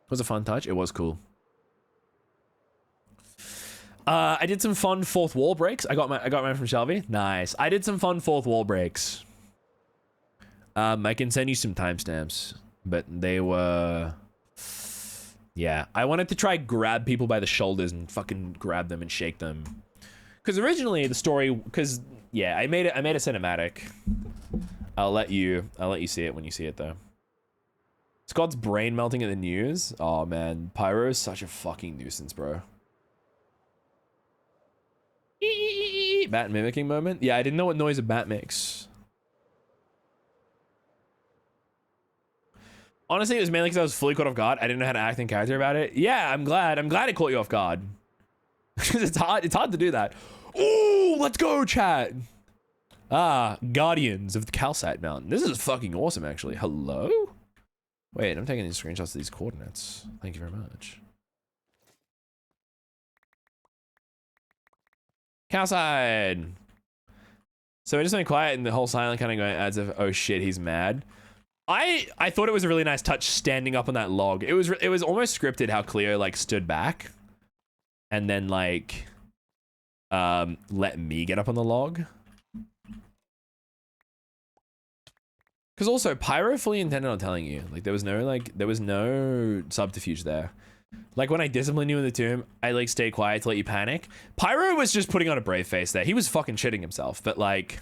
was a fun touch. It was cool. I did some fun fourth wall breaks. I got mine from Shelby. Nice. I did some fun fourth wall breaks. I can send you some timestamps, but they were, yeah. I wanted to try grab people by the shoulders and fucking grab them and shake them. Because originally the story, because yeah, I made a cinematic. I'll let you see it when you see it though. Scott's brain melting at the news. Oh man, Pyro is such a fucking nuisance, bro. Bat mimicking moment? Yeah, I didn't know what noise a bat makes. Honestly, it was mainly because I was fully caught off guard. I didn't know how to act in character about it. Yeah, I'm glad it caught you off guard. Because it's hard to do that. Ooh, let's go, chat. Ah, Guardians of the Calcite Mountain. This is fucking awesome, actually. Hello? Wait, I'm taking these screenshots of these coordinates. Thank you very much. Calcite! So it just went quiet and the whole silent kind of going as if, oh shit, he's mad. I thought it was a really nice touch standing up on that log. It was almost scripted how Cleo like stood back and then like let me get up on the log. Because also Pyro fully intended on telling you. Like there was no subterfuge there. Like when I disciplined you in the tomb, I like stayed quiet to let you panic. Pyro was just putting on a brave face there. He was fucking shitting himself, but like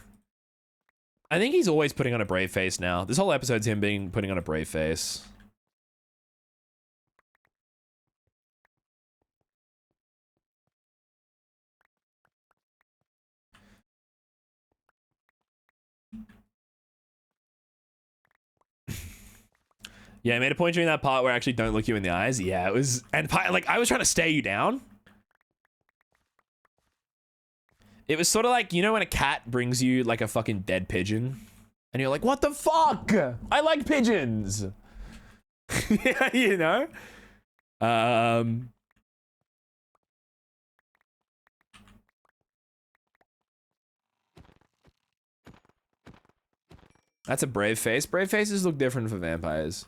I think he's always putting on a brave face now. This whole episode's him putting on a brave face. Yeah, I made a point during that part where I actually don't look you in the eyes. Yeah, it was, and like I was trying to stare you down. It was sort of like, you know when a cat brings you like a fucking dead pigeon and you're like, what the fuck? I like pigeons. Yeah, you know? That's a brave face. Brave faces look different for vampires.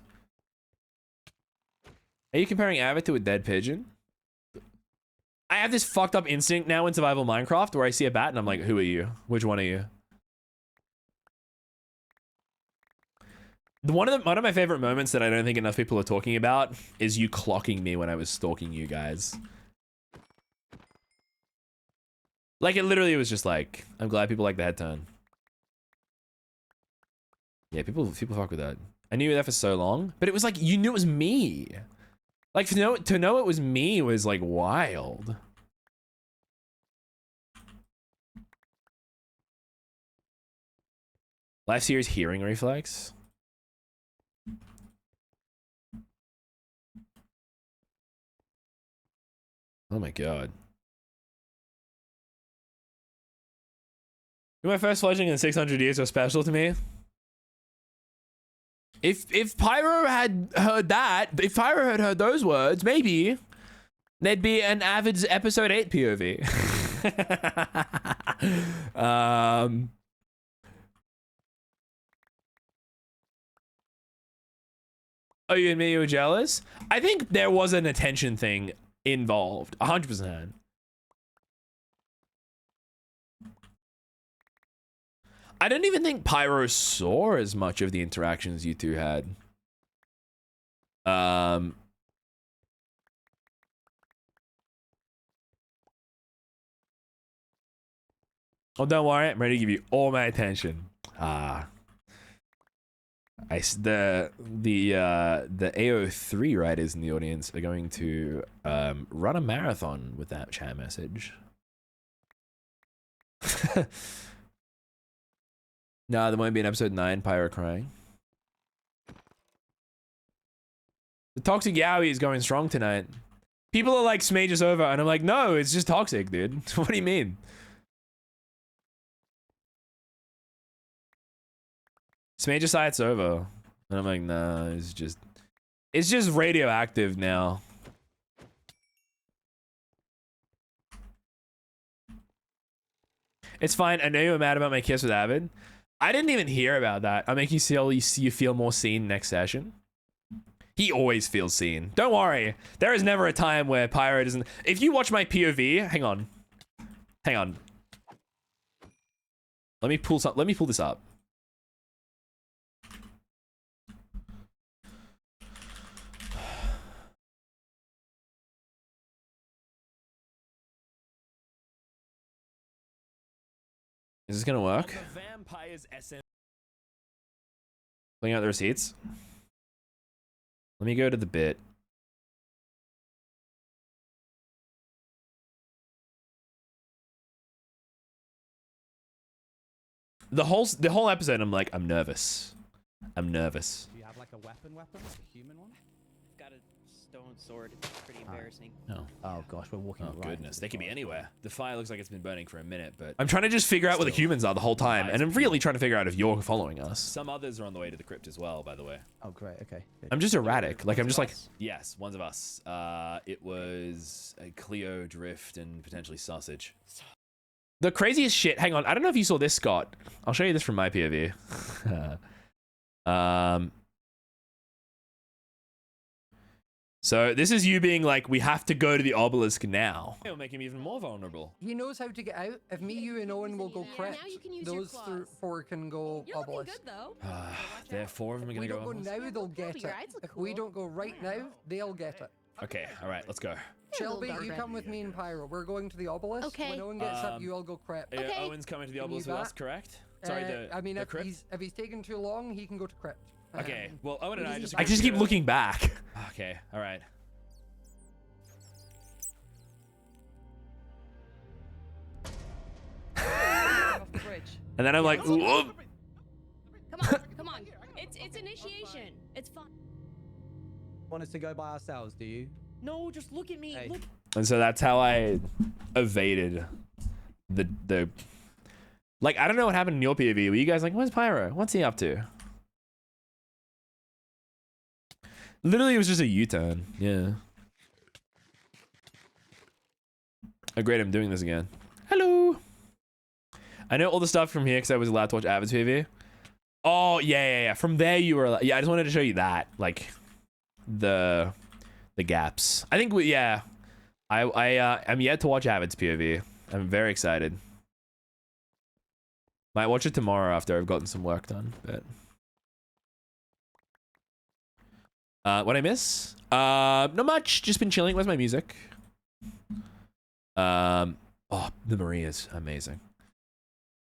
Are you comparing Avid to a dead pigeon? I have this fucked up instinct now in survival Minecraft where I see a bat and I'm like, who are you? Which one are you? One of my favorite moments that I don't think enough people are talking about is you clocking me when I was stalking you guys. Like it literally was just like, I'm glad people like the head turn. Yeah, people fuck with that. I knew you were there for so long, but it was like, you knew it was me. Like to know it was me was like wild. Life series hearing reflex. Oh my god. My first fledgling in 600 years was special to me. If Pyro had heard that, if Pyro had heard those words, maybe there'd be an Avid's episode 8 POV. Oh, you admit you were jealous? I think there was an attention thing involved, 100%. I don't even think Pyro saw as much of the interactions you two had. Oh, don't worry, I'm ready to give you all my attention. The AO3 writers in the audience are going to run a marathon with that chat message. No, there won't be an episode 9, Pyro crying. The toxic Yowie is going strong tonight. People are like, Smajor is over, and I'm like, no, it's just toxic, dude. What do you mean? Smajor site's over. And I'm like, nah, it's just radioactive now. It's fine. I know you were mad about my kiss with Avid. I didn't even hear about that. I'll make you feel more seen next session. He always feels seen. Don't worry. There is never a time where Pyro doesn't. If you watch my POV, hang on. Let me pull this up. Is this gonna work? Vampires SMP. Pulling out the receipts. Let me go to the bit. The whole episode, I'm like, I'm nervous. I'm nervous. Do you have like a weapon? Like a human one? Got a stone sword. It's pretty embarrassing. No. Oh gosh, we're walking. Oh right goodness, they could be anywhere. The fire looks like it's been burning for a minute, but I'm trying to just figure out where the humans are the whole time, and I'm really trying to figure out if you're following us. Some others are on the way to the crypt as well, by the way. Oh great, okay. Good. I'm just erratic. Like I'm just like, yes, ones of us. It was a Cleo, Drift, and potentially Sausage. The craziest shit. Hang on, I don't know if you saw this, Scott. I'll show you this from my POV. So this is you being like, we have to go to the obelisk now. It'll make him even more vulnerable. He knows how to get out. If me, you, and Owen will go crypt, Now you can use your those claws. four can go You're looking obelisk. good though. There, 4 of them are If we gonna go don't go obelisk. now, they'll get But your it. eyes look If we cool. don't go right now, they'll get it. Okay, all right, let's go. Shelby, little you dark come with me and Pyro. We're going to the obelisk. Okay. When Owen gets up, you all go crypt. Yeah, Okay. Owen's coming to the Can you obelisk with us, back? correct? Sorry, I mean, the if crypt? he's taking too long, he can go to crypt. Okay, well, Owen and I just... I just keep looking back. Okay, all right. Off the bridge. And then I'm like, whoop. Come on. It's initiation. It's fun. Want us to go by ourselves, do you? No, just look at me. Hey. Look. And so that's how I evaded the like, I don't know what happened in your POV. Were you guys like, where's Pyro? What's he up to? Literally, it was just a U-turn. Yeah. Oh, great, I'm doing this again. Hello. I know all the stuff from here because I was allowed to watch Avid's POV. Oh, yeah. From there, you were... Yeah, I just wanted to show you that. Like, the gaps. I think, yeah. I'm yet to watch Avid's POV. I'm very excited. Might watch it tomorrow after I've gotten some work done, but... what I miss? Not much. Just been chilling. Where's my music? Oh, the Maria's amazing.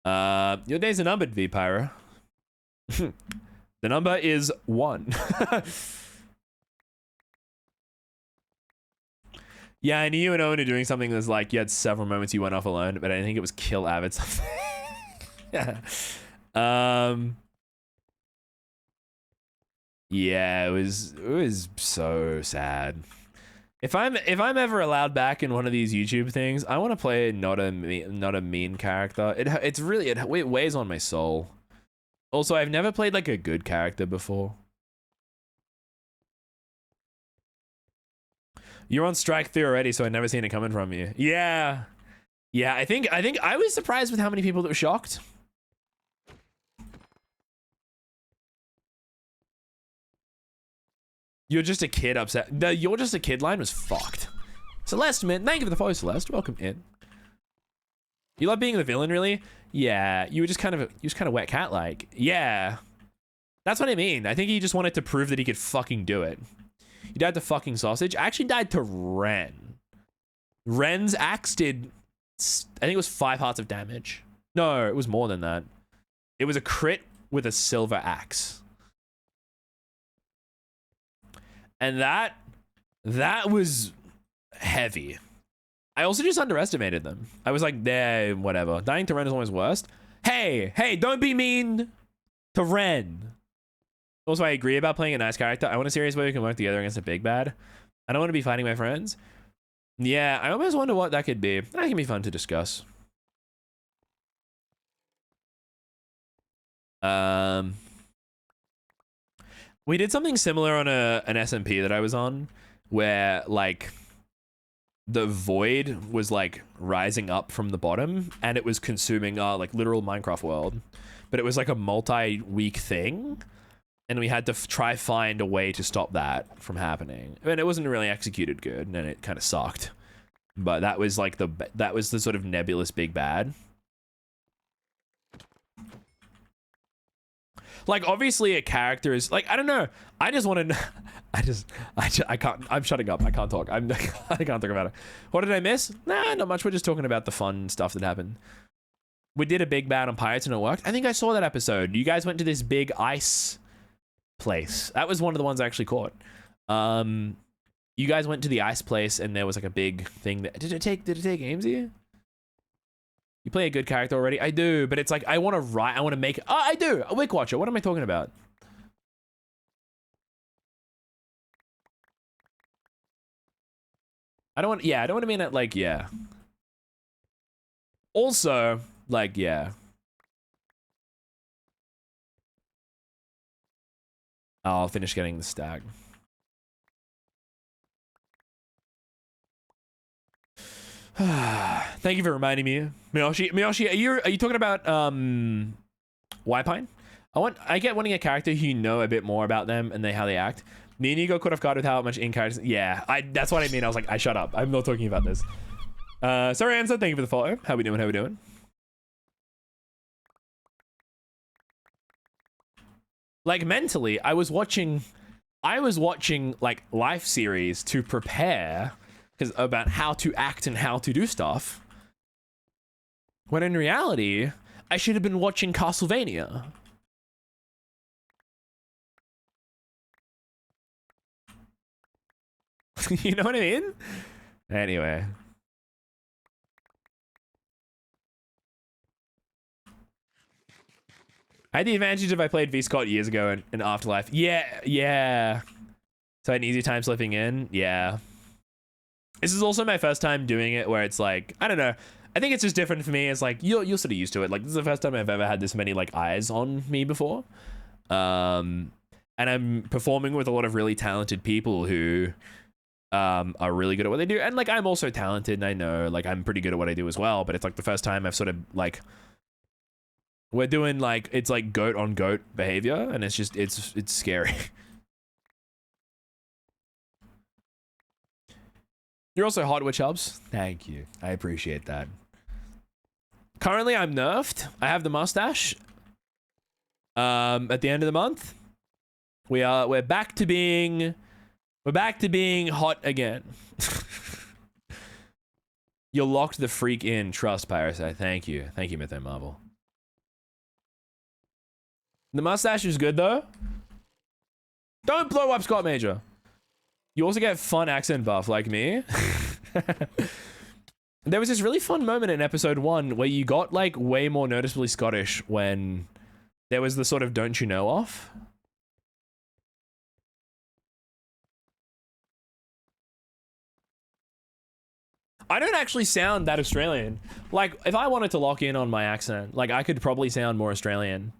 Your days are numbered, V Pyro. The number is 1. Yeah, I knew you and Owen are doing something that's like, you had several moments you went off alone, but I think it was kill Avid something. Yeah. Yeah, it was so sad. If I'm ever allowed back in one of these YouTube things, I want to play not a mean character. It weighs on my soul. Also, I've never played like a good character before. You're on strike 3 already, so I never seen it coming from you. Yeah. Yeah, I think I was surprised with how many people that were shocked. You're just a kid upset. The "you're just a kid" line was fucked. Celeste, man, thank you for the follow, Celeste. Welcome in. You love being the villain, really? Yeah, you were just kind of wet cat like. Yeah, that's what I mean. I think he just wanted to prove that he could fucking do it. He died to fucking Sausage. I actually died to Ren. Ren's axe did, I think it was 5 hearts of damage. No, it was more than that. It was a crit with a silver axe. And that was heavy. I also just underestimated them. I was like, whatever. Dying to Ren is always worst. Hey, don't be mean to Ren. Also, I agree about playing a nice character. I want a series where we can work together against a big bad. I don't want to be fighting my friends. Yeah, I almost wonder what that could be. That can be fun to discuss. We did something similar on an SMP that I was on, where like the void was like rising up from the bottom, and it was consuming our like literal Minecraft world, but it was like a multi-week thing, and we had to try find a way to stop that from happening. I mean, it wasn't really executed good, and it kind of sucked. But that was like that was the sort of nebulous big bad. Like, obviously a character is like, I don't know. I just want to, I can't, I'm shutting up. I can't talk. I can't talk about it. What did I miss? Nah, not much. We're just talking about the fun stuff that happened. We did a big bad on pirates and it worked. I think I saw that episode. You guys went to this big ice place. That was one of the ones I actually caught. You guys went to the ice place and there was like a big thing that, did it take AMZ? You play a good character already? I do, but it's like, I want to make, oh, I do, a Wick Watcher. What am I talking about? I don't want to mean it like, yeah. Also, like, yeah. I'll finish getting the stack. Thank you for reminding me, Miyoshi. Are you talking about Ypine? I get wanting a character who you know a bit more about them and how they act. Nini got caught off guard with how much in-character. Yeah, that's what I mean. I was like, I shut up. I'm not talking about this. Sorry, Answer. Thank you for the follow. How we doing? How we doing? Like mentally, I was watching like life series to prepare about how to act and how to do stuff. When in reality, I should have been watching Castlevania. You know what I mean? Anyway. I had the advantage if I played V Scott years ago in Afterlife. Yeah. So I had an easy time slipping in. Yeah. This is also my first time doing it where it's like, I don't know. I think it's just different for me. It's like, you're sort of used to it. Like, this is the first time I've ever had this many, like, eyes on me before. And I'm performing with a lot of really talented people who are really good at what they do. And, like, I'm also talented, and I know, like, I'm pretty good at what I do as well. But it's, like, the first time I've sort of, like... We're doing, like, it's, like, goat-on-goat behavior, and it's just, it's scary. You're also hot, which helps. Thank you. I appreciate that. Currently, I'm nerfed. I have the mustache. At the end of the month, we're back to being hot again. You locked the freak in. Trust, Pyroscythe. Thank you, Mytho Marvel. The mustache is good though. Don't blow up Scott Major. You also get fun accent buff like me. There was this really fun moment in episode 1 where you got like way more noticeably Scottish when there was the sort of don't you know off. I don't actually sound that Australian. Like if I wanted to lock in on my accent, like I could probably sound more Australian.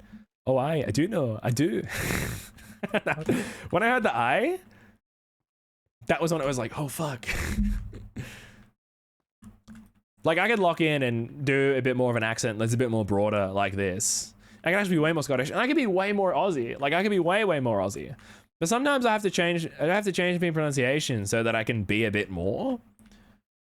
Oh, I do know. I do. When I heard the I, that was when it was like, oh, fuck. Like, I could lock in and do a bit more of an accent that's a bit more broader like this. I can actually be way more Scottish, and I can be way more Aussie. Like, I can be way more Aussie. But sometimes I have to change my pronunciation so that I can be a bit more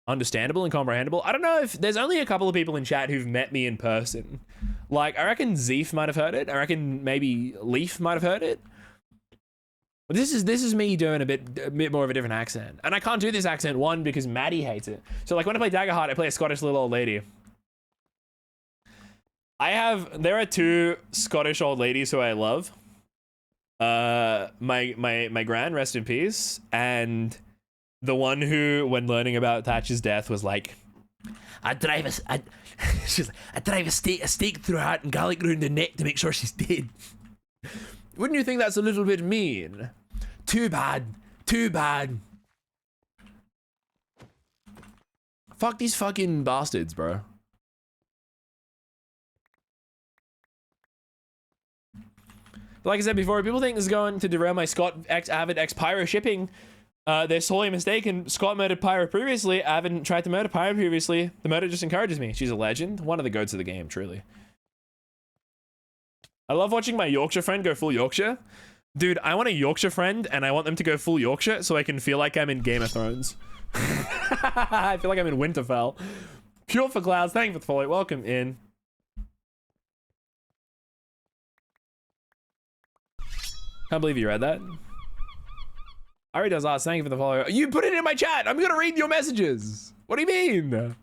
understandable and comprehensible. I don't know if there's only a couple of people in chat who've met me in person. Like, I reckon Zeef might have heard it. I reckon maybe Leaf might have heard it. But this is me doing a bit more of a different accent. And I can't do this accent, one, because Maddie hates it. So, like, when I play Daggerheart, I play a Scottish little old lady. There are 2 Scottish old ladies who I love. My gran, rest in peace, and the one who, when learning about Thatcher's death, was like, I drive a stake through her heart and garlic around the neck to make sure she's dead. Wouldn't you think that's a little bit mean? Too bad. Fuck these fucking bastards, bro. Like I said before, people think this is going to derail my Scott X Avid X Pyro shipping. They're sorely mistaken. Scott murdered Pyro previously. Avid tried to murder Pyro previously. The murder just encourages me. She's a legend. One of the goats of the game, truly. I love watching my Yorkshire friend go full Yorkshire. Dude, I want a Yorkshire friend, and I want them to go full Yorkshire so I can feel like I'm in Game of Thrones. I feel like I'm in Winterfell. Pure for Clouds, thank you for the follow. Welcome in. Can't believe you read that. Ari does ask, thank you for the follow. You put it in my chat. I'm gonna read your messages. What do you mean?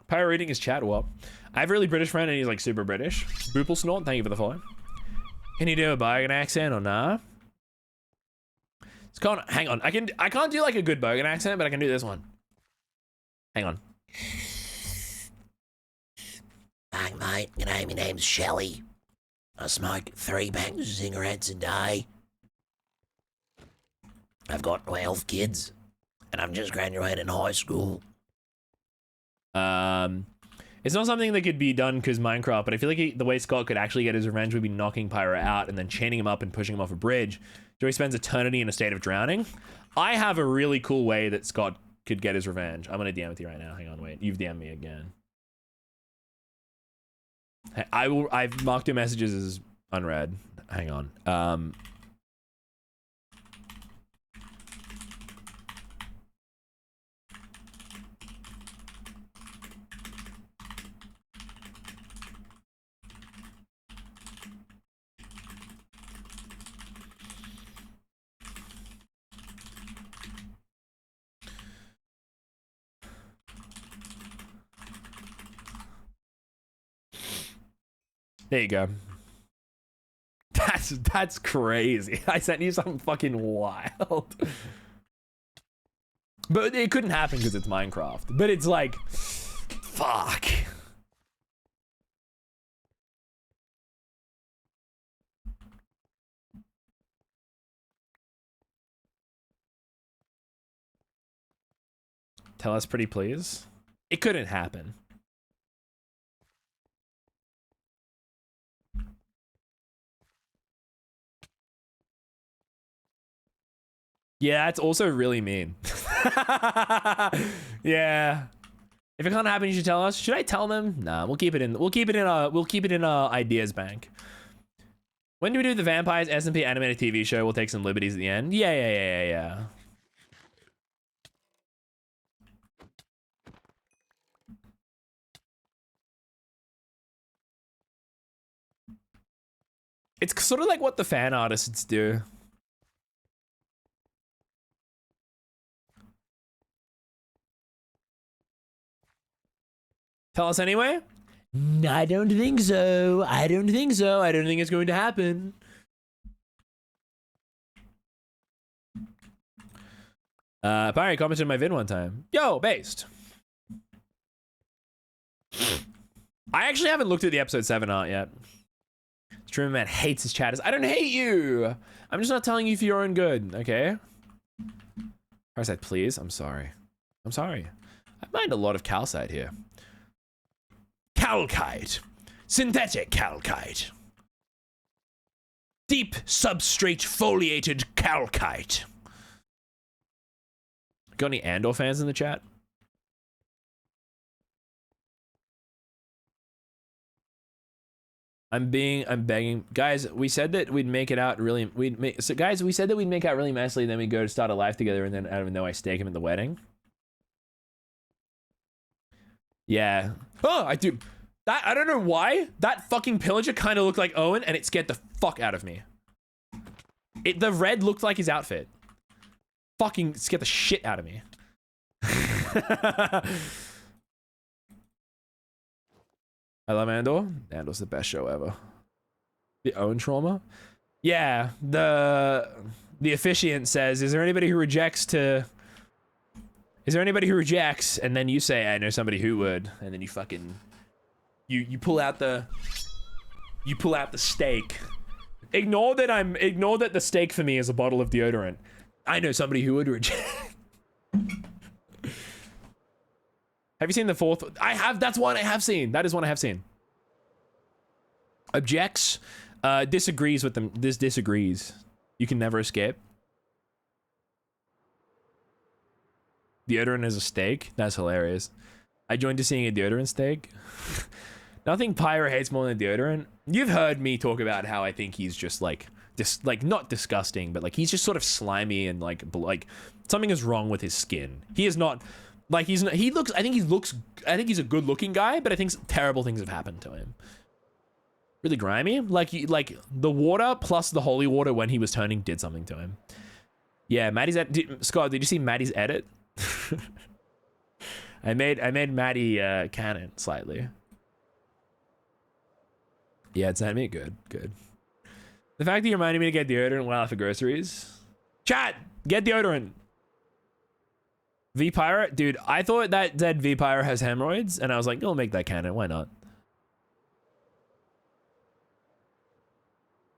Pyro reading his chat, what? I have a really British friend and he's like super British. Boople Snort, thank you for the follow. Can you do a Bogan accent or nah? It's kind of, hang on. I can't do like a good Bogan accent, but I can do this one. Hang on. Hi mate, my name's Shelley. I smoke 3 packs of cigarettes a day. I've got 12 kids, and I've just graduated high school. It's not something that could be done because Minecraft, but I feel like the way Scott could actually get his revenge would be knocking Pyro out and then chaining him up and pushing him off a bridge. So he spends eternity in a state of drowning. I have a really cool way that Scott could get his revenge. I'm gonna DM with you right now. Hang on, wait. You've DM'd me again. I've marked your messages as unread. Hang on. There you go. That's crazy. I sent you something fucking wild. But it couldn't happen because it's Minecraft. But it's like, fuck. Tell us pretty please. It couldn't happen. Yeah, that's also really mean. Yeah. If it can't happen, you should tell us. Should I tell them? Nah, we'll keep it in our ideas bank. When do we do the Vampires SMP animated TV show? We'll take some liberties at the end. Yeah. It's sort of like what the fan artists do. Tell us anyway? I don't think so. I don't think it's going to happen. Barry commented on my vid one time. Yo, based. I actually haven't looked at the episode 7 art yet. Streamer man hates his chatters. I don't hate you. I'm just not telling you for your own good, okay? Pyroscythe, please. I'm sorry. I mined a lot of calcite here. Calcite. Synthetic calcite. Deep substrate foliated calcite. Got any Andor fans in the chat? I'm begging. Guys, we said that we'd make it out really, we said that we'd make out really messily, then we'd go to start a life together, and then I don't know, I stake him at the wedding. Yeah. Oh, I do. That, I don't know why. That fucking pillager kind of looked like Owen, and it scared the fuck out of me. The red looked like his outfit. Fucking scared the shit out of me. I love Andor. Andor's the best show ever. The Owen trauma? Yeah, the officiant says, is there anybody who rejects to... Is there anybody who rejects? And then you say, I know somebody who would. And then you fucking... You pull out the... You pull out the steak. Ignore that the steak for me is a bottle of deodorant. I know somebody who would reject. Have you seen the fourth? I have. That's one I have seen. That is one I have seen. Objects. Disagrees with them. This disagrees. You can never escape. Deodorant is a steak? That's hilarious. I joined to seeing a deodorant steak. Nothing Pyro hates more than deodorant. You've heard me talk about how I think he's just like not disgusting, but like he's just sort of slimy and like something is wrong with his skin. He is not like I think he's a good looking guy, but I think terrible things have happened to him. Really grimy. Like the water plus the holy water when he was turning did something to him. Yeah, Maddie's Scott, did you see Maddie's edit? I made Maddie canon slightly. Yeah, it's not me. Good. The fact that you reminded me to get deodorant while out for groceries. Chat, get deodorant. V-Pyro, dude, I thought that said V-Pyro has hemorrhoids, and I was like, I'll make that canon. Why not?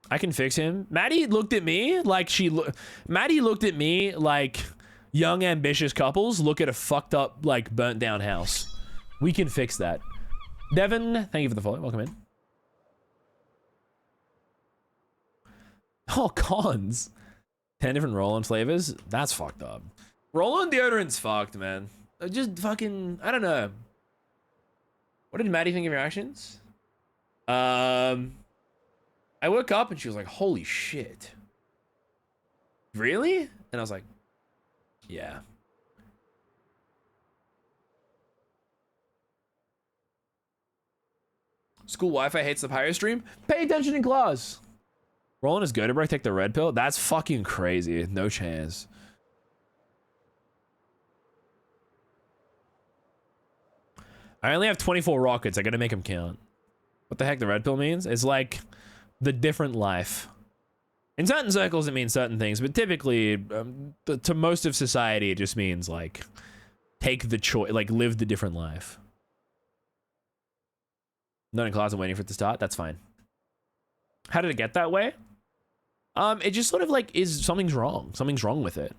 I can fix him. Maddie looked at me like Maddie looked at me like young ambitious couples look at a fucked up like burnt down house. We can fix that. Devin, thank you for the follow. Welcome in. Oh, cons. 10 different roll-on flavors. That's fucked up. Roll-on deodorant's fucked, man. Just fucking, I don't know. What did Maddie think of your actions? I woke up and she was like, holy shit. Really? And I was like, yeah. School Wi-Fi hates the pyro stream. Pay attention in class. Roland is good, bro. Take the red pill. That's fucking crazy. No chance. I only have 24 rockets. I gotta make them count. What the heck the red pill means? It's like the different life. In certain circles, it means certain things, but typically, to most of society, it just means like take the choice, like live the different life. Not in class, I'm waiting for it to start. That's fine. How did it get that way? It just sort of like is something's wrong. Something's wrong with it.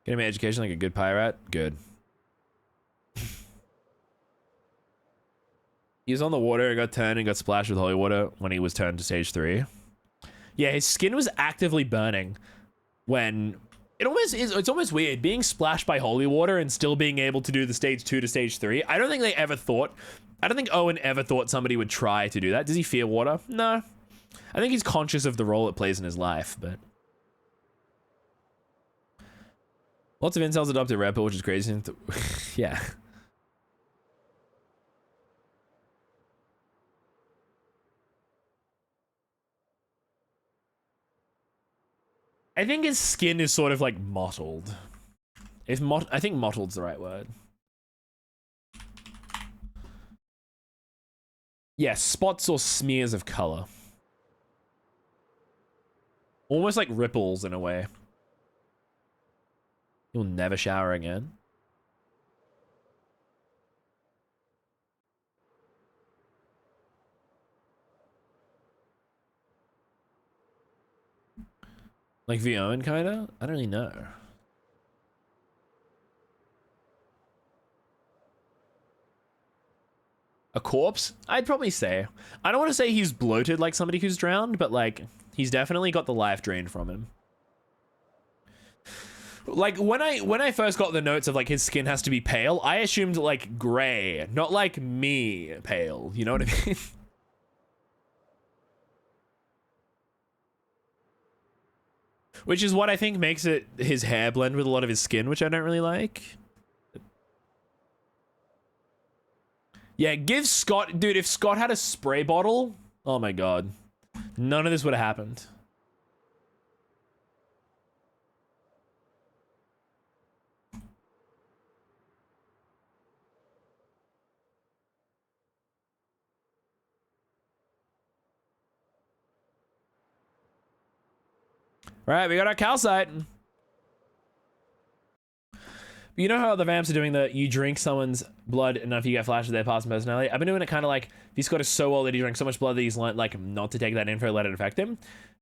Getting my education like a good pirate? Good. He was on the water, got turned and got splashed with holy water when he was turned to stage 3. Yeah, his skin was actively burning when it almost is. It's almost weird being splashed by holy water and still being able to do the stage 2 to stage 3. I don't think they ever thought. I don't think Owen ever thought somebody would try to do that. Does he fear water? No. I think he's conscious of the role it plays in his life, but lots of incels adopted red pill, which is crazy. Yeah. I think his skin is sort of like mottled. I think mottled's the right word. Yeah, spots or smears of color. Almost like ripples in a way. You'll never shower again. Like the Owen kinda? I don't really know. A corpse? I'd probably say. I don't want to say he's bloated like somebody who's drowned, but like he's definitely got the life drained from him. Like when I first got the notes of like his skin has to be pale, I assumed like gray, not like me pale. You know what I mean? Which is what I think makes it his hair blend with a lot of his skin, which I don't really like. Yeah, give Scott... Dude, if Scott had a spray bottle... Oh my god. None of this would have happened. Right, we got our calcite. You know how the vamps are doing the you drink someone's blood enough you get flashes of their past personality? I've been doing it kind of like if Scott is so old that he drank so much blood that he's learned like not to take that info, let it affect him.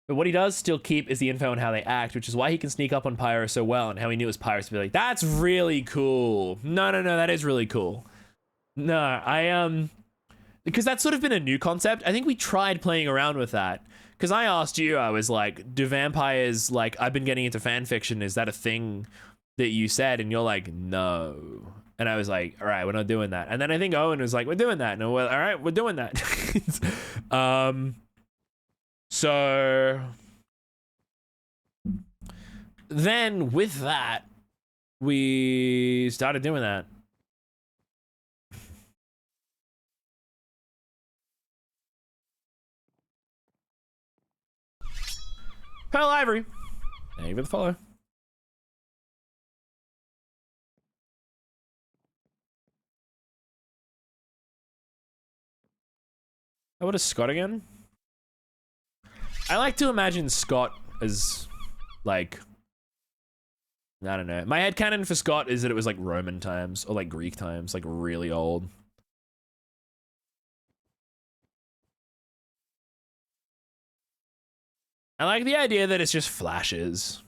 But what he does still keep is the info on how they act, which is why he can sneak up on Pyro so well and how he knew his Pyros to be like, that's really cool. No, that is really cool. No, because that's sort of been a new concept. I think we tried playing around with that. Because I asked you, I was like, do vampires, like, I've been getting into fan fiction, is that a thing that you said? And you're like, no. And I was like, all right, we're not doing that. And then I think Owen was like, we're doing that. And we're all right, we're doing that. So then with that, we started doing that. Pearl Ivory, thank you for the follow. Oh, what is Scott again? I like to imagine Scott as, like, I don't know. My headcanon for Scott is that it was like Roman times or like Greek times, like really old. I like the idea that it's just flashes.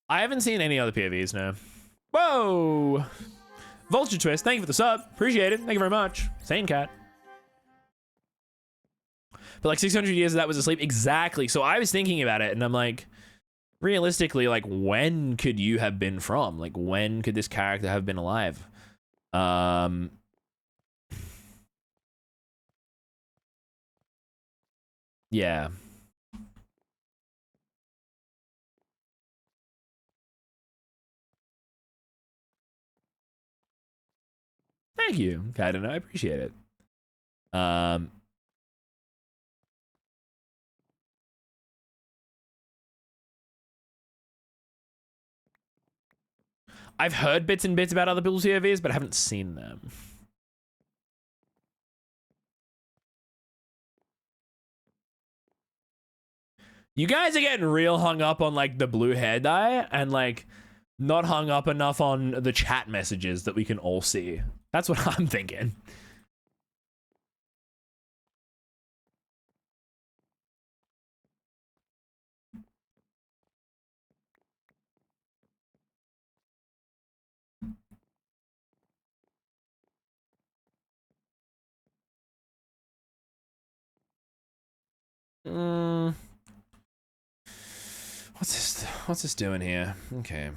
I haven't seen any other POVs, no. Whoa! Vulture Twist, thank you for the sub. Appreciate it. Thank you very much. Sane cat. But like 600 years of that was asleep. Exactly. So I was thinking about it and I'm like, realistically, like when could you have been from? Like when could this character have been alive? Yeah. Thank you, Kaiden. I appreciate it. I've heard bits and bits about other people's POVs, but I haven't seen them. You guys are getting real hung up on like the blue hair dye and like not hung up enough on the chat messages that we can all see. That's what I'm thinking. What's this doing here? Okay.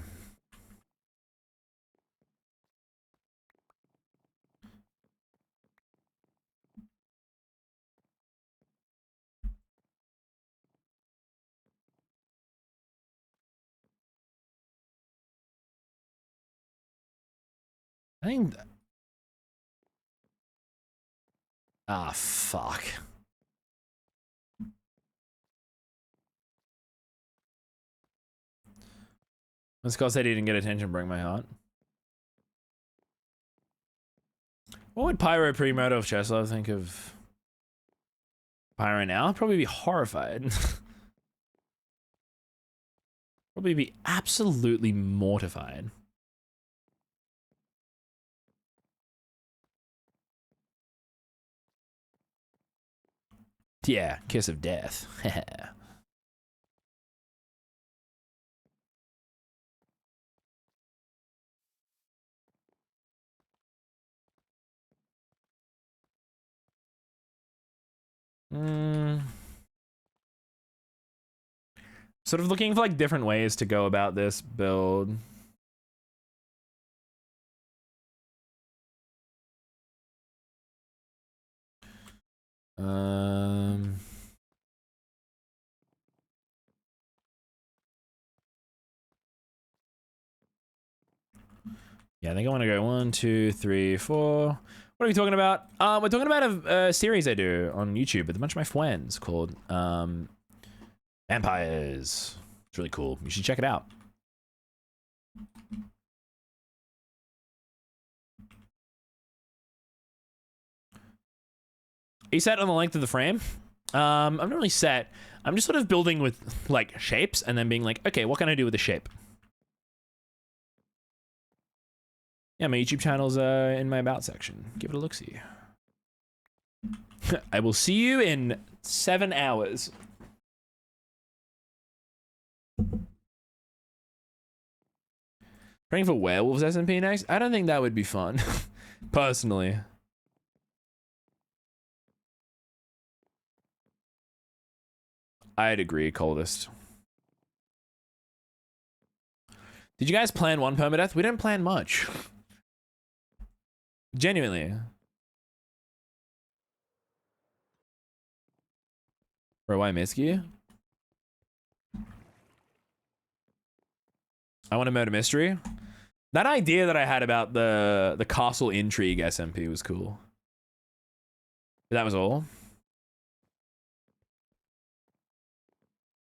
I think ah, fuck. When Scott said he didn't get attention, bring my heart. What would Pyro pre-murder of Cheslov think of Pyro now? Probably be horrified. Probably be absolutely mortified. Yeah, kiss of death. Sort of looking for like different ways to go about this build. Yeah, I think I want to go 1, 2, 3, 4. What are we talking about? We're talking about a series I do on YouTube with a bunch of my friends called Vampires. It's really cool. You should check it out. Are you set on the length of the frame? I'm not really set. I'm just sort of building with like shapes and then being like, okay, what can I do with the shape? Yeah, my YouTube channel's in my about section. Give it a look-see. I will see you in 7 hours. Praying for werewolves SMP next? I don't think that would be fun, personally. I'd agree, coldest. Did you guys plan one permadeath? We didn't plan much. Genuinely. Bro, why Miski? I want to murder mystery. That idea that I had about the castle intrigue SMP was cool. That was all.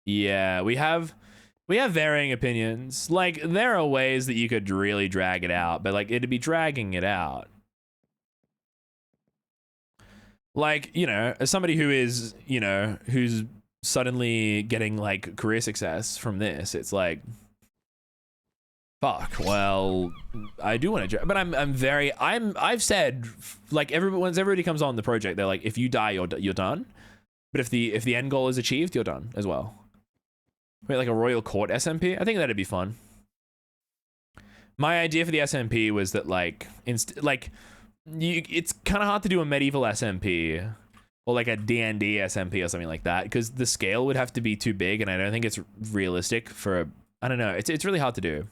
Yeah, we have We have varying opinions. Like, there are ways that you could really drag it out, but like, it'd be dragging it out. Like, you know, as somebody who is, you know, who's suddenly getting like career success from this, it's like, fuck, well, I do want to, but I've said, like, once everybody comes on the project, they're like, if you die, you're done. But if the end goal is achieved, you're done as well. Wait, like a Royal Court SMP? I think that'd be fun. My idea for the SMP was that, like, it's kind of hard to do a medieval SMP or like a D&D SMP or something like that, because the scale would have to be too big, and I don't think it's realistic for, I don't know, it's really hard to do.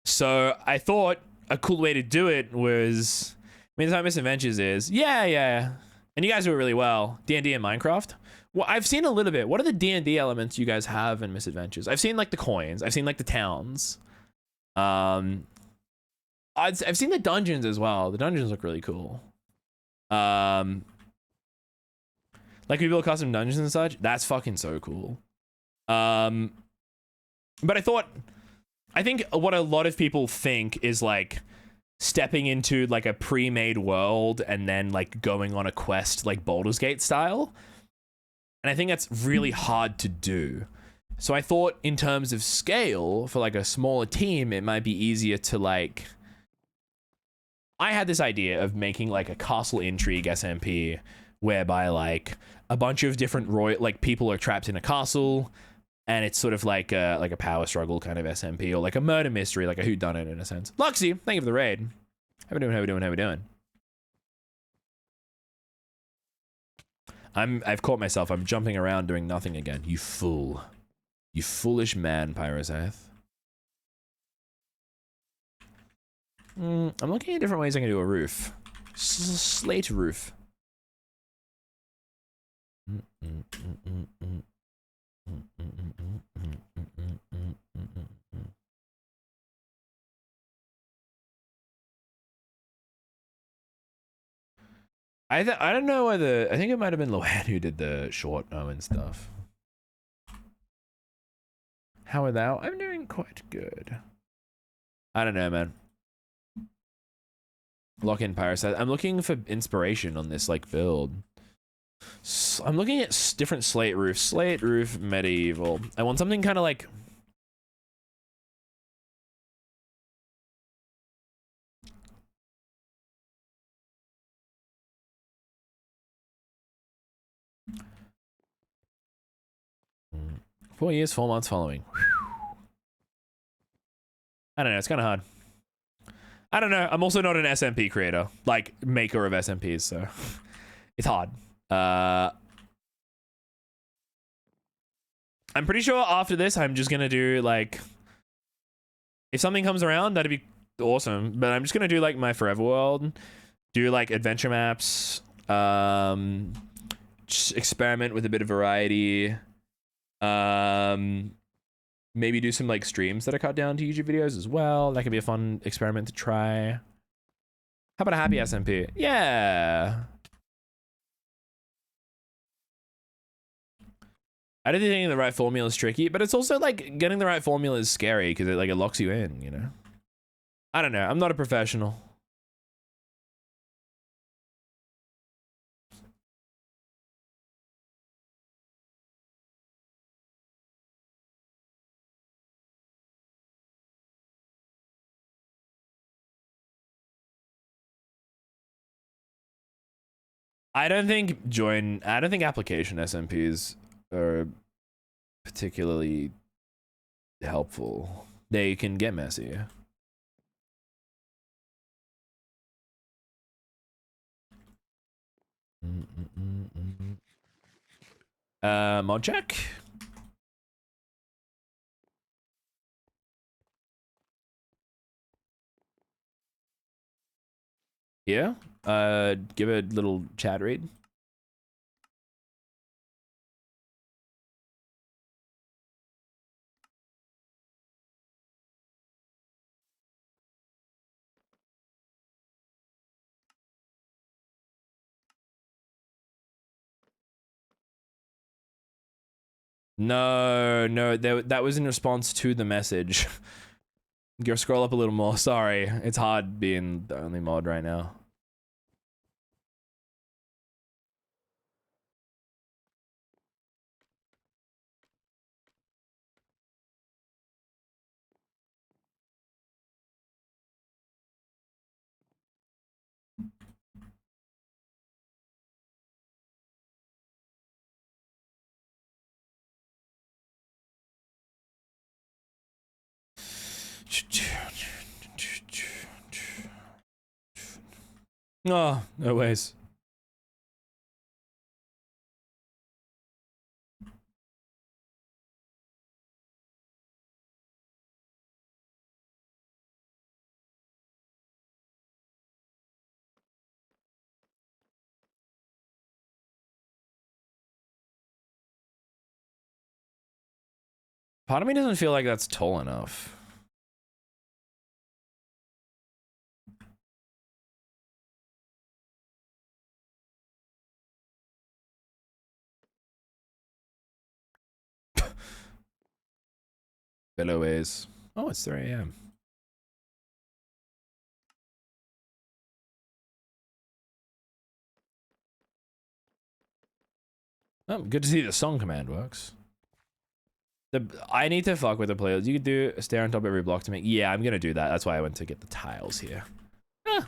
So I thought a cool way to do it was, I mean, that's how Misadventures is. Yeah. And you guys do it really well. D&D and Minecraft. Well, I've seen a little bit. What are the D&D elements you guys have in Misadventures? I've seen like the coins. I've seen like the towns. I've seen the dungeons as well. The dungeons look really cool. Like we build custom dungeons and such. That's fucking so cool. But I think what a lot of people think is like stepping into like a pre-made world and then like going on a quest like Baldur's Gate style. And I think that's really hard to do. So I thought in terms of scale for like a smaller team, it might be easier to like, I had this idea of making like a castle intrigue SMP whereby like a bunch of different like people are trapped in a castle, and it's sort of like a power struggle kind of SMP, or like a murder mystery, like a whodunit in a sense. Luxy, thank you for the raid. How we doing? I've caught myself. I'm jumping around doing nothing again. You fool. You foolish man, Pyroscythe. I'm looking at different ways I can do a roof. Slate roof. I don't know whether, I think it might have been Lohan who did the short Owen stuff. How are thou? I'm doing quite good. I don't know, man. Lock in Pyroscythe. I'm looking for inspiration on this like build. I'm looking at different slate roof, medieval. I want something kind of like, "4 years, 4 months following." I don't know, it's kind of hard. I don't know, I'm also not an SMP creator, like maker of SMPs, so it's hard. I'm pretty sure after this, I'm just gonna do like, if something comes around, that'd be awesome. But I'm just gonna do like my Forever World, do like adventure maps, just experiment with a bit of variety. Maybe do some like streams that are cut down to YouTube videos as well. That could be a fun experiment to try. How about a happy SMP? Yeah. I don't think the right formula is tricky, but it's also like getting the right formula is scary because it locks you in, you know? I don't know. I'm not a professional. I don't think application SMPs are particularly helpful. They can get messy. Mod check. Yeah. Give a little chat read. No, no, that was in response to the message. Go scroll up a little more. Sorry, it's hard being the only mod right now. Oh, no ways. Part of me doesn't feel like that's tall enough. Below ways. Oh, it's 3 AM. Oh, good to see the song command works. I need to fuck with the players. You could do a stair on top of every block to make. Yeah, I'm gonna do that. That's why I went to get the tiles here. Ah.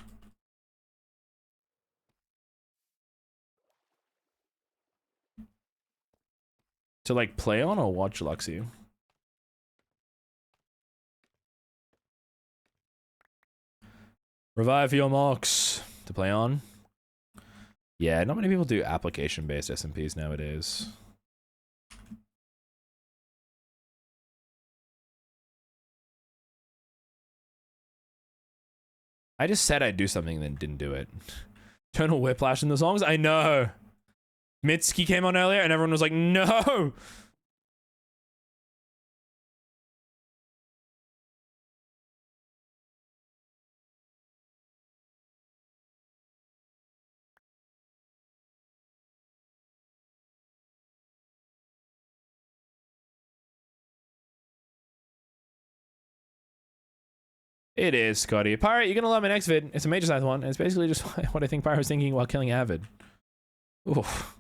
To like play on or watch Luxy? Revive your mocks to play on. Yeah, not many people do application-based SMPs nowadays. I just said I'd do something and then didn't do it. Tonal whiplash in the songs? I know. Mitski came on earlier and everyone was like, no! It is, Scotty. Pirate, you're gonna love my next vid. It's a major size one. And it's basically just what I think Pirate was thinking while killing Avid. Oof.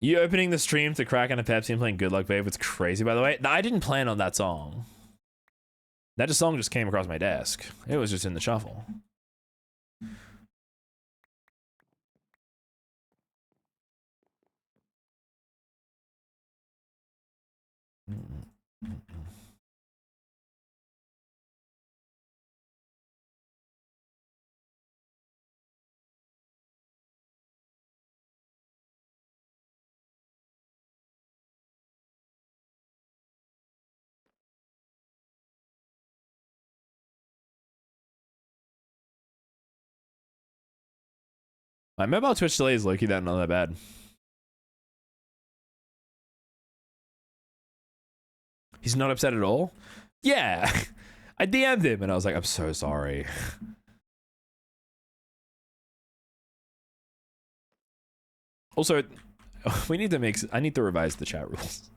You opening the stream to crack on a Pepsi and playing Good Luck Babe was crazy, by the way. I didn't plan on that song. That song just came across my desk. It was just in the shuffle. My mobile Twitch delay is low-key not that bad. He's not upset at all? Yeah. I DM'd him and I was like, I'm so sorry. Also, we need to I need to revise the chat rules.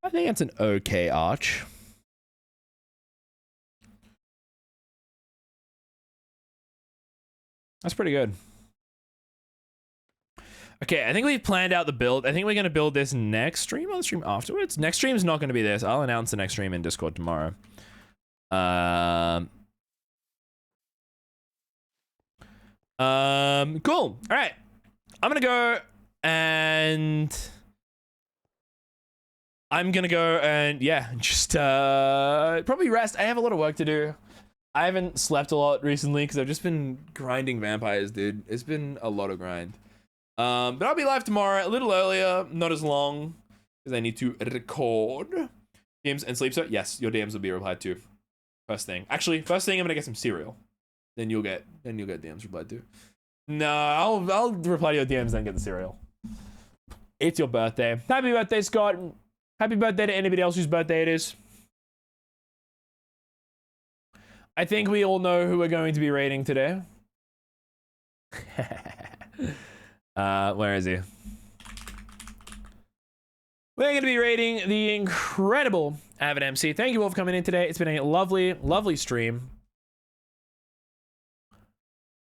I think it's an okay arch. That's pretty good. Okay, I think we've planned out the build. I think we're going to build this next stream or the stream afterwards. Next stream is not going to be this. I'll announce the next stream in Discord tomorrow. Cool. All right. I'm going to go and... yeah, just probably rest. I have a lot of work to do. I haven't slept a lot recently because I've just been grinding vampires, dude. It's been a lot of grind. But I'll be live tomorrow, a little earlier, not as long, because I need to record. DMs and sleep, so yes, your DMs will be replied to. First thing. Actually, first thing I'm gonna get some cereal. Then you'll get DMs replied to. No, I'll reply to your DMs then get the cereal. It's your birthday. Happy birthday, Scott. Happy birthday to anybody else whose birthday it is. I think we all know who we're going to be raiding today. Where is he? We're going to be raiding the incredible AvidMC. Thank you all for coming in today. It's been a lovely, lovely stream.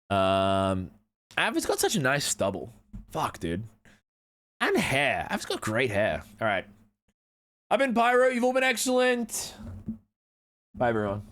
Avid's got such a nice stubble. Fuck, dude. And hair. Avid's got great hair. All right. I've been Pyro. You've all been excellent. Bye, everyone.